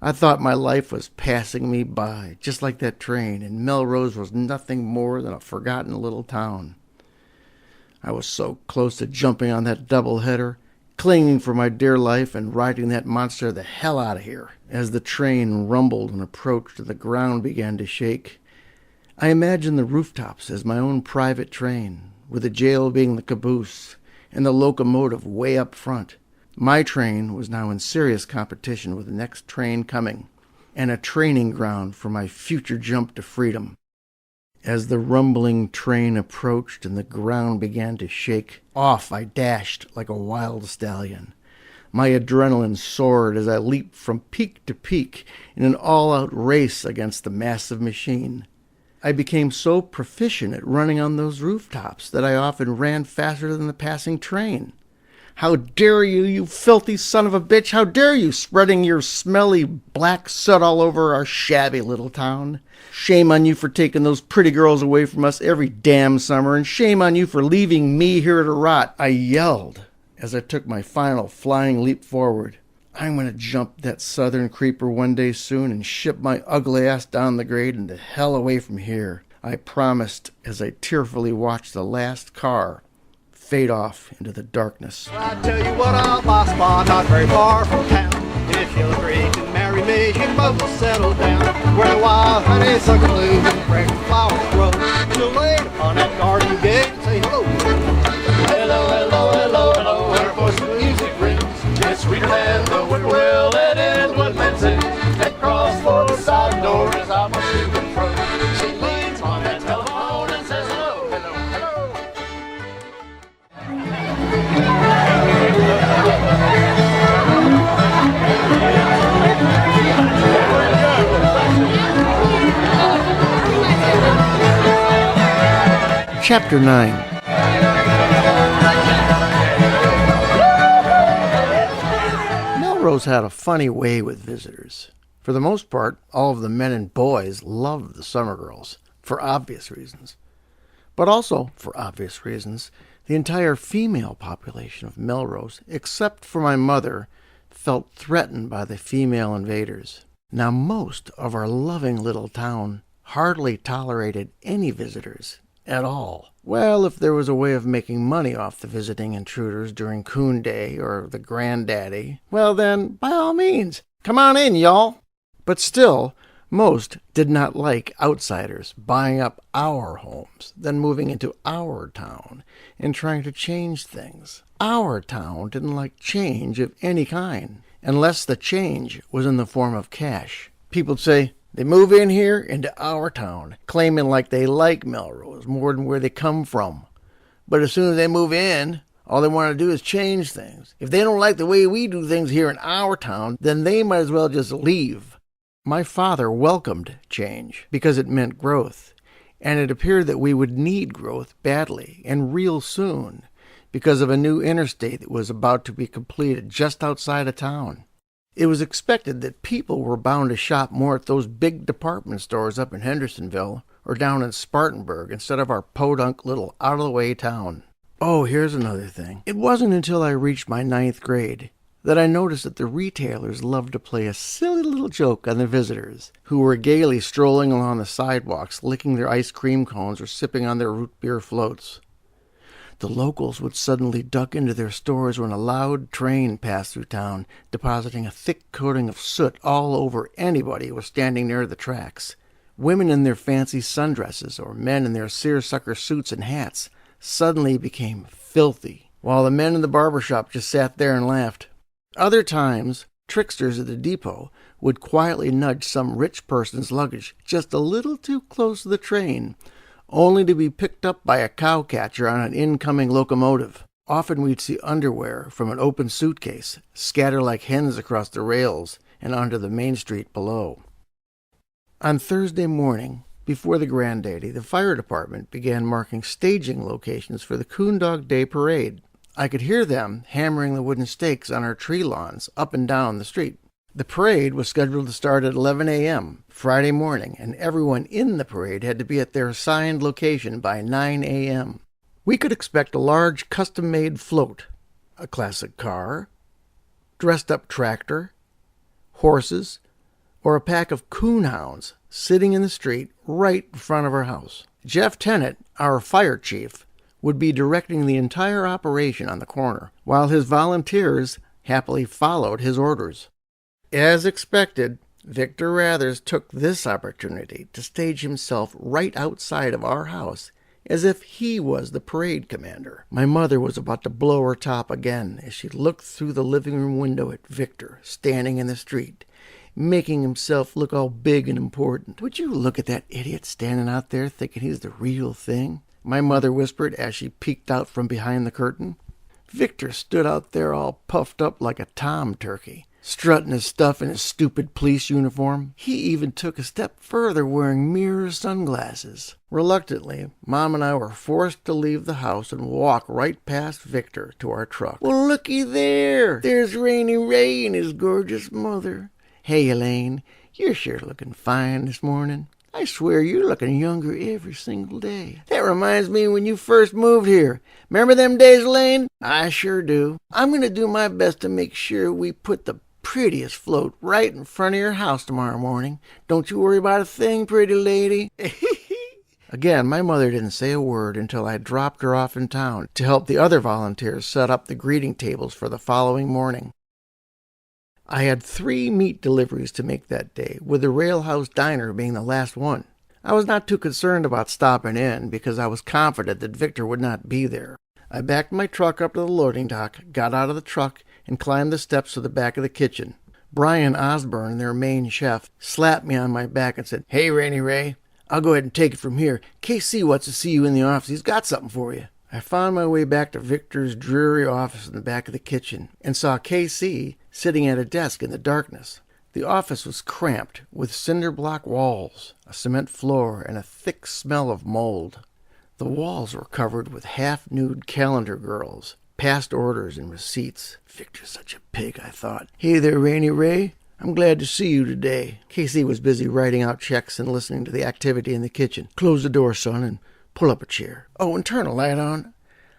I thought my life was passing me by, just like that train, and Melrose was nothing more than a forgotten little town. I was so close to jumping on that doubleheader, clinging for my dear life and riding that monster the hell out of here. As the train rumbled and approached and the ground began to shake, I imagined the rooftops as my own private train, with the jail being the caboose and the locomotive way up front. My train was now in serious competition with the next train coming, and a training ground for my future jump to freedom. As the rumbling train approached and the ground began to shake, off I dashed like a wild stallion. My adrenaline soared as I leaped from peak to peak in an all-out race against the massive machine. I became so proficient at running on those rooftops that I often ran faster than the passing train. "How dare you, you filthy son of a bitch! How dare you, spreading your smelly black soot all over our shabby little town? Shame on you for taking those pretty girls away from us every damn summer, and shame on you for leaving me here to rot," I yelled as I took my final flying leap forward. I'm going to jump that southern creeper one day soon and ship my ugly ass down the grade and the hell away from here, I promised as I tearfully watched the last car fade off into the darkness. I tell you what, I'll buy a spot not very far from town. if she'll agree to marry me, both will settle down where the wild honeysuckle bloom and the fragrant flowers grow. She'll lay upon that garden gate and say hello. Hello, hello, hello, hello, her voice of music rings. It's sweeter than the whippoorwill that in woodland sings. They cross for the side door as I must to and fro. She leans on that telephone and says hello, hello, hello. Chapter 9. Melrose had a funny way with visitors. For the most part, all of the men and boys loved the summer girls, for obvious reasons. But also, for obvious reasons, the entire female population of Melrose, except for my mother, felt threatened by the female invaders. Now, most of our loving little town hardly tolerated any visitors at all. Well, if there was a way of making money off the visiting intruders during Coon Day or the Granddaddy, well then, by all means, come on in, y'all. But still, most did not like outsiders buying up our homes, then moving into our town and trying to change things. Our town didn't like change of any kind, unless the change was in the form of cash. People'd say, they move in here into our town, claiming like they like Melrose more than where they come from. But as soon as they move in, all they want to do is change things. If they don't like the way we do things here in our town, then they might as well just leave. My father welcomed change because it meant growth, and it appeared that we would need growth badly and real soon because of a new interstate that was about to be completed just outside of town. It was expected that people were bound to shop more at those big department stores up in Hendersonville or down in Spartanburg instead of our podunk little out-of-the-way town. Oh, here's another thing. It wasn't until I reached my 9th grade that I noticed that the retailers loved to play a silly little joke on the visitors, who were gaily strolling along the sidewalks, licking their ice cream cones or sipping on their root beer floats. The locals would suddenly duck into their stores when a loud train passed through town, depositing a thick coating of soot all over anybody who was standing near the tracks. Women in their fancy sundresses or men in their seersucker suits and hats suddenly became filthy, while the men in the barber shop just sat there and laughed. Other times, tricksters at the depot would quietly nudge some rich person's luggage just a little too close to the train, only to be picked up by a cowcatcher on an incoming locomotive. Often we'd see underwear from an open suitcase scatter like hens across the rails and onto the main street below. On Thursday morning, before the Granddaddy, the fire department began marking staging locations for the Coondog Day Parade. I could hear them hammering the wooden stakes on our tree lawns up and down the street. The parade was scheduled to start at 11 a.m. Friday morning, and everyone in the parade had to be at their assigned location by 9 a.m. We could expect a large custom-made float, a classic car, dressed-up tractor, horses, or a pack of coonhounds sitting in the street right in front of our house. Jeff Tennant, our fire chief, would be directing the entire operation on the corner, while his volunteers happily followed his orders. As expected, Victor Rathers took this opportunity to stage himself right outside of our house as if he was the parade commander. My mother was about to blow her top again as she looked through the living room window at Victor standing in the street, making himself look all big and important. Would you look at that idiot standing out there thinking he's the real thing? My mother whispered as she peeked out from behind the curtain. Victor stood out there all puffed up like a tom turkey, strutting his stuff in his stupid police uniform. He even took a step further, wearing mirror sunglasses. Reluctantly, Mom and I were forced to leave the house and walk right past Victor to our truck. Well, looky there! There's Rainy Ray and his gorgeous mother. Hey, Elaine, you're sure looking fine this morning. I swear you're looking younger every single day. That reminds me when you first moved here. Remember them days, Elaine? I sure do. I'm going to do my best to make sure we put the prettiest float right in front of your house tomorrow morning. Don't you worry about a thing, pretty lady. Again, my mother didn't say a word until I dropped her off in town to help the other volunteers set up the greeting tables for the following morning. I had 3 meat deliveries to make that day, with the Railhouse Diner being the last one. I was not too concerned about stopping in because I was confident that Victor would not be there. I backed my truck up to the loading dock, got out of the truck, and climbed the steps to the back of the kitchen. Brian Osborne, their main chef, slapped me on my back and said, "Hey, Rainy Ray, I'll go ahead and take it from here. KC wants to see you in the office. He's got something for you." I found my way back to Victor's dreary office in the back of the kitchen and saw KC sitting at a desk in the darkness. The office was cramped with cinder block walls, a cement floor, and a thick smell of mold. The walls were covered with half-nude calendar girls, past orders and receipts. Victor's such a pig, I thought. "Hey there, Rainy Ray. I'm glad to see you today." Casey was busy writing out checks and listening to the activity in the kitchen. "Close the door, son, and pull up a chair. Oh, and turn a light on.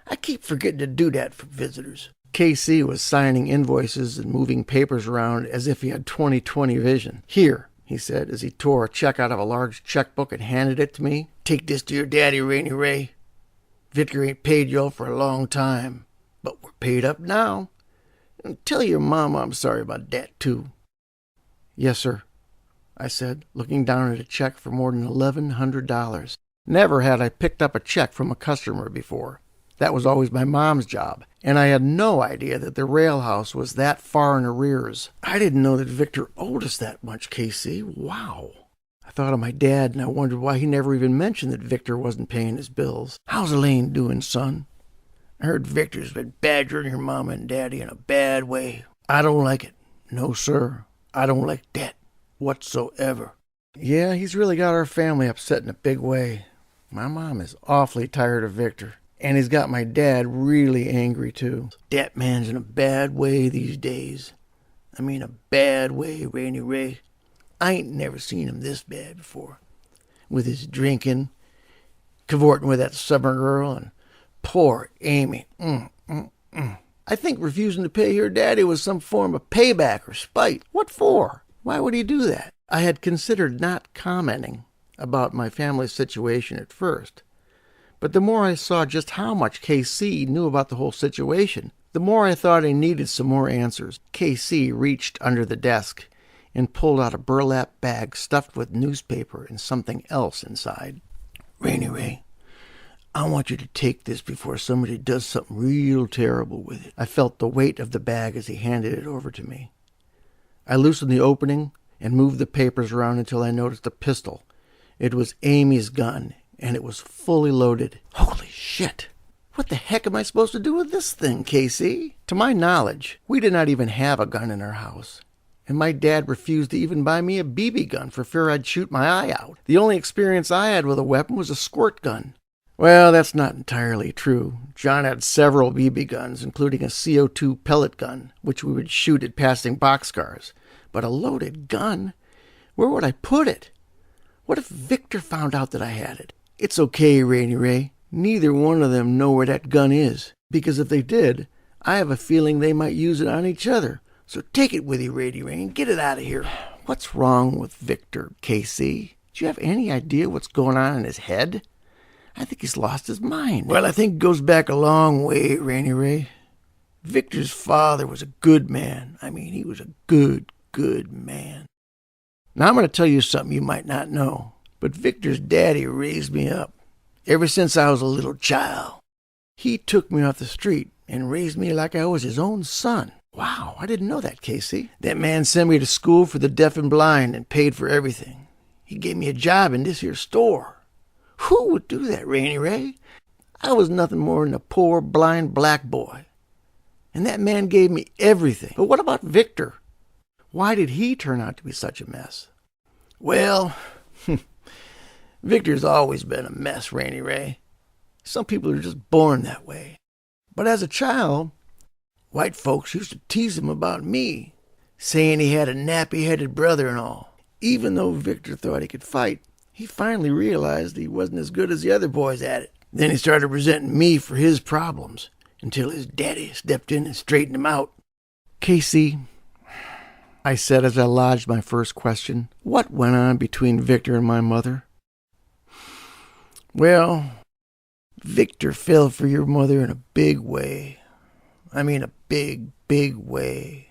I keep forgetting to do that for visitors." KC was signing invoices and moving papers around as if he had 20/20 vision. "Here," he said as he tore a check out of a large checkbook and handed it to me. "Take this to your daddy, Rainy Ray. Victor ain't paid y'all for a long time, but we're paid up now. And tell your mama I'm sorry about that, too." "Yes, sir," I said, looking down at a check for more than $1,100. Never had I picked up a check from a customer before. That was always my mom's job, and I had no idea that the rail house was that far in arrears. I didn't know that Victor owed us that much, Casey. Wow. I thought of my dad, and I wondered why he never even mentioned that Victor wasn't paying his bills. "How's Elaine doing, son? I heard Victor's been badgering your mama and daddy in a bad way." "I don't like it." "No, sir. I don't like that whatsoever." "Yeah, he's really got our family upset in a big way. My mom is awfully tired of Victor. And he's got my dad really angry, too. That man's in a bad way these days. I mean a bad way, Rainy Ray. I ain't never seen him this bad before. With his drinking, cavorting with that stubborn girl, and poor Amy. I think refusing to pay her daddy was some form of payback or spite. What for? Why would he do that?" I had considered not commenting about my family's situation at first. But the more I saw just how much KC knew about the whole situation, the more I thought I needed some more answers. KC reached under the desk and pulled out a burlap bag stuffed with newspaper and something else inside. "Rainy Ray, I want you to take this before somebody does something real terrible with it." I felt the weight of the bag as he handed it over to me. I loosened the opening and moved the papers around until I noticed a pistol. It was Amy's gun, and it was fully loaded. Holy shit! What the heck am I supposed to do with this thing, Casey? To my knowledge, we did not even have a gun in our house, and my dad refused to even buy me a BB gun for fear I'd shoot my eye out. The only experience I had with a weapon was a squirt gun. Well, that's not entirely true. John had several BB guns, including a CO2 pellet gun, which we would shoot at passing boxcars. But a loaded gun? Where would I put it? What if Victor found out that I had it? "It's okay, Rainy Ray. Neither one of them know where that gun is, because if they did, I have a feeling they might use it on each other. So take it with you, Rainy Ray, and get it out of here." What's wrong with Victor, KC? Do you have any idea what's going on in his head? I think he's lost his mind. "Well, I think it goes back a long way, Rainy Ray. Victor's father was a good man. I mean, he was a good man. Now, I'm going to tell you something you might not know. But Victor's daddy raised me up ever since I was a little child. He took me off the street and raised me like I was his own son." Wow, I didn't know that, Casey. "That man sent me to school for the deaf and blind and paid for everything. He gave me a job in this here store. Who would do that, Rainy Ray? I was nothing more than a poor, blind black boy. And that man gave me everything. But what about Victor? Why did he turn out to be such a mess?" "Well, Victor's always been a mess, Rainy Ray. Some people are just born that way. But as a child, white folks used to tease him about me, saying he had a nappy-headed brother and all. Even though Victor thought he could fight, he finally realized he wasn't as good as the other boys at it. Then he started resenting me for his problems, until his daddy stepped in and straightened him out." "Casey," I said as I lodged my first question, "what went on between Victor and my mother?" "Well, Victor fell for your mother in a big way. I mean a big way.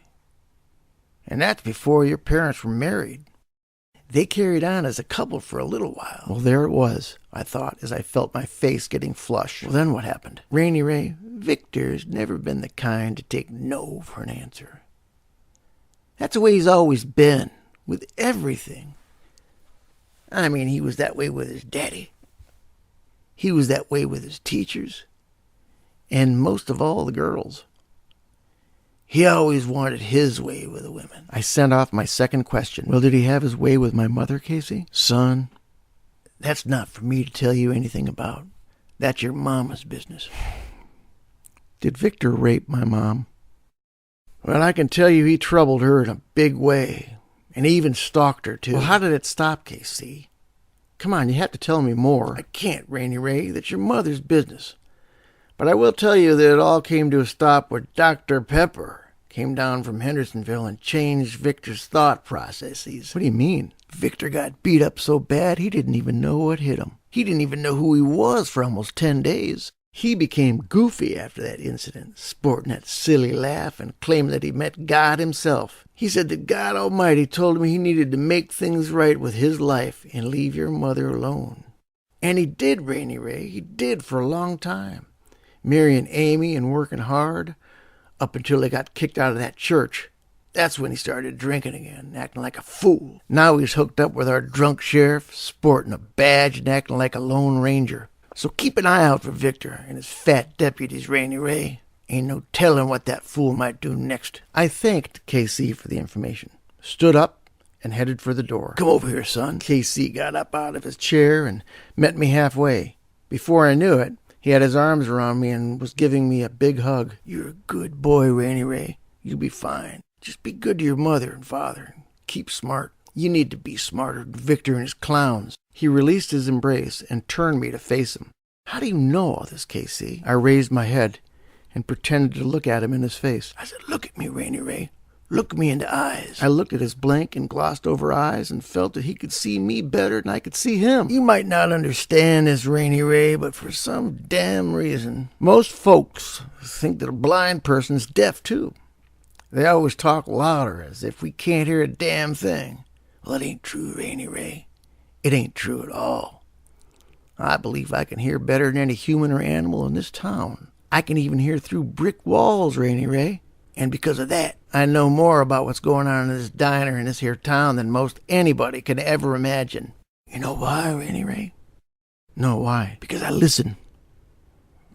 And that's before your parents were married. They carried on as a couple for a little while. Well, there it was, I thought, as I felt my face getting flushed. Well, then what happened? Rainy Ray, Victor's never been the kind to take no for an answer. That's the way he's always been, with everything. I mean, he was that way with his daddy. He was that way with his teachers. And most of all, the girls. He always wanted his way with the women. I sent off my second question. Well, did he have his way with my mother, Casey? Son, that's not for me to tell you anything about. That's your mama's business. Did Victor rape my mom? Well, I can tell you he troubled her in a big way. And he even stalked her, too. Well, how did it stop, Casey? Come on, you have to tell me more. I can't, Rainy Ray. That's your mother's business. But I will tell you that it all came to a stop when Dr. Pepper came down from Hendersonville and changed Victor's thought processes. What do you mean? Victor got beat up so bad he didn't even know what hit him. He didn't even know who he was for almost 10 days. He became goofy after that incident, sporting that silly laugh and claiming that he met God himself. He said that God Almighty told him he needed to make things right with his life and leave your mother alone. And he did, Rainy Ray. He did for a long time. Marrying Amy and working hard, up until they got kicked out of that church. That's when he started drinking again, acting like a fool. Now he's hooked up with our drunk sheriff, sporting a badge and acting like a Lone Ranger. So keep an eye out for Victor and his fat deputies, Rainy Ray. Ain't no telling what that fool might do next. I thanked KC for the information, stood up, and headed for the door. Come over here, son. KC got up out of his chair and met me halfway. Before I knew it, he had his arms around me and was giving me a big hug. You're a good boy, Rainy Ray. You'll be fine. Just be good to your mother and father. And keep smart. You need to be smarter than Victor and his clowns. He released his embrace and turned me to face him. How do you know all this, Casey? I raised my head and pretended to look at him in his face. I said, look at me, Rainy Ray. Look me in the eyes. I looked at his blank and glossed over eyes and felt that he could see me better than I could see him. You might not understand this, Rainy Ray, but for some damn reason, most folks think that a blind person's deaf too. They always talk louder as if we can't hear a damn thing. Well, it ain't true, Rainy Ray. It ain't true at all. I believe I can hear better than any human or animal in this town. I can even hear through brick walls, Rainy Ray. And because of that, I know more about what's going on in this diner in this here town than most anybody can ever imagine. You know why, Rainy Ray? No, why? Because I listen.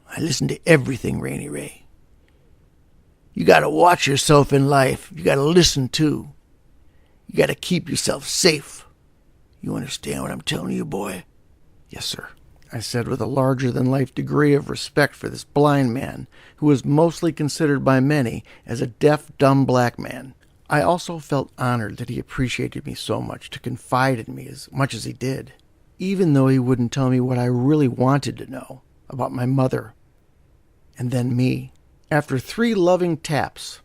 I listen to everything, Rainy Ray. You gotta watch yourself in life. You gotta listen too. You gotta keep yourself safe. You understand what I'm telling you, boy? Yes, sir, I said with a larger-than-life degree of respect for this blind man, who was mostly considered by many as a deaf, dumb black man. I also felt honored that he appreciated me so much to confide in me as much as he did, even though he wouldn't tell me what I really wanted to know about my mother, and then me. After 3 loving taps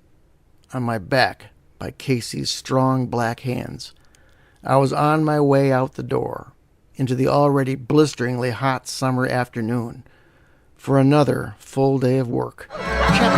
on my back by Casey's strong black hands, I was on my way out the door into the already blisteringly hot summer afternoon for another full day of work. Chapter